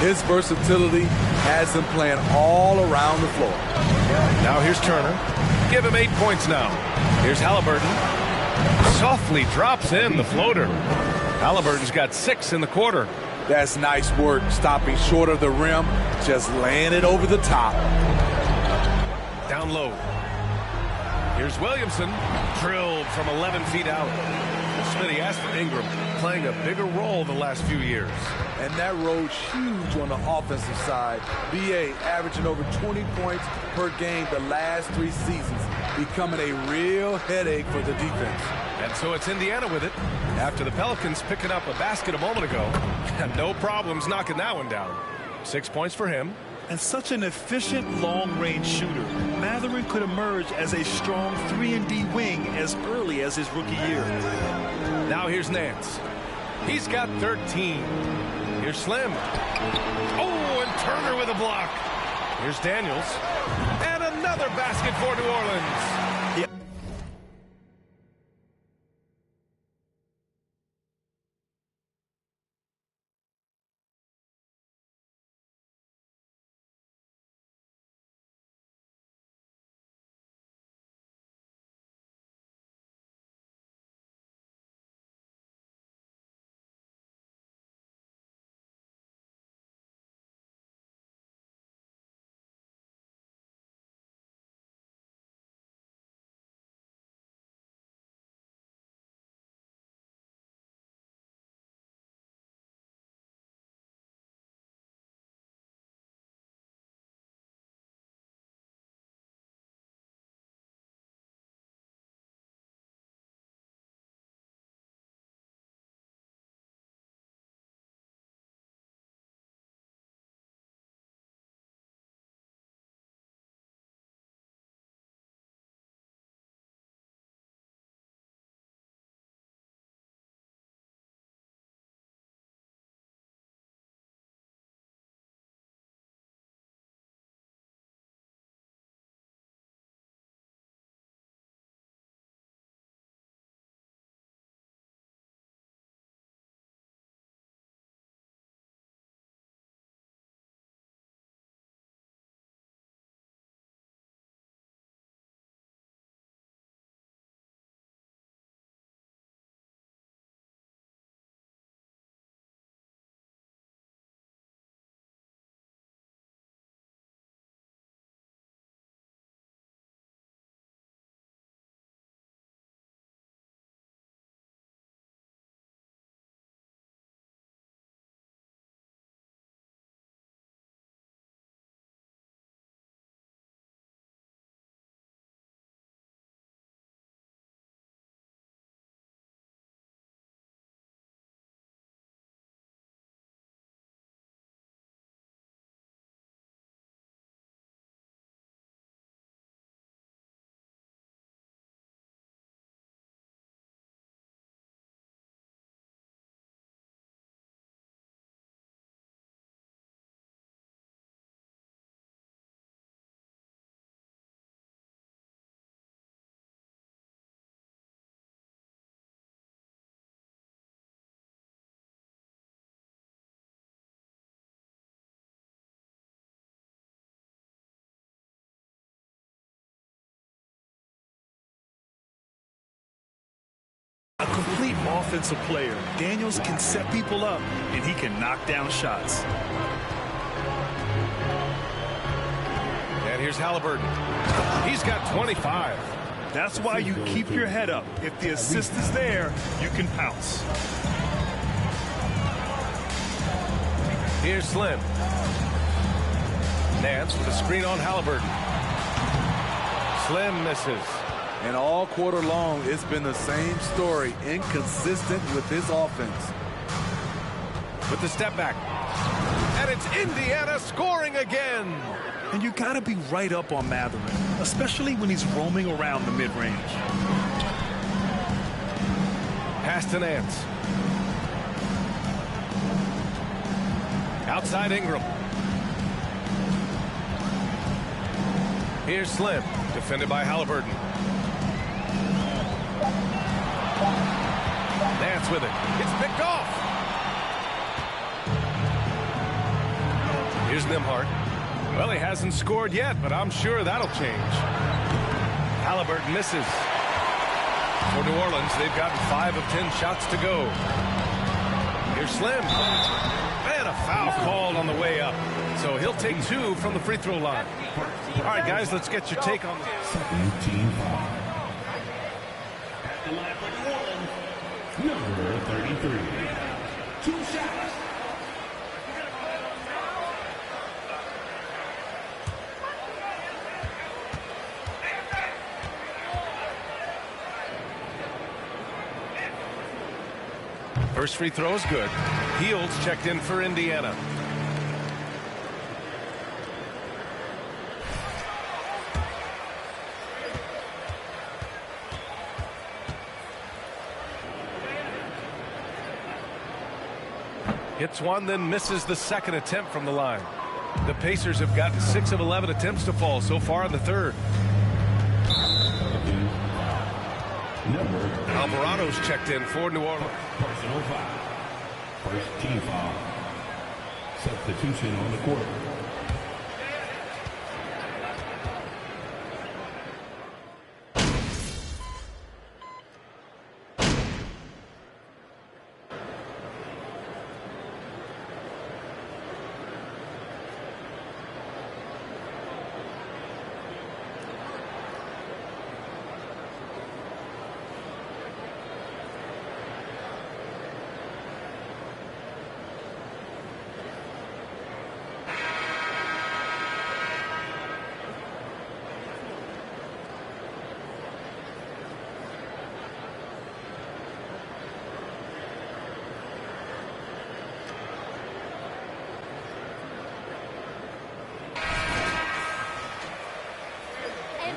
His versatility has him playing all around the floor. Now here's Turner. Give him 8 points now. Here's Halliburton. Softly drops in the floater. Halliburton's got 6 in the quarter. That's nice work, stopping short of the rim, just laying it over the top. Down low. Here's Williamson, drilled from 11 feet out. Smitty asked for Ingram, playing a bigger role the last few years. And that role's huge on the offensive side. BA averaging over 20 points per game the last 3 seasons, becoming a real headache for the defense. And so it's Indiana with it. After the Pelicans picking up a basket a moment ago, no problems knocking that one down. 6 points for him. And such an efficient long-range shooter, Mathurin could emerge as a strong 3-and-D wing as early as his rookie year. Now here's Nance. He's got 13. Here's Slim. Oh, and Turner with a block. Here's Daniels. And another basket for New Orleans. offensive player. Daniels can set people up, and he can knock down shots. And here's Halliburton. He's got 25. That's why you keep your head up. If the assist is there, you can pounce. Here's Slim. Nance with a screen on Halliburton. Slim misses. And all quarter long, it's been the same story. Inconsistent with his offense. With the step back. And it's Indiana scoring again. And you got to be right up on Mathurin, especially when he's roaming around the mid-range. Pass to Nance. Outside Ingram. Here's Slim, defended by Halliburton. Nance with it. It's picked off. Here's Nembhard. Well, he hasn't scored yet, but I'm sure that'll change. Halliburton misses. For New Orleans, they've gotten 5 of 10 shots to go. Here's Slim. And a foul called on the way up. So he'll take 2 from the free throw line. All right, guys, let's get your take on this. Second team foul. At the line for New Orleans, number 33. 2 shots. First free throw is good. Heels checked in for Indiana. Hits one, then misses the second attempt from the line. The Pacers have gotten 6 of 11 attempts to fall so far in the third. Alvarado's checked in for New Orleans. Personal foul. First team foul. Substitution on the court.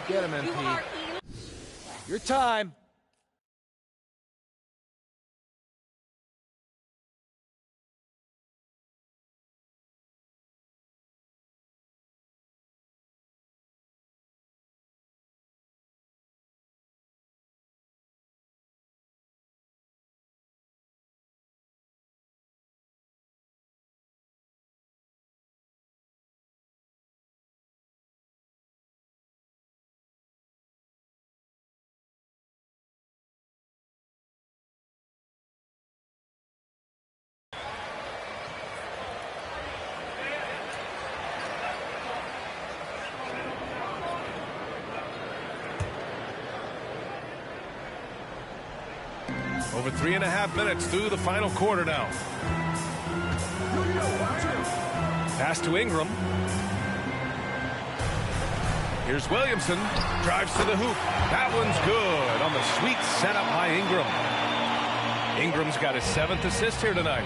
Get him, MP. Your time. Over 3.5 minutes through the final quarter now. Pass to Ingram. Here's Williamson. Drives to the hoop. That one's good on the sweet setup by Ingram. Ingram's got his 7th assist here tonight.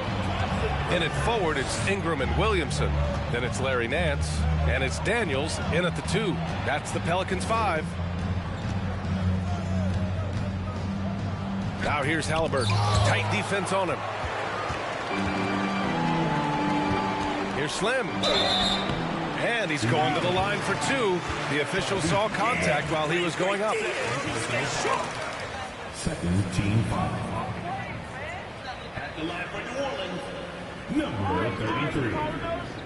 In it forward, it's Ingram and Williamson. Then it's Larry Nance. And it's Daniels in at the 2. That's the Pelicans' 5. Now here's Halliburton. Tight defense on him. Here's Slim. And he's going to the line for 2. The official saw contact while he was going up. Second team foul. At the line for New Orleans, number 33.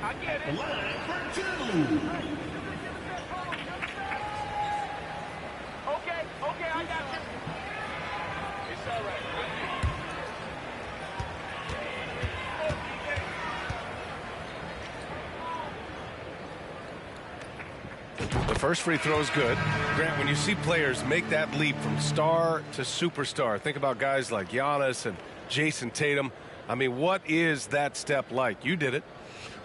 At the line for 2. Okay, I got you. It's all right. first free throw is good. Grant, when you see players make that leap from star to superstar, think about guys like Giannis and Jason Tatum. I mean, what is that step like? You did it.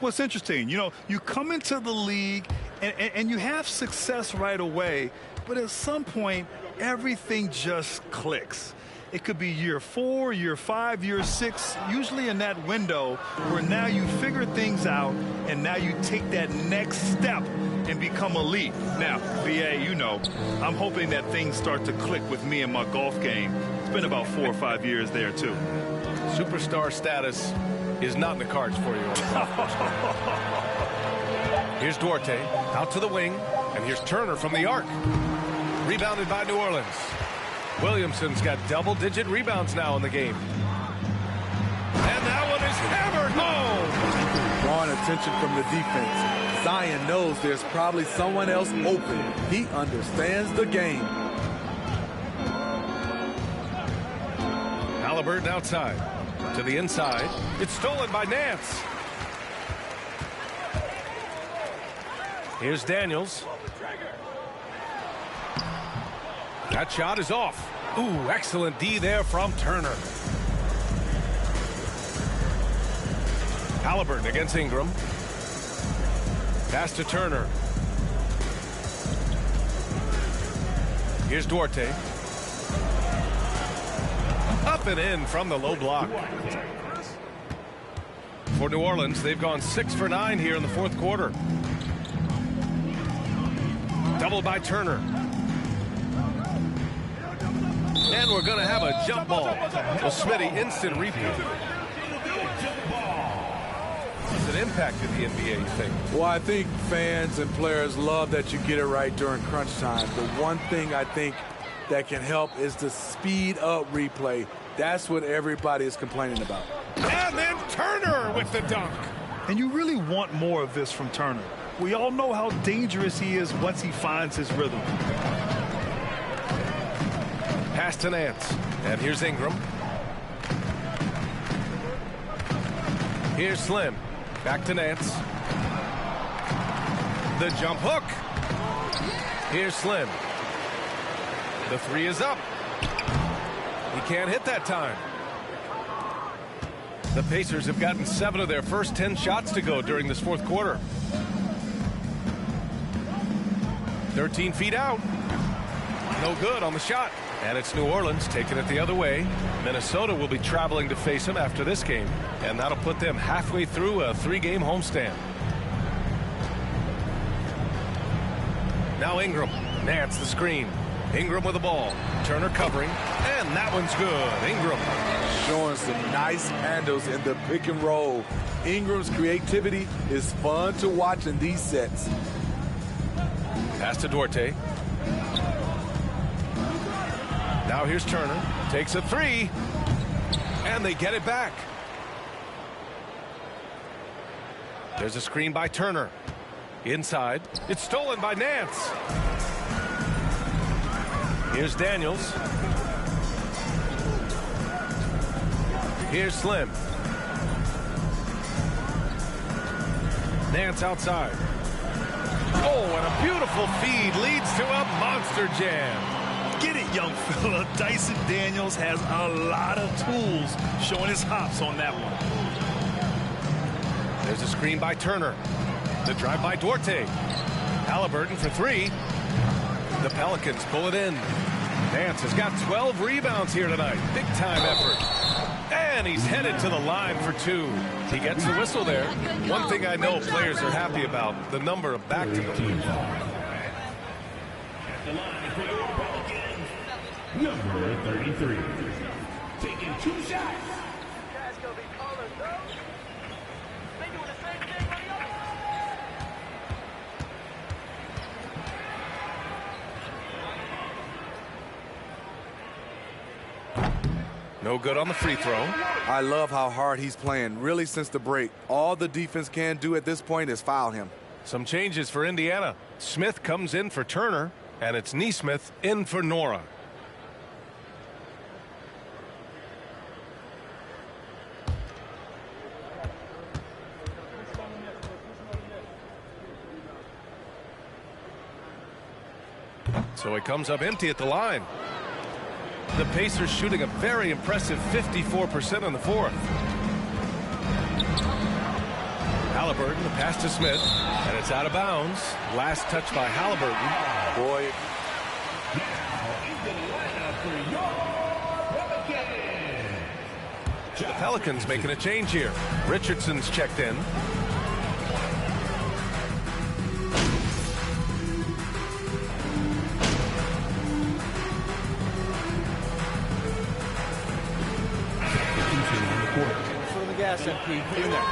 Well, it's interesting. You know, you come into the league and you have success right away, but at some point, everything just clicks. It could be year 4, year 5, year 6, usually in that window where now you figure things out and now you take that next step and become elite. Now, BA, you know, I'm hoping that things start to click with me and my golf game. It's been about 4 or 5 years there, too. Superstar status is not in the cards for you. Here's Duarte out to the wing, and here's Turner from the arc. Rebounded by New Orleans. Williamson's got double-digit rebounds now in the game. And that one is hammered home. Drawing attention from the defense. Zion knows there's probably someone else open. He understands the game. Halliburton outside. To the inside. It's stolen by Nance. Here's Daniels. That shot is off. Ooh, excellent D there from Turner. Halliburton against Ingram. Pass to Turner. Here's Duarte. Up and in from the low block. For New Orleans, they've gone 6 for 9 here in the fourth quarter. Doubled by Turner. And we're going to have a jump ball. Well, Smitty, instant replay. Has it impacted the NBA, you think? Well, I think fans and players love that you get it right during crunch time. The one thing I think that can help is the speed up replay. That's what everybody is complaining about. And then Turner with the dunk. And you really want more of this from Turner. We all know how dangerous he is once he finds his rhythm. Pass to Nance. And here's Ingram. Here's Slim. Back to Nance. The jump hook. Here's Slim. The three is up. He can't hit that time. The Pacers have gotten 7 of their first 10 shots to go during this fourth quarter. 13 feet out. No good on the shot. And it's New Orleans taking it the other way. Minnesota will be traveling to face them after this game, and that'll put them halfway through a 3-game homestand. Now Ingram. Nance the screen. Ingram with the ball. Turner covering, and that one's good. Ingram. Showing some nice handles in the pick and roll. Ingram's creativity is fun to watch in these sets. Pass to Duarte. Now here's Turner. Takes a 3. And they get it back. There's a screen by Turner. Inside. It's stolen by Nance. Here's Daniels. Here's Slim. Nance outside. Oh, and a beautiful feed leads to a monster jam. Get it, young fella. Dyson Daniels has a lot of tools, showing his hops on that one. There's a screen by Turner. The drive by Duarte. Halliburton for 3. The Pelicans pull it in. Nance has got 12 rebounds here tonight. Big time effort. And he's headed to the line for 2. He gets the whistle there. One thing I know players are happy about, the number of back-to-the-line. Number 33. Taking 2 shots. No good on the free throw. I love how hard he's playing, really since the break. All the defense can do at this point is foul him. Some changes for Indiana. Smith comes in for Turner, and it's Nesmith in for Nora. So he comes up empty at the line. The Pacers shooting a very impressive 54% in the fourth. Halliburton, the pass to Smith, and it's out of bounds. Last touch by Halliburton. Boy. The Pelicans making a change here. Richardson's checked in. Foot on the gas, MP. Get in there.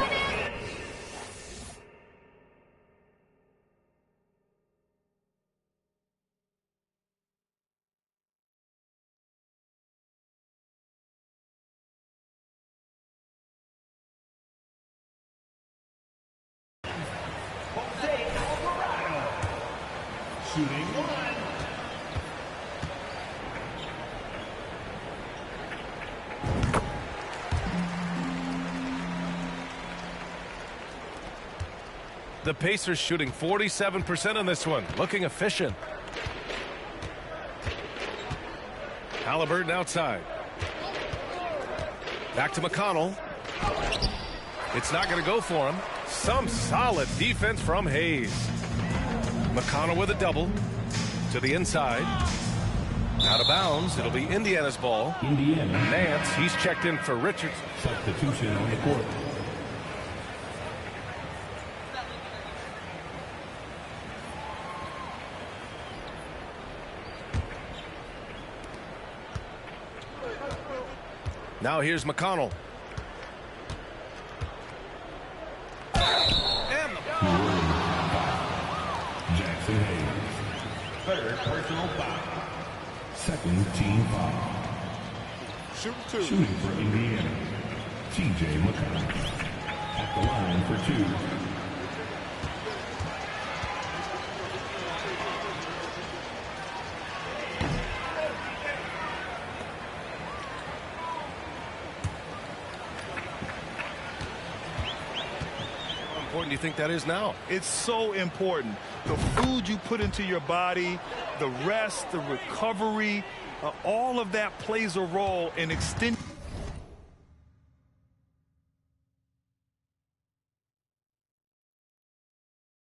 Shooting one. The Pacers shooting 47% on this one, looking efficient. Halliburton outside. Back to McConnell. It's not going to go for him. Some solid defense from Hayes. McConnell with a double to the inside. Out of bounds. It'll be Indiana's ball. Indiana. Nance, he's checked in for Richards. Substitution on the court. Now here's McConnell. And Jackson Hayes. Third personal foul. Second team foul. Shooting for Indiana. T.J. McConnell. At the line for two. How important do you think that is now? It's so important. The food you put into your body, the rest, the recovery, all of that plays a role in extending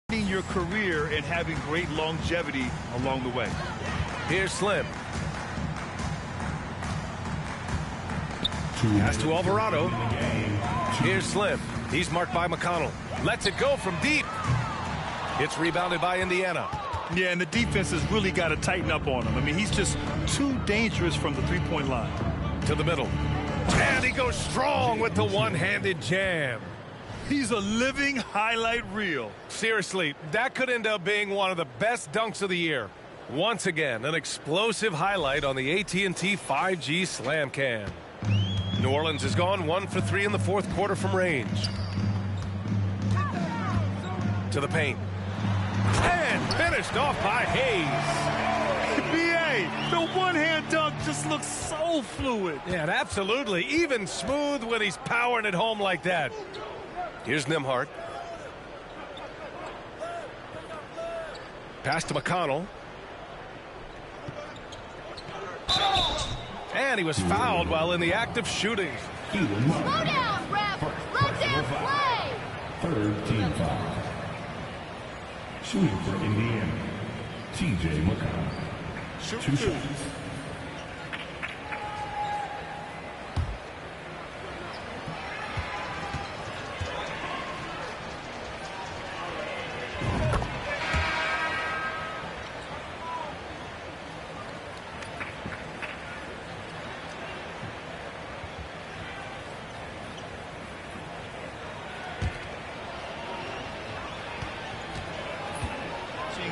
your career and having great longevity along the way. Here's Slim. Pass to Alvarado. Here's Slim. He's marked by McConnell. Lets it go from deep. It's rebounded by Indiana. Yeah, and the defense has really got to tighten up on him. I mean, he's just too dangerous from the three-point line. To the middle. And he goes strong with the one-handed jam. He's a living highlight reel. Seriously, that could end up being one of the best dunks of the year. Once again, an explosive highlight on the AT&T 5G Slam Cam. New Orleans has gone 1 for 3 in the fourth quarter from range. To the paint. And finished off by Hayes. B.A., the one-hand dunk just looks so fluid. Yeah, absolutely. Even smooth when he's powering it home like that. Here's Nembhard. Pass to McConnell. And he was fouled while in the act of shooting. Slow down, ref. Let them play. Third team foul. Shooting for Indiana. T.J. McConnell. Two shots.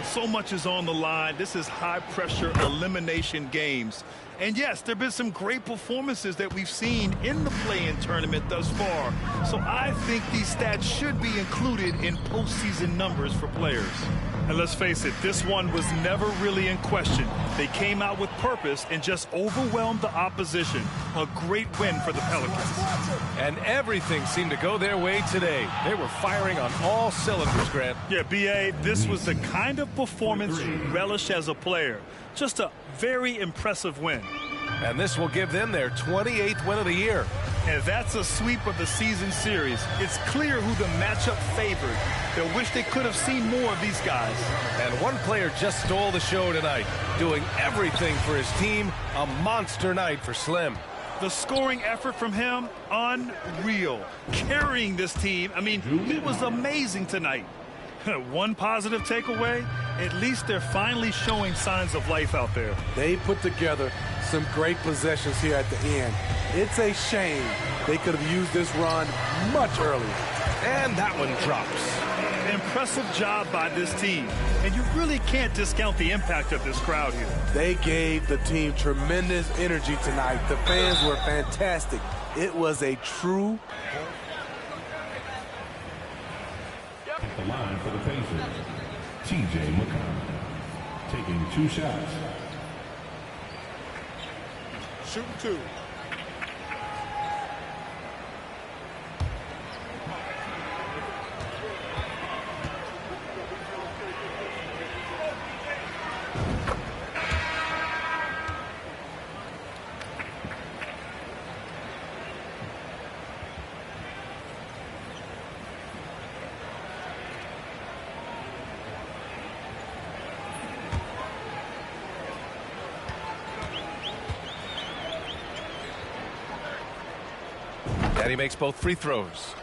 So much is on the line. This is high-pressure elimination games. And yes, there have been some great performances that we've seen in the play-in tournament thus far. So I think these stats should be included in postseason numbers for players. And let's face it, this one was never really in question. They came out with purpose and just overwhelmed the opposition. A great win for the Pelicans. And everything seemed to go their way today. They were firing on all cylinders, Grant. Yeah, B.A., this was the kind of performance you relish as a player. Just a very impressive win. And this will give them their 28th win of the year. And that's a sweep of the season series. It's clear who the matchup favored. They'll wish they could have seen more of these guys. And one player just stole the show tonight, doing everything for his team. A monster night for Slim. The scoring effort from him, unreal. Carrying this team, I mean, he was amazing tonight. One positive takeaway, at least they're finally showing signs of life out there. They put together some great possessions here at the end. It's a shame they could have used this run much earlier. And that one drops. Impressive job by this team. And you really can't discount the impact of this crowd here. They gave the team tremendous energy tonight. The fans were fantastic. It was a true... At the line for the Pacers, T.J. McConnell, taking 2 shots. Shooting 2. And he makes both free throws.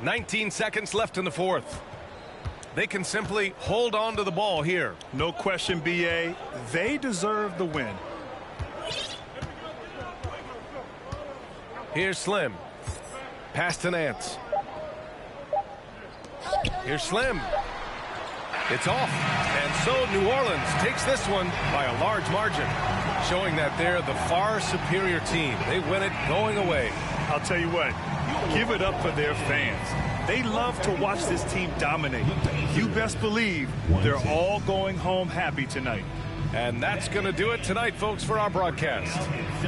19 seconds left in the fourth. They can simply hold on to the ball here. No question, B.A. They deserve the win. Here's Slim. Pass to Nance. Here's Slim. It's off. And so New Orleans takes this one by a large margin, showing that they're the far superior team. They win it going away. I'll tell you what, give it up for their fans. They love to watch this team dominate. You best believe they're all going home happy tonight. And that's going to do it tonight, folks, for our broadcast.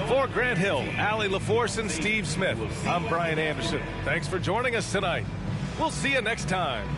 For Grant Hill, Allie LaForce, and Steve Smith, I'm Brian Anderson. Thanks for joining us tonight. We'll see you next time.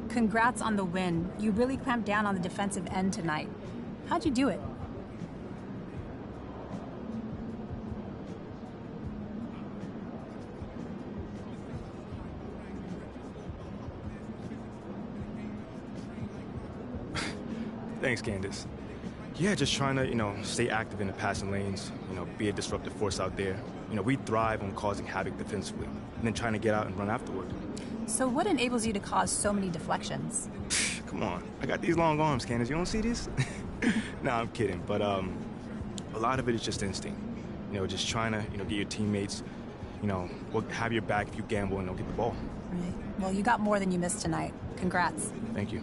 Congrats on the win. You really clamped down on the defensive end tonight. How'd you do it? Thanks, Candace. Yeah, just trying to, stay active in the passing lanes, be a disruptive force out there. We thrive on causing havoc defensively, and then trying to get out and run afterward. So what enables you to cause so many deflections? Come on, I got these long arms, Candace. You don't see these? Nah, I'm kidding. But a lot of it is just instinct. Just trying to, get your teammates, have your back if you gamble and don't get the ball. Right. Well, you got more than you missed tonight. Congrats. Thank you.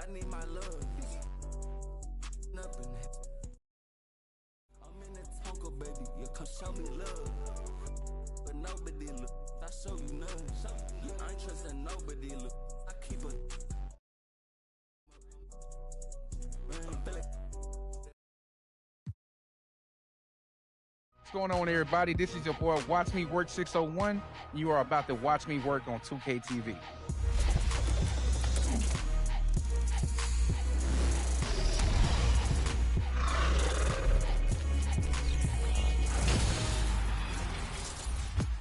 need my love. I'm in the Tonka, baby. You come show me love. But nobody look. I show you none. I ain't trusting nobody look. I keep a What's going on, everybody? This is your boy Watch Me Work 601. You are about to watch me work on 2K TV.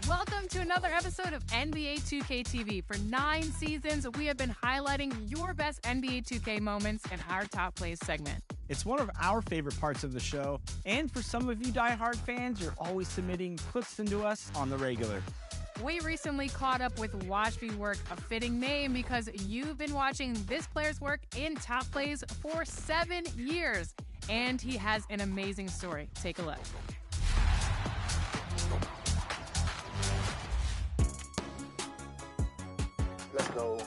Welcome to another episode of NBA 2K TV. For 9 seasons, we have been highlighting your best NBA 2K moments in our Top Plays segment. It's one of our favorite parts of the show, and for some of you diehard fans, you're always submitting clips into us on the regular. We recently caught up with Watch Me Work, a fitting name because you've been watching this player's work in Top Plays for 7 years, and he has an amazing story. Take a look. Let's go.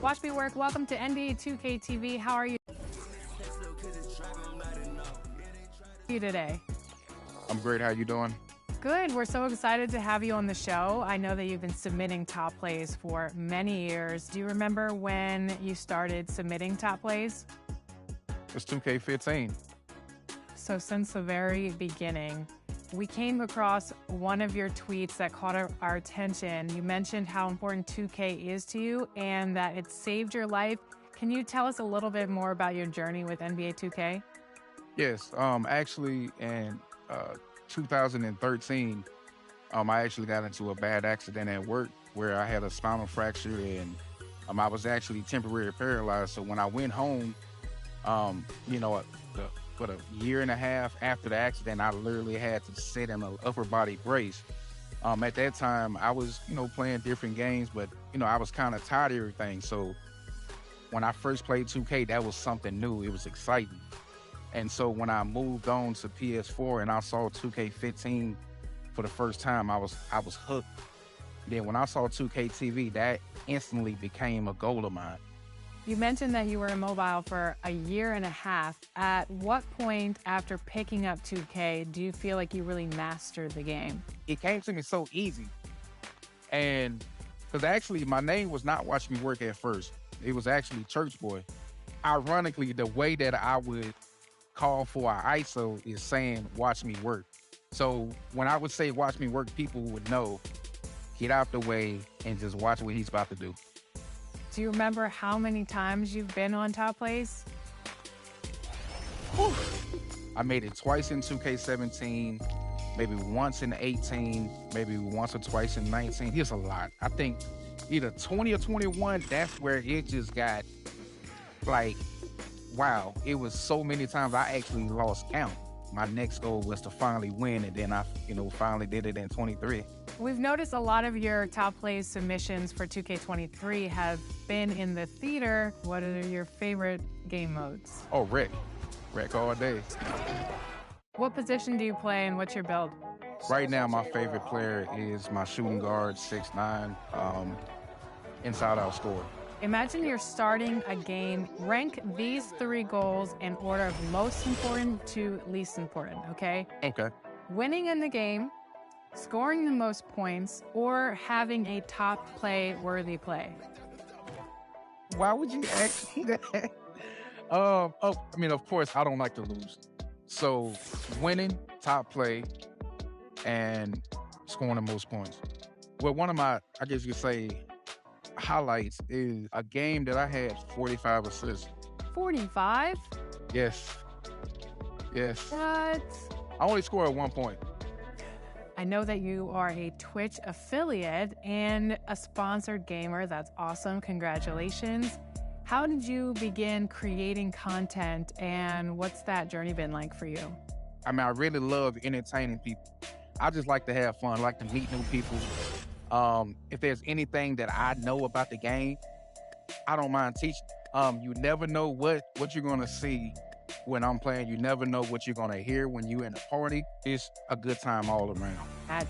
Watch Me Work, welcome to NBA 2K TV. How are you today? I'm great. How you doing? Good. We're so excited to have you on the show. I know that you've been submitting Top Plays for many years. Do you remember when you started submitting Top Plays? It's 2K15. So since the very beginning, we came across one of your tweets that caught our attention. You mentioned how important 2K is to you and that it saved your life. Can you tell us a little bit more about your journey with NBA 2K? Yes. Actually, in 2013, I actually got into a bad accident at work where I had a spinal fracture and I was actually temporarily paralyzed. So when I went home, but a year and a half after the accident, I literally had to sit in an upper body brace. At that time, I was, playing different games, but, I was kind of tired of everything. So when I first played 2K, that was something new. It was exciting. And so when I moved on to PS4 and I saw 2K15 for the first time, I was hooked. Then when I saw 2K TV, that instantly became a goal of mine. You mentioned that you were immobile for a year and a half. At what point after picking up 2K do you feel like you really mastered the game? It came to me so easy. And because actually my name was not Watch Me Work at first. It was actually Church Boy. Ironically, the way that I would call for our ISO is saying Watch Me Work. So when I would say Watch Me Work, people would know, get out the way and just watch what he's about to do. Do you remember how many times you've been on Top Plays? I made it twice in 2K17, maybe once in 18, maybe once or twice in 19. Here's a lot. I think either 20 or 21, that's where it just got like, wow. It was so many times I actually lost count. My next goal was to finally win, and then I, finally did it in 23. We've noticed a lot of your Top Plays submissions for 2K23 have been in the theater. What are your favorite game modes? Oh, Rec all day. What position do you play and what's your build? Right now, my favorite player is my shooting guard, 6'9", inside out scorer. Imagine you're starting a game. Rank these 3 goals in order of most important to least important, okay? Okay. Winning in the game, scoring the most points, or having a top play-worthy play? Why would you ask me that? Of course, I don't like to lose. So winning, top play, and scoring the most points. Well, one of my, I guess you could say, highlights is a game that I had 45 assists. 45? Yes. What? I only scored 1 point. I know that you are a Twitch affiliate and a sponsored gamer. That's awesome. Congratulations. How did you begin creating content, and what's that journey been like for you? I really love entertaining people. I just like to have fun, like to meet new people. If there's anything that I know about the game, I don't mind teaching. You never know what you're going to see when I'm playing. You never know what you're going to hear when you're in a party. It's a good time all around. At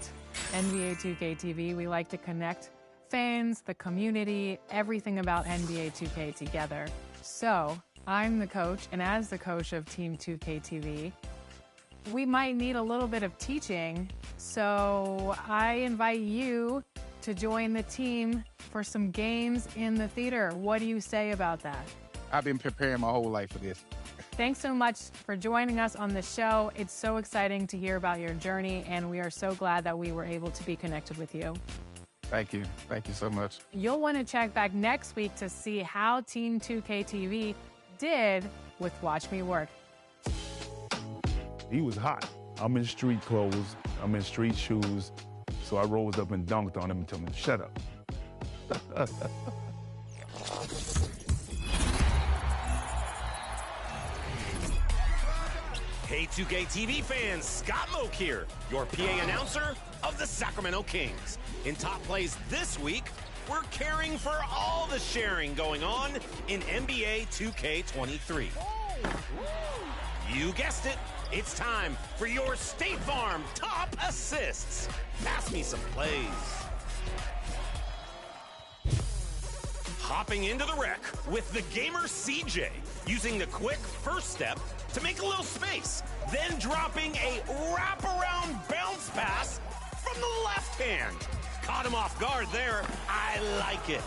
NBA 2K TV, we like to connect fans, the community, everything about NBA 2K together. So I'm the coach, and as the coach of Team 2K TV, we might need a little bit of teaching. So I invite you to join the team for some games in the theater. What do you say about that? I've been preparing my whole life for this. Thanks so much for joining us on the show. It's so exciting to hear about your journey, and we are so glad that we were able to be connected with you. Thank you. Thank you so much. You'll want to check back next week to see how Team 2K TV did with Watch Me Work. He was hot. I'm in street clothes. I'm in street shoes. So I rose up and dunked on him and told him, shut up. Hey 2K TV fans, Scott Moak here, your PA announcer of the Sacramento Kings. In top plays this week, we're caring for all the sharing going on in NBA 2K23. You guessed it, it's time for your State Farm top assists. Pass me some plays. Hopping into the rec with the gamer CJ, using the quick first step to make a little space, then dropping a wraparound bounce pass from the left hand. Caught him off guard there. I like it.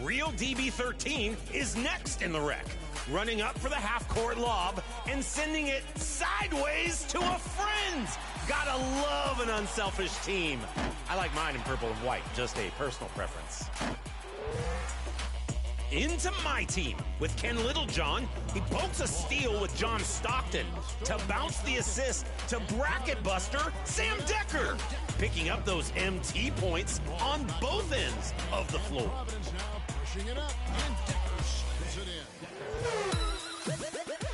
Real DB13 is next in the rec, running up for the half-court lob and sending it sideways to a friend. Gotta love an unselfish team. I like mine in purple and white, just a personal preference. Into my team with Ken Littlejohn. He pokes a steal with John Stockton to bounce the assist to bracket buster Sam Decker, picking up those MT points on both ends of the floor.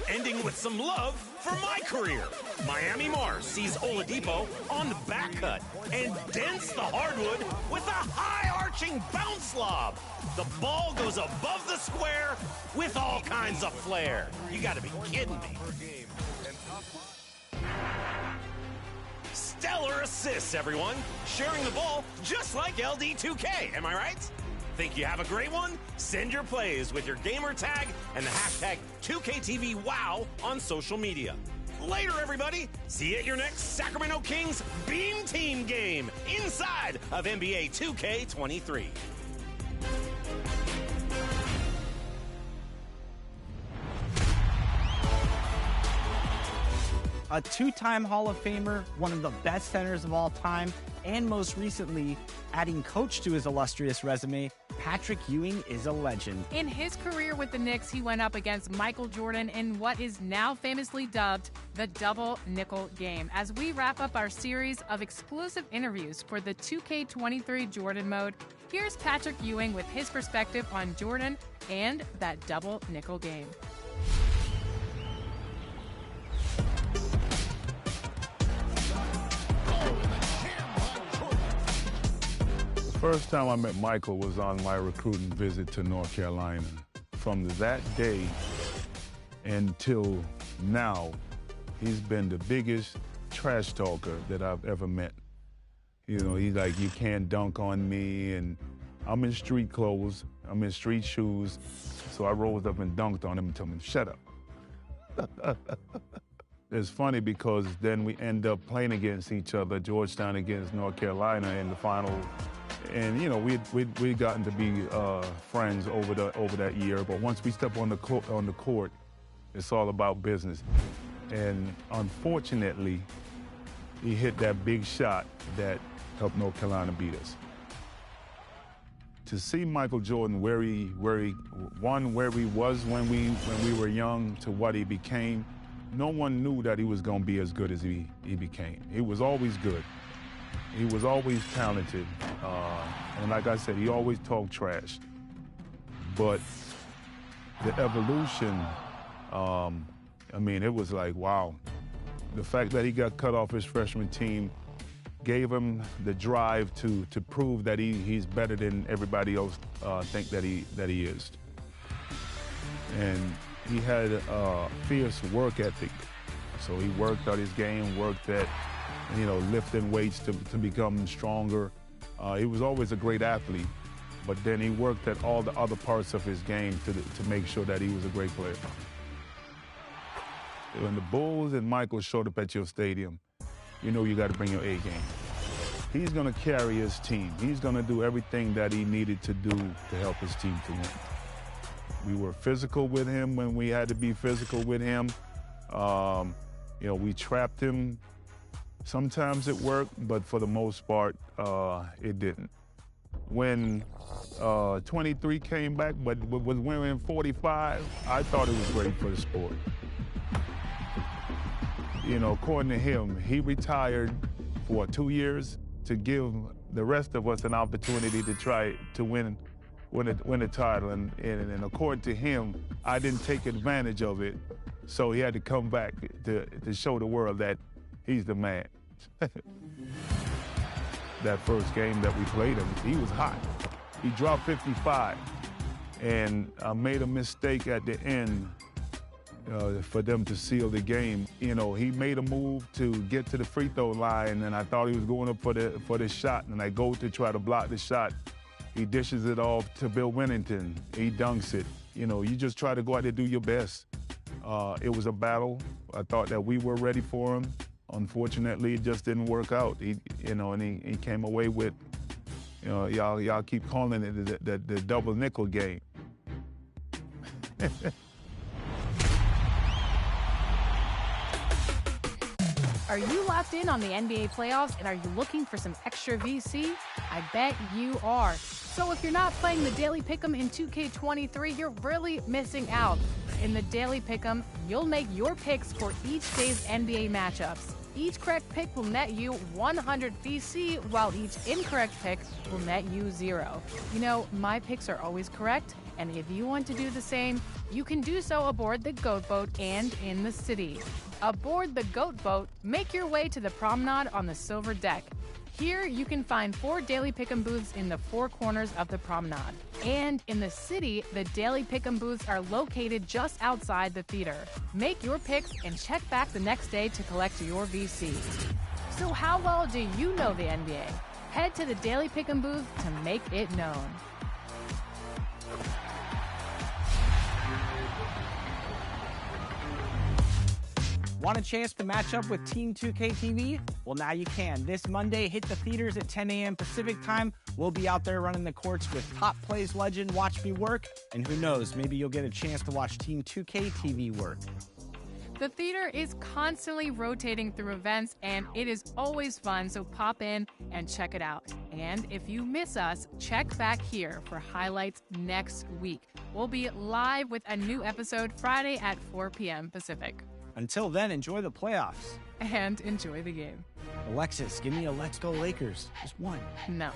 Ending with some love for my career. Miami Mars sees Oladipo on the back cut and dents the hardwood with a high-arching bounce lob. The ball goes above the square with all kinds of flair. You gotta be kidding me. Stellar assists, everyone. Sharing the ball just like LD2K, am I right? Think you have a great one? Send your plays with your gamer tag and the hashtag 2KTVWOW on social media. Later, everybody. See you at your next Sacramento Kings Beam Team game inside of NBA 2K23. A two-time Hall of Famer, one of the best centers of all time, and most recently, adding coach to his illustrious resume, Patrick Ewing is a legend. In his career with the Knicks, he went up against Michael Jordan in what is now famously dubbed the double nickel game. As we wrap up our series of exclusive interviews for the 2K23 Jordan mode, here's Patrick Ewing with his perspective on Jordan and that double nickel game. First time I met Michael was on my recruiting visit to North Carolina. From that day until now, he's been the biggest trash talker that I've ever met. You know, he's like, you can't dunk on me, and I'm in street clothes, I'm in street shoes, so I rose up and dunked on him and told him, shut up. It's funny because then we end up playing against each other, Georgetown against North Carolina in the final. And, you know, we'd gotten to be friends over that year. But once we step on the court, it's all about business. And unfortunately, he hit that big shot that helped North Carolina beat us. To see Michael Jordan where he was when we were young to what he became, no one knew that he was going to be as good as he became. He was always good. He was always talented, and like I said, he always talked trash. But the evolution, I mean, it was like, wow. The fact that he got cut off his freshman team gave him the drive to prove that he's better than everybody else think that he is. And he had a fierce work ethic. So he worked at his game, worked at lifting weights to become stronger. He was always a great athlete, but then he worked at all the other parts of his game to make sure that he was a great player. When the Bulls and Michael showed up at your stadium, you got to bring your A game. He's going to carry his team. He's going to do everything that he needed to do to help his team to win. We were physical with him when we had to be physical with him. We trapped him. Sometimes it worked, but for the most part, it didn't. When 23 came back, but was wearing 45, I thought it was great for the sport. According to him, he retired for 2 years to give the rest of us an opportunity to try to win a title. And according to him, I didn't take advantage of it, so he had to come back to show the world that he's the man. That first game that we played him, he was hot. He dropped 55, and I made a mistake at the end for them to seal the game. He made a move to get to the free throw line, and I thought he was going up for the shot, and I go to try to block the shot. He dishes it off to Bill Winnington. He dunks it. You just try to go out there and do your best. It was a battle. I thought that we were ready for him. Unfortunately, it just didn't work out. He came away with, y'all keep calling it the double nickel game. Are you locked in on the NBA playoffs and are you looking for some extra VC? I bet you are. So if you're not playing the Daily Pick'em in 2K23, you're really missing out. In the Daily Pick'em, you'll make your picks for each day's NBA matchups. Each correct pick will net you 100 VC, while each incorrect pick will net you 0. My picks are always correct, and if you want to do the same, you can do so aboard the Goat Boat and in the city. Aboard the Goat Boat, make your way to the promenade on the Silver Deck. Here, you can find 4 Daily Pick'em booths in the 4 corners of the promenade. And in the city, the Daily Pick'em booths are located just outside the theater. Make your picks and check back the next day to collect your VC. So how well do you know the NBA? Head to the Daily Pick'em booth to make it known. Want a chance to match up with Team 2K TV? Well, now you can. This Monday, hit the theaters at 10 a.m. Pacific time. We'll be out there running the courts with Top Plays legend Watch Me Work. And who knows, maybe you'll get a chance to watch Team 2K TV work. The theater is constantly rotating through events, and it is always fun, so pop in and check it out. And if you miss us, check back here for highlights next week. We'll be live with a new episode Friday at 4 p.m. Pacific. Until then, enjoy the playoffs. And enjoy the game. Alexis, give me a Let's Go Lakers. Just one. No.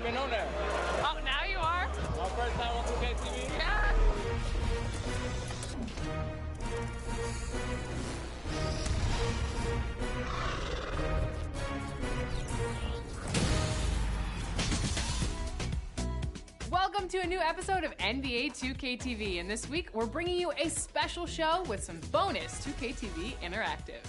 never been on there. Oh, now you are? My first time on 2K TV. Yeah. Welcome to a new episode of NBA 2K TV, and this week we're bringing you a special show with some bonus 2K TV interactive.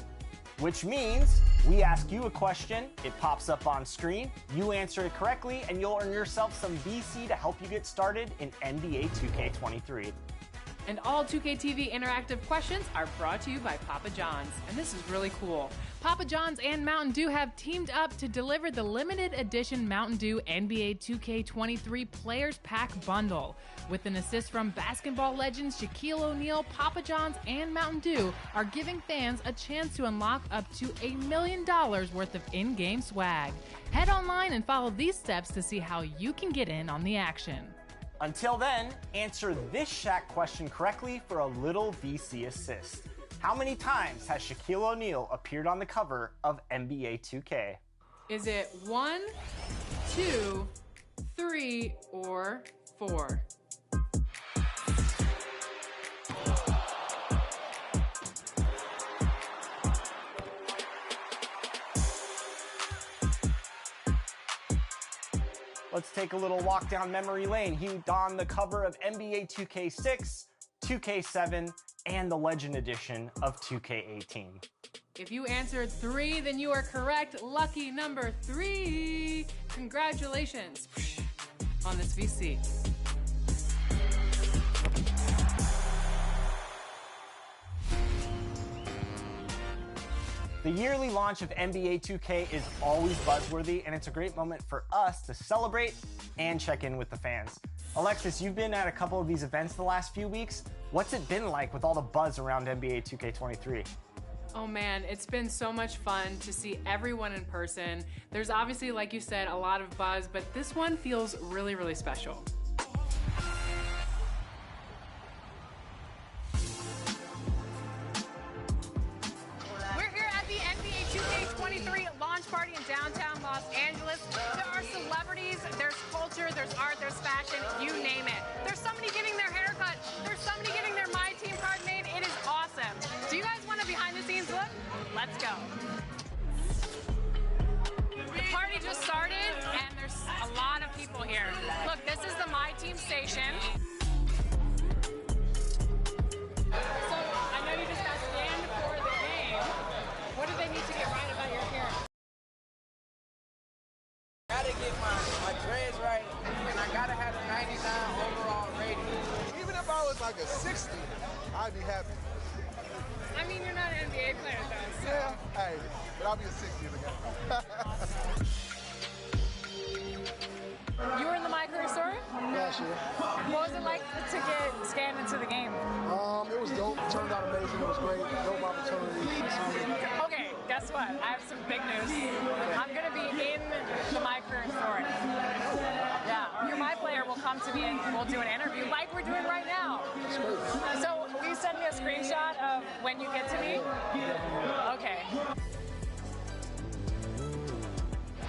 Which means we ask you a question, it pops up on screen, you answer it correctly, and you'll earn yourself some VC to help you get started in NBA 2K23. And all 2K TV interactive questions are brought to you by Papa John's, and this is really cool. Papa John's and Mountain Dew have teamed up to deliver the limited edition Mountain Dew NBA 2K23 Players Pack Bundle. With an assist from basketball legends Shaquille O'Neal, Papa John's and Mountain Dew are giving fans a chance to unlock up to $1 million worth of in-game swag. Head online and follow these steps to see how you can get in on the action. Until then, answer this Shaq question correctly for a little VC assist. How many times has Shaquille O'Neal appeared on the cover of NBA 2K? Is it 1, 2, 3, or 4? Let's take a little walk down memory lane. He donned the cover of NBA 2K6, 2K7, and the Legend Edition of 2K18. If you answered 3, then you are correct. Lucky number 3. Congratulations on this VC. The yearly launch of NBA 2K is always buzzworthy, and it's a great moment for us to celebrate and check in with the fans. Alexis, you've been at a couple of these events the last few weeks. What's it been like with all the buzz around NBA 2K23? Oh man, it's been so much fun to see everyone in person. There's obviously, like you said, a lot of buzz, but this one feels really, really special. Party in downtown Los Angeles. There are celebrities, there's culture, there's art, there's fashion, you name it. There's somebody getting their haircut, there's somebody getting their My Team card made. It is awesome. Do you guys want a behind the scenes look? Let's go. The party just started and there's a lot of people here. Look, this is the My Team station. So I know you just got scanned for the game. What do they need to get right about your hair? Gotta get my dreads right, and I gotta have a 99 overall rating. Even if I was like a 60, I'd be happy. I mean, you're not an NBA player, though. So. Yeah, hey, but I'll be a 60 in the game. You were in the My Career Story? Last year. What was it like to get scanned into the game? It was dope. It turned out amazing. It was great. Dope opportunity. Okay, guess what? I have some big news. I'm going to be in the My Career Story. Yeah, your My Player will come to me and we'll do an interview like we're doing right now. So will you send me a screenshot of when you get to me? Okay.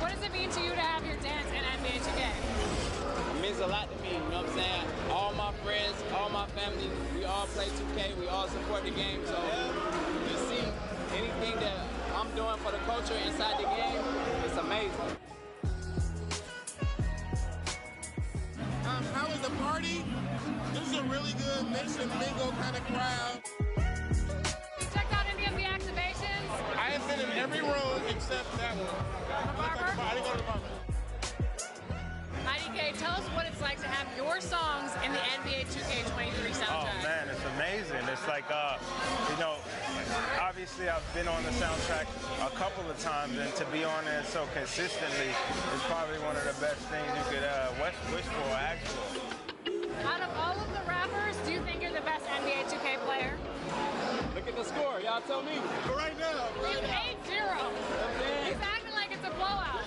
What does it mean to you to have your dance in NBA 2K? It means a lot to me, you know what I'm saying? All my friends, all my family, we all play 2K, we all support the game, so you see anything that I'm doing for the culture inside the game, it's amazing. How was the party? This is a really good mix and mingle kind of crowd. Checked out any of the activations? I have been in every room except that one. I didn't go to the barber. IDK, tell us what it's like to have your songs in the NBA 2K23 soundtrack. Oh man, it's amazing. It's like, you know, obviously I've been on the soundtrack a couple of times, and to be on it so consistently is probably one of the best things you could wish for, actually. Out of all of the rappers, do you think you're the best NBA 2K player? Look at the score, y'all tell me. Right now. You 8-0. He's acting like it's a blowout.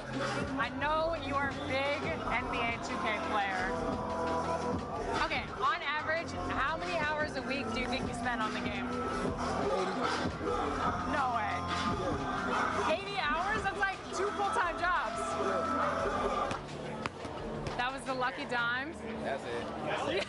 I know you are a big NBA 2K player. Okay, on average, how many hours a week do you think you spend on the game? 80. No way. 80 hours? That's like 2 full-time jobs. lucky dimes. That's it.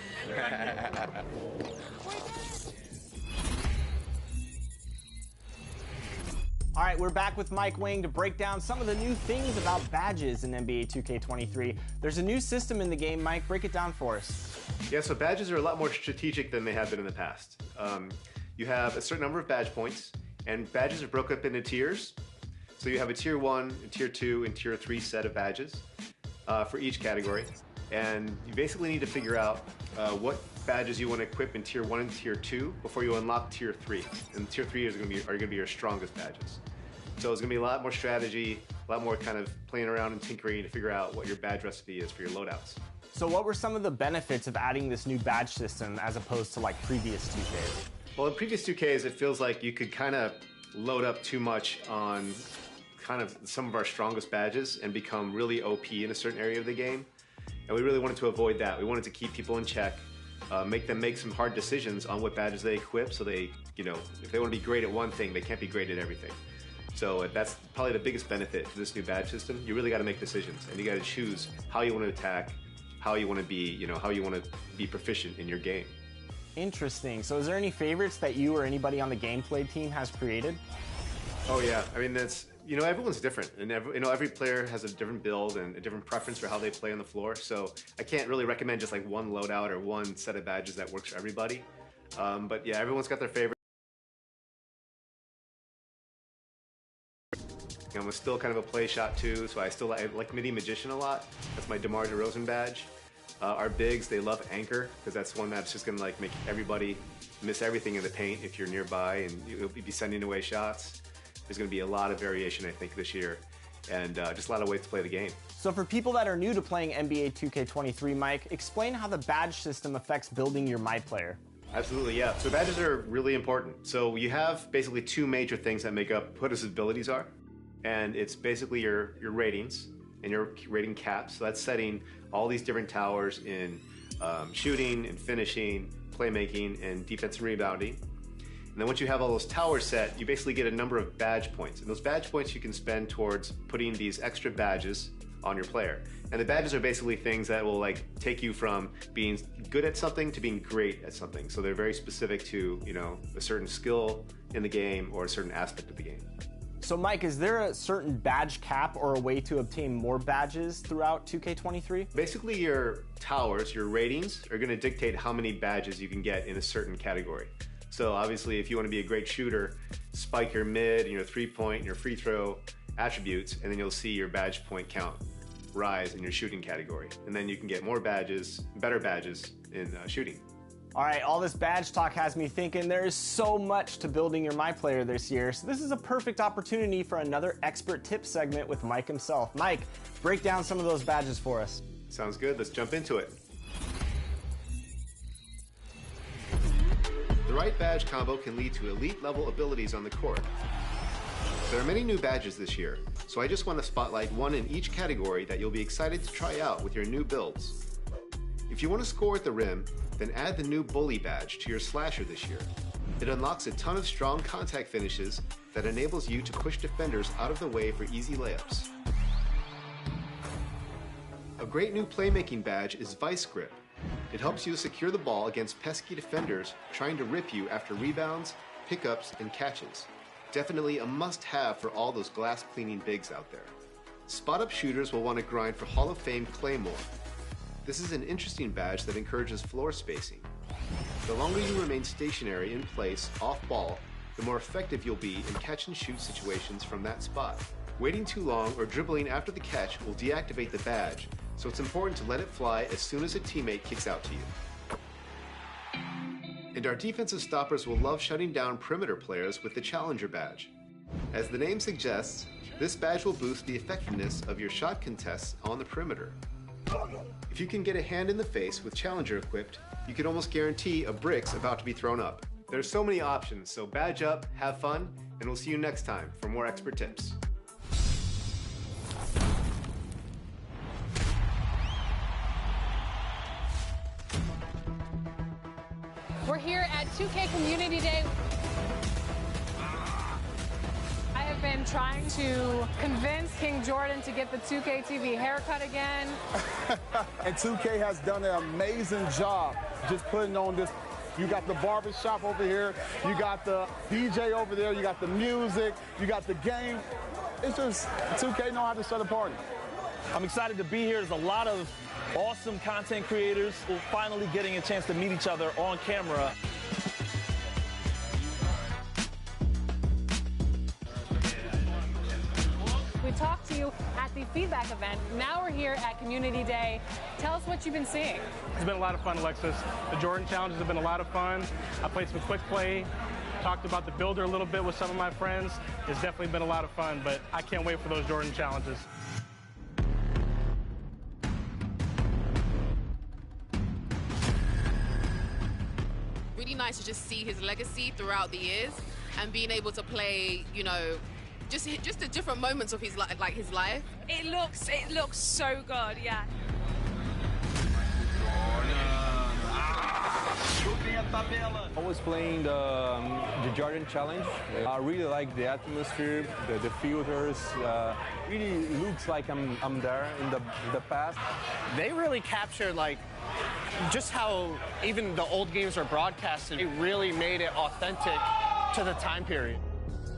All right, we're back with Mike Wang to break down some of the new things about badges in NBA 2K23. There's a new system in the game. Mike, break it down for us. Yeah, so badges are a lot more strategic than they have been in the past. You have a certain number of badge points, and badges are broken up into tiers. So you have a tier 1, a tier 2, and tier 3 set of badges for each category. And you basically need to figure out what badges you want to equip in tier 1 and tier 2 before you unlock tier 3. And tier 3 are going to be your strongest badges. So it's going to be a lot more strategy, a lot more kind of playing around and tinkering to figure out what your badge recipe is for your loadouts. So what were some of the benefits of adding this new badge system as opposed to like previous 2Ks? Well, in previous 2Ks, it feels like you could kind of load up too much on kind of some of our strongest badges and become really OP in a certain area of the game. And we really wanted to avoid that. We wanted to keep people in check, make them make some hard decisions on what badges they equip so they, if they want to be great at one thing, they can't be great at everything. So that's probably the biggest benefit to this new badge system. You really got to make decisions, and you got to choose how you want to attack, how you want to be, how you want to be proficient in your game. Interesting. So is there any favorites that you or anybody on the gameplay team has created? Oh yeah, I mean that's everyone's different, and every player has a different build and a different preference for how they play on the floor. So I can't really recommend just like one loadout or one set of badges that works for everybody. But yeah, everyone's got their favorite. I'm still kind of a play shot too, so I like Midi Magician a lot. That's my DeMar DeRozan badge. Our bigs, they love Anchor, because that's one that's just going to like make everybody miss everything in the paint if you're nearby and you'll be sending away shots. There's going to be a lot of variation, I think, this year, and just a lot of ways to play the game. So for people that are new to playing NBA 2K23, Mike, explain how the badge system affects building your MyPlayer. Absolutely, yeah. So badges are really important. So you have basically two major things that make up what his abilities are. And it's basically your ratings and your rating caps. So that's setting all these different towers in shooting and finishing, playmaking, and defense and rebounding. And then once you have all those towers set, you basically get a number of badge points. And those badge points you can spend towards putting these extra badges on your player. And the badges are basically things that will like take you from being good at something to being great at something. So they're very specific to, a certain skill in the game or a certain aspect of the game. So Mike, is there a certain badge cap or a way to obtain more badges throughout 2K23? Basically your towers, your ratings, are going to dictate how many badges you can get in a certain category. So obviously if you want to be a great shooter, spike your mid and your 3-point and your free throw attributes, and then you'll see your badge point count rise in your shooting category. And then you can get more badges, better badges in shooting. All right, all this badge talk has me thinking there is so much to building your MyPlayer this year, so this is a perfect opportunity for another expert tip segment with Mike himself. Mike, break down some of those badges for us. Sounds good, let's jump into it. The right badge combo can lead to elite level abilities on the court. There are many new badges this year, so I just want to spotlight one in each category that you'll be excited to try out with your new builds. If you want to score at the rim, then add the new Bully badge to your slasher this year. It unlocks a ton of strong contact finishes that enables you to push defenders out of the way for easy layups. A great new playmaking badge is Vice Grip. It helps you secure the ball against pesky defenders trying to rip you after rebounds, pickups, and catches. Definitely a must-have for all those glass-cleaning bigs out there. Spot-up shooters will want to grind for Hall of Fame Claymore. This is an interesting badge that encourages floor spacing. The longer you remain stationary in place off ball, the more effective you'll be in catch and shoot situations from that spot. Waiting too long or dribbling after the catch will deactivate the badge, so it's important to let it fly as soon as a teammate kicks out to you. And our defensive stoppers will love shutting down perimeter players with the Challenger badge. As the name suggests, this badge will boost the effectiveness of your shot contests on the perimeter. If you can get a hand in the face with Challenger equipped, you can almost guarantee a brick's about to be thrown up. There's so many options, so badge up, have fun, and we'll see you next time for more expert tips. We're here at 2K Community Day. I have have been trying to convince King Jordan to get the 2K TV haircut again. And 2K has done an amazing job just putting on this. You got the barber shop over here, you got the DJ over there, you got the music, you got the game. It's just 2K know how to set a party. I'm excited to be here. There's a lot of awesome content creators who are finally getting a chance to meet each other on camera. We talked to you at the feedback event. Now we're here at Community Day. Tell us what you've been seeing. It's been a lot of fun, Alexis. The Jordan challenges have been a lot of fun. I played some quick play, talked about the builder a little bit with some of my friends. It's definitely been a lot of fun, but I can't wait for those Jordan challenges. Really nice to just see his legacy throughout the years and being able to play, you know, just the different moments of his his life. It looks so good, yeah. I was playing the Jordan Challenge. I really like the atmosphere, the filters. Really looks like I'm there in the past. They really captured like just how even the old games are broadcasted. It really made it authentic to the time period.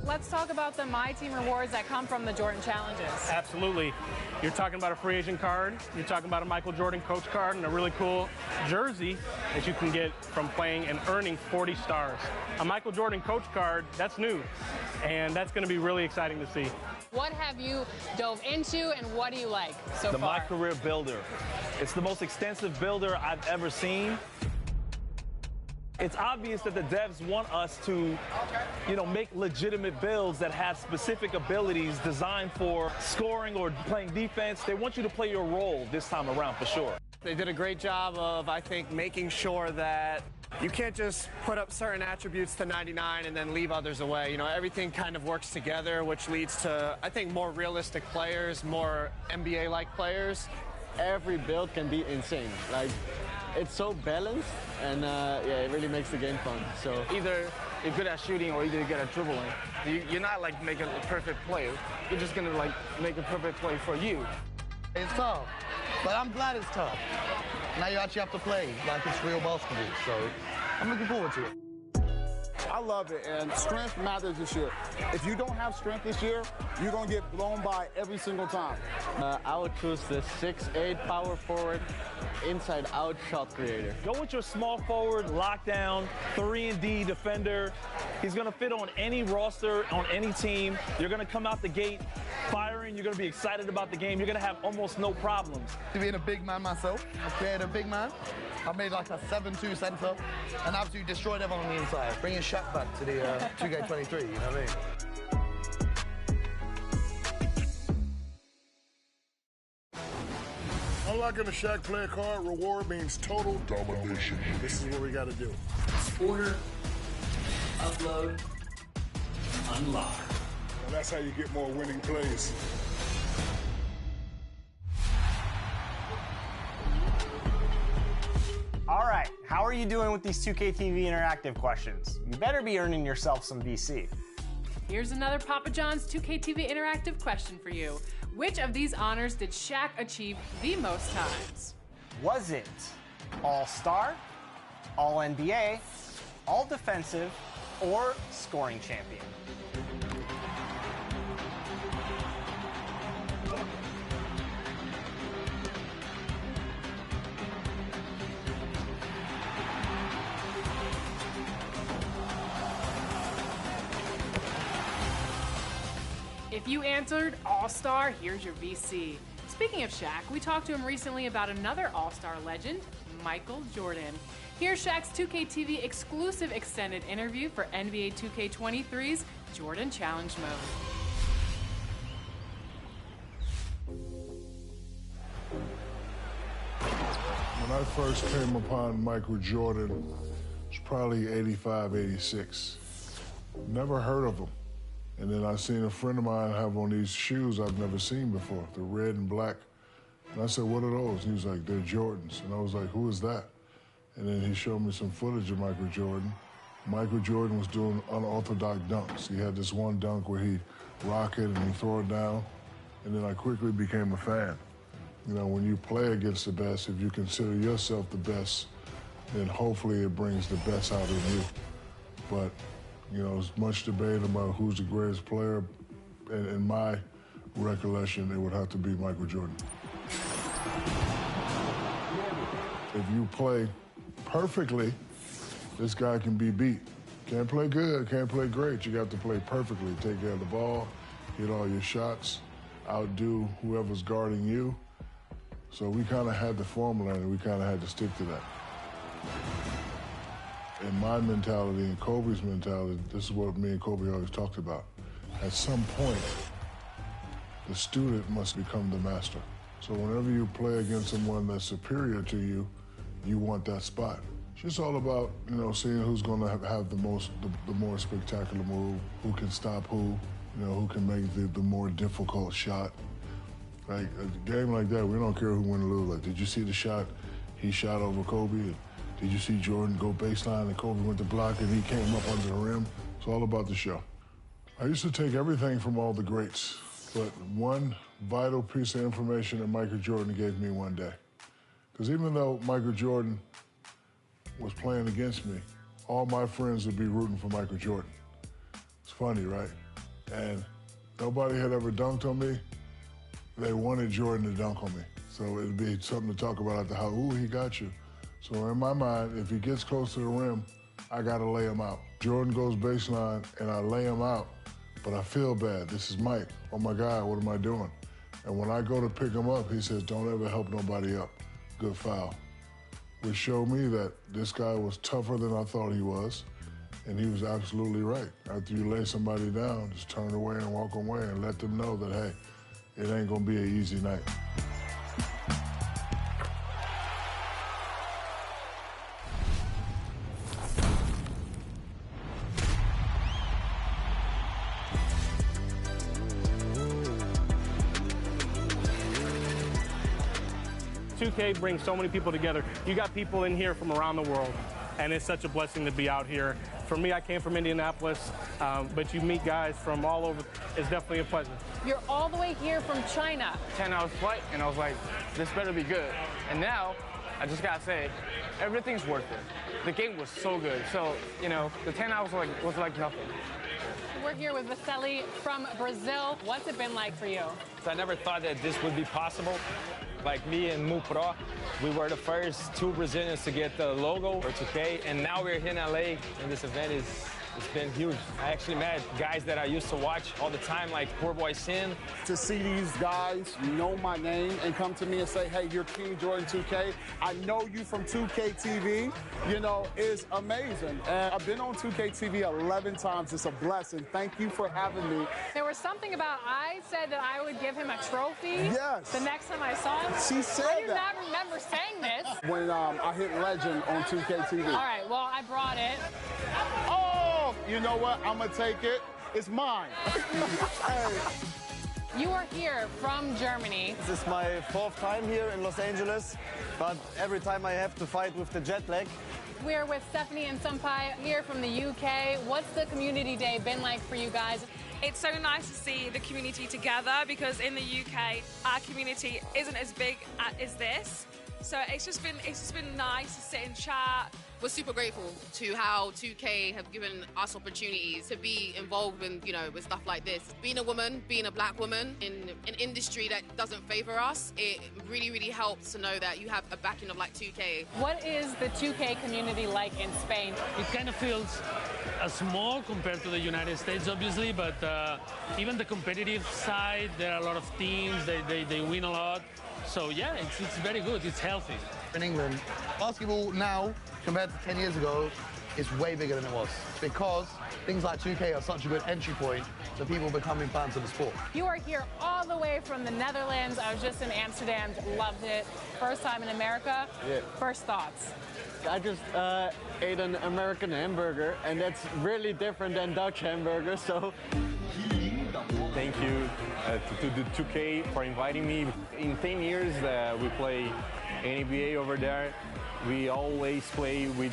Let's talk about the My Team rewards that come from the Jordan challenges. Absolutely. You're talking about a free agent card, you're talking about a Michael Jordan coach card, and a really cool jersey that you can get from playing and earning 40 stars. A Michael Jordan coach card, that's new, and that's going to be really exciting to see. What have you dove into and what do you like so far? My Career Builder. It's the most extensive builder I've ever seen. It's obvious that the devs want us to, you know, make legitimate builds that have specific abilities designed for scoring or playing defense. They want you to play your role this time around for sure. They did a great job of, I think, making sure that you can't just put up certain attributes to 99 and then leave others away. You know, everything kind of works together, which leads to, I think, more realistic players, more NBA-like players. Every build can be insane. Like, it's so balanced, and yeah, it really makes the game fun. So either you're good at shooting or either you're good at dribbling. You're not like making a perfect play. You're just gonna like make a perfect play for you. It's tough, but I'm glad it's tough. Now you actually have to play like it's real basketball, so I'm looking forward to it. I love it, and strength matters this year. If you don't have strength this year, you're going to get blown by every single time. I would choose the 6'8" power forward, inside-out shot creator. Go with your small forward, lockdown, 3-and-D defender. He's going to fit on any roster, on any team. You're going to come out the gate firing. You're going to be excited about the game. You're going to have almost no problems. Being a big man myself, I played a big man. I made like a 7'2" center and absolutely destroyed everyone on the inside. Bringing Shaq back to the 2K23, you know what I mean? Unlocking the Shaq player card reward means total domination. This is what we got to do. Order, upload, unlock. Well, that's how you get more winning plays. All right, how are you doing with these 2K TV interactive questions? You better be earning yourself some VC. Here's another Papa John's 2K TV interactive question for you. Which of these honors did Shaq achieve the most times? Was it All-Star, All-NBA, All-Defensive, or Scoring Champion? If you answered All-Star, here's your VC. Speaking of Shaq, we talked to him recently about another All-Star legend, Michael Jordan. Here's Shaq's 2K TV exclusive extended interview for NBA 2K23's Jordan Challenge Mode. When I first came upon Michael Jordan, it was probably 85, 86. Never heard of him. And then I seen a friend of mine have on these shoes I've never seen before, the red and black. And I said, what are those? He was like, they're Jordans. And I was like, who is that? And then he showed me some footage of Michael Jordan. Michael Jordan was doing unorthodox dunks. He had this one dunk where he rock it and you throw it down. And then I quickly became a fan. You know, when you play against the best, if you consider yourself the best, then hopefully it brings the best out of you. But, you know, there's much debate about who's the greatest player. In my recollection, it would have to be Michael Jordan. If you play perfectly, this guy can be beat. Can't play good, can't play great. You got to play perfectly. Take care of the ball, hit all your shots, outdo whoever's guarding you. So we kind of had the formula and we kind of had to stick to that. In my mentality and Kobe's mentality, this is what me and Kobe always talked about. At some point, the student must become the master. So whenever you play against someone that's superior to you, you want that spot. It's just all about, you know, seeing who's going to have the more spectacular move, who can stop who, you know, who can make the more difficult shot. Like a game like that, we don't care who win or lose. Like, did you see the shot he shot over Kobe? And did you see Jordan go baseline and Kobe went to block and he came up under the rim? It's all about the show. I used to take everything from all the greats, but one vital piece of information that Michael Jordan gave me one day. Because even though Michael Jordan was playing against me, all my friends would be rooting for Michael Jordan. It's funny, right? And nobody had ever dunked on me. They wanted Jordan to dunk on me. So it'd be something to talk about at the house. Ooh, he got you. So in my mind, if he gets close to the rim, I gotta lay him out. Jordan goes baseline and I lay him out, but I feel bad. This is Mike. Oh my God, what am I doing? And when I go to pick him up, he says, don't ever help nobody up. Good foul. Which showed me that this guy was tougher than I thought he was. And he was absolutely right. After you lay somebody down, just turn away and walk away and let them know that, hey, it ain't gonna be an easy night. $2K brings so many people together. You got people in here from around the world, and it's such a blessing to be out here. For me, I came from Indianapolis, but you meet guys from all over. It's definitely a pleasure. You're all the way here from China. 10-hour flight, and I was like, this better be good. And now, I just gotta say, everything's worth it. The game was so good. So, you know, the 10 hours was like nothing. We're here with Vesely from Brazil. What's it been like for you? So I never thought that this would be possible. Like me and Mu Pro, we were the first two Brazilians to get the logo for 2K, and now we're here in LA, and this event it's been huge. I actually met guys that I used to watch all the time, like Poor Boy Sin. To see these guys know my name and come to me and say, hey, you're King Jordan 2K. I know you from 2K TV, you know, is amazing. And I've been on 2K TV 11 times. It's a blessing. Thank you for having me. There was something about I said that I would give him a trophy. Yes. The next time I saw him. She said I do that. not remember saying this. When I hit Legend on 2K TV. All right, well, I brought it. Oh, you know what? I'm going to take it. It's mine. Hey. You are here from Germany. This is my fourth time here in Los Angeles, but every time I have to fight with the jet lag. We're with Stephanie and Sampaio here from the UK. What's the community day been like for you guys? It's so nice to see the community together because in the UK, our community isn't as big as this. So it's just been nice to sit and chat. We're super grateful to how 2K have given us opportunities to be involved in, you know, with stuff like this. Being a woman, being a black woman in an industry that doesn't favor us, it really, really helps to know that you have a backing of like 2K. What is the 2K community like in Spain? It kind of feels small compared to the United States, obviously, but even the competitive side, there are a lot of teams, they win a lot. So yeah, it's very good, it's healthy. In England, basketball now, compared to 10 years ago, is way bigger than it was because things like 2K are such a good entry point to people becoming fans of the sport. You are here all the way from the Netherlands. I was just in Amsterdam, loved it. First time in America. Yeah. First thoughts? I just ate an American hamburger, and that's really different than Dutch hamburger, so... Thank you to the 2K for inviting me. In 10 years we play NBA over there, we always play with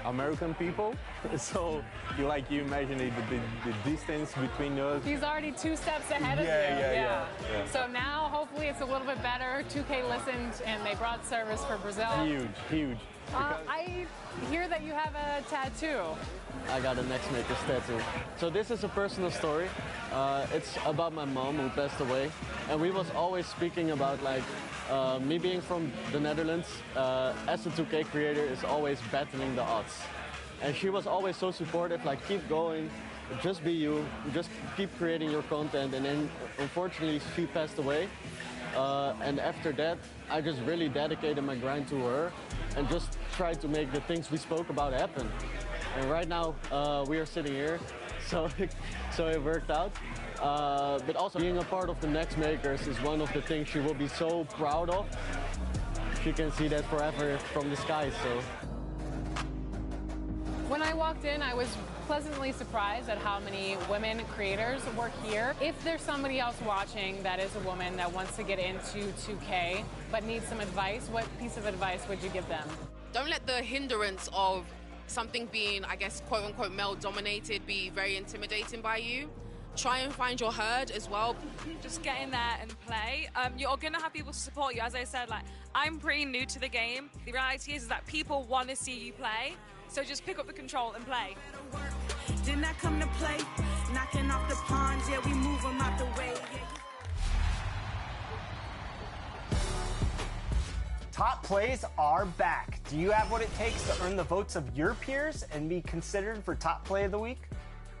American people. So you imagine the distance between us. He's already 2 steps ahead of you. Yeah. So now hopefully it's a little bit better. 2K listened and they brought service for Brazil. Huge. I hear that you have a tattoo. I got a Next Makers tattoo. So this is a personal story. It's about my mom who passed away. And we was always speaking about like me being from the Netherlands, as a 2K creator is always battling the odds. And she was always so supportive, like keep going, just be you, just keep creating your content. And then unfortunately she passed away. And after that, I just really dedicated my grind to her and just tried to make the things we spoke about happen. And right now, we are sitting here, so it worked out. But also being a part of the Next Makers is one of the things she will be so proud of. She can see that forever from the sky, so. When I walked in, I was pleasantly surprised at how many women creators work here. If there's somebody else watching that is a woman that wants to get into 2K but needs some advice, what piece of advice would you give them? Don't let the hindrance of something being, I guess, quote unquote male dominated be very intimidating by you. Try and find your herd as well. Just get in there and play. You're gonna have people to support you. As I said, like, I'm pretty new to the game. The reality is that people want to see you play. So just pick up the control and play. Didn't I come to play? Knocking off the pawns, yeah, we move them out the way. Top plays are back. Do you have what it takes to earn the votes of your peers and be considered for top play of the week?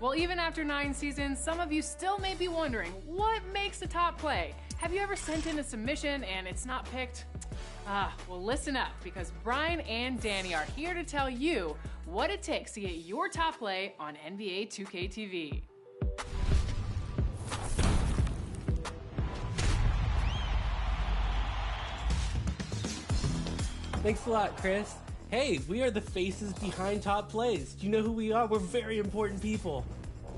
Well, even after 9 seasons, some of you still may be wondering, what makes a top play? Have you ever sent in a submission and it's not picked? Well, listen up, because Brian and Danny are here to tell you what it takes to get your top play on NBA 2K TV. Thanks a lot, Chris. Hey, we are the faces behind top plays. Do you know who we are? We're very important people.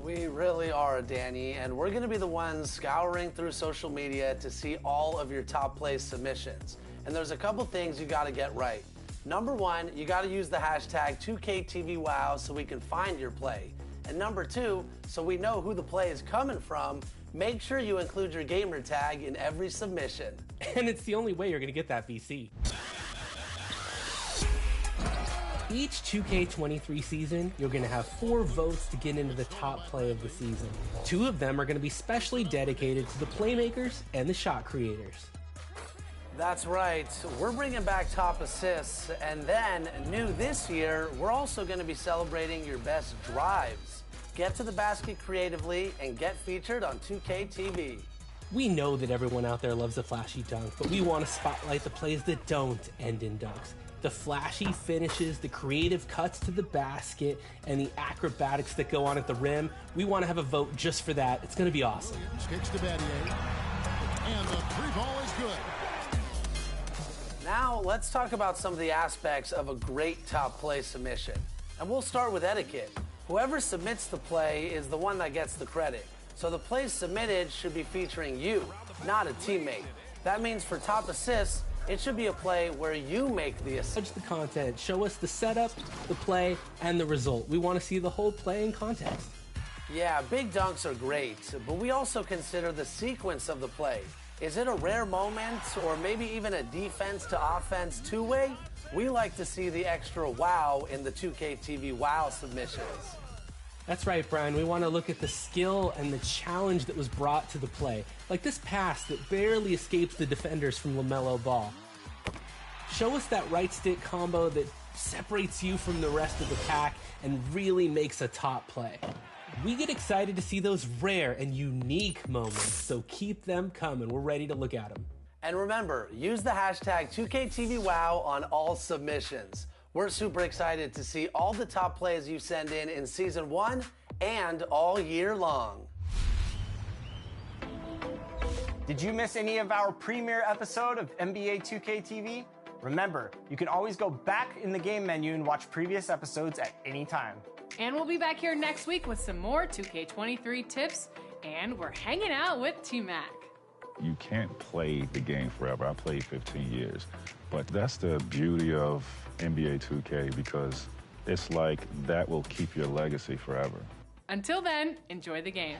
We really are, Danny, and we're going to be the ones scouring through social media to see all of your top play submissions. And there's a couple things you got to get right. Number one, you got to use the hashtag 2KTVWow so we can find your play. And number two, so we know who the play is coming from, make sure you include your gamer tag in every submission. And it's the only way you're going to get that VC. Each 2K23 season, you're going to have 4 votes to get into the top play of the season. 2 of them are going to be specially dedicated to the playmakers and the shot creators. That's right. We're bringing back top assists, and then, new this year, we're also going to be celebrating your best drives. Get to the basket creatively and get featured on 2K TV. We know that everyone out there loves a flashy dunk, but we want to spotlight the plays that don't end in dunks. The flashy finishes, the creative cuts to the basket, and the acrobatics that go on at the rim. We want to have a vote just for that. It's going to be awesome. Kicks to Battier, and the 3-ball is good. Now, let's talk about some of the aspects of a great top play submission. And we'll start with etiquette. Whoever submits the play is the one that gets the credit. So the plays submitted should be featuring you, not a teammate. That means for top assists, it should be a play where you make the assist. Judge the content. Show us the setup, the play, and the result. We want to see the whole play in context. Yeah, big dunks are great, but we also consider the sequence of the play. Is it a rare moment, or maybe even a defense to offense two-way? We like to see the extra wow in the 2K TV wow submissions. That's right, Brian. We want to look at the skill and the challenge that was brought to the play. Like this pass that barely escapes the defenders from LaMelo Ball. Show us that right stick combo that separates you from the rest of the pack and really makes a top play. We get excited to see those rare and unique moments, so keep them coming. We're ready to look at them. And remember, use the hashtag 2KTVWow on all submissions. We're super excited to see all the top plays you send in Season 1 and all year long. Did you miss any of our premiere episode of NBA 2K TV? Remember, you can always go back in the game menu and watch previous episodes at any time. And we'll be back here next week with some more 2K23 tips, and we're hanging out with T-Mac. You can't play the game forever. I played 15 years. But that's the beauty of NBA 2K because it's like that will keep your legacy forever. Until then, enjoy the game.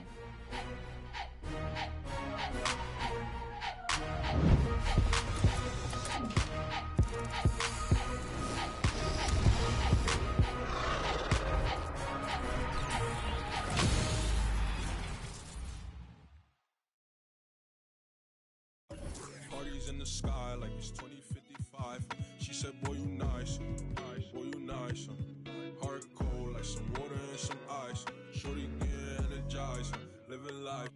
Parties in the sky like it's 2055. She said, boy, you nice, boy, you nice. Heart cold like some water and some ice. Shorty get energized, living life.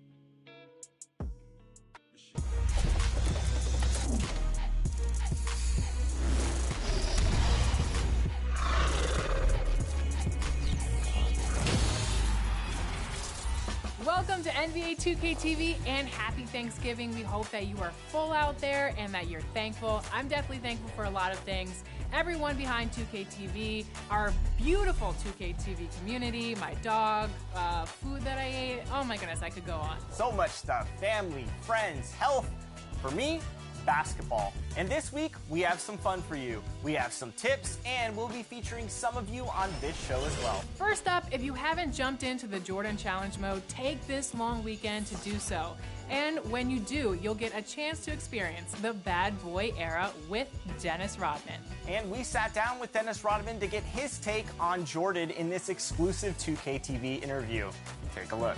Welcome to NBA 2K TV and happy Thanksgiving. We hope that you are full out there and that you're thankful. I'm definitely thankful for a lot of things. Everyone behind 2K TV, our beautiful 2K TV community, my dog, food that I ate. Oh my goodness, I could go on. So much stuff. Family, friends, health. For me, basketball. And this week, we have some fun for you. We have some tips, and we'll be featuring some of you on this show as well. First up, if you haven't jumped into the Jordan Challenge mode, take this long weekend to do so. And when you do, you'll get a chance to experience the bad boy era with Dennis Rodman. And we sat down with Dennis Rodman to get his take on Jordan in this exclusive 2K TV interview. Take a look.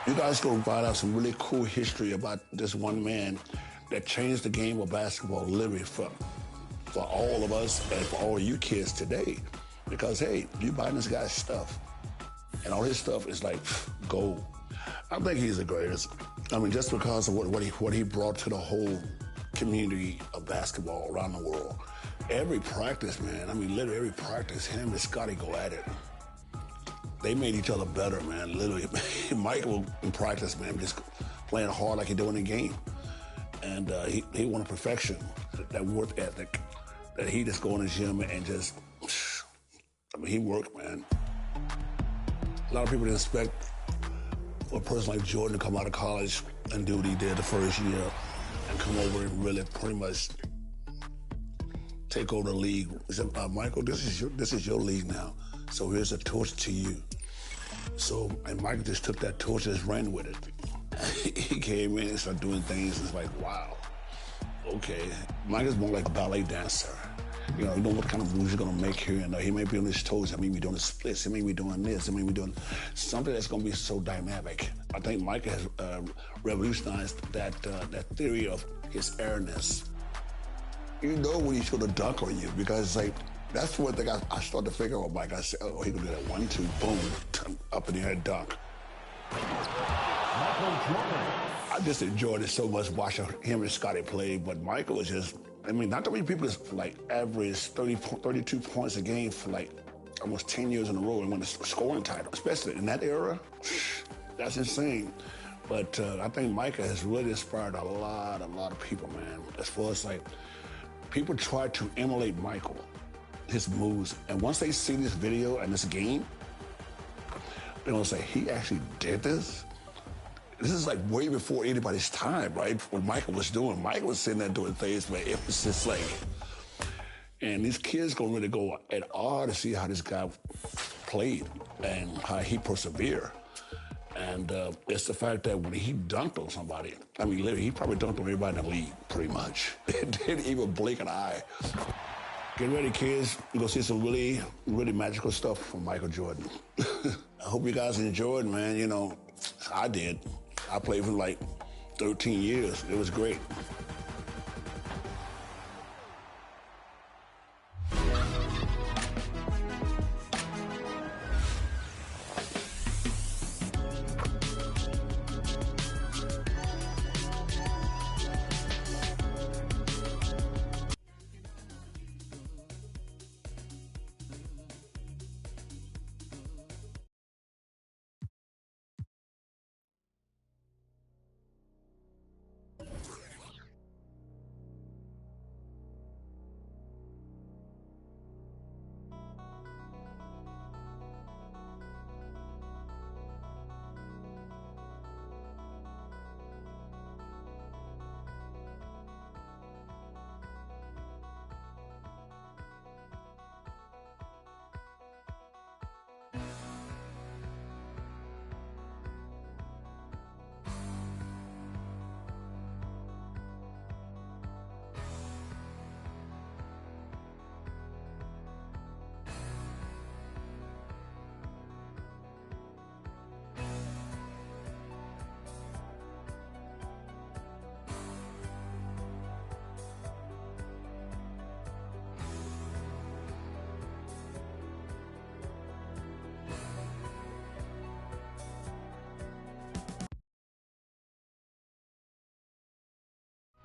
You guys go find out some really cool history about this one man that changed the game of basketball literally for all of us and for all you kids today. Because, hey, you buying this guy's stuff, and all his stuff is like gold. I think he's the greatest. I mean, just because of what he brought to the whole community of basketball around the world. Every practice, man, I mean, literally every practice, him and Scotty go at it. They made each other better, man, literally. Michael in practice, man, just playing hard like he do in the game. And he wanted perfection, that work ethic, that he just go in the gym and just, I mean, he worked, man. A lot of people didn't expect a person like Jordan to come out of college and do what he did the first year and come over and really pretty much take over the league. He said, Michael, this is your league now. So here's a torch to you. So, and Michael just took that torch and just ran with it. He came in and started doing things, and it's like, wow, okay. Michael's more like a ballet dancer. You know what kind of moves you're gonna make here, and he may be on his toes, he may be doing the splits, he may be doing this, he may be doing something that's gonna be so dynamic. I think Michael has revolutionized that theory of his airness. You know when he's gonna dunk on you, because it's like, that's one thing I started to figure out, Mike. I said, oh, he can do that 1-2, boom, up in the air, dunk. I just enjoyed it so much watching him and Scotty play, but Michael was just, I mean, not that many people just like average 32 points a game for like almost 10 years in a row and won a scoring title, especially in that era. That's insane. But I think Michael has really inspired a lot of people, man. As far as like, people try to emulate Michael, his moves, and once they see this video and this game, they're gonna say, he actually did this? This is like way before anybody's time, right? What Michael was doing. Michael was sitting there doing things, but it was just like, and these kids gonna really go at awe to see how this guy played and how he persevered. And it's the fact that when he dunked on somebody, I mean, literally, he probably dunked on everybody in the league, pretty much. It didn't even blink an eye. Get ready, kids. You're gonna see some really, really magical stuff from Michael Jordan. I hope you guys enjoyed, man. You know, I did. I played for like 13 years. It was great.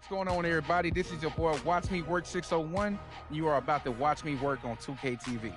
What's going on, everybody? This is your boy, Watch Me Work 601. You are about to watch me work on 2K TV.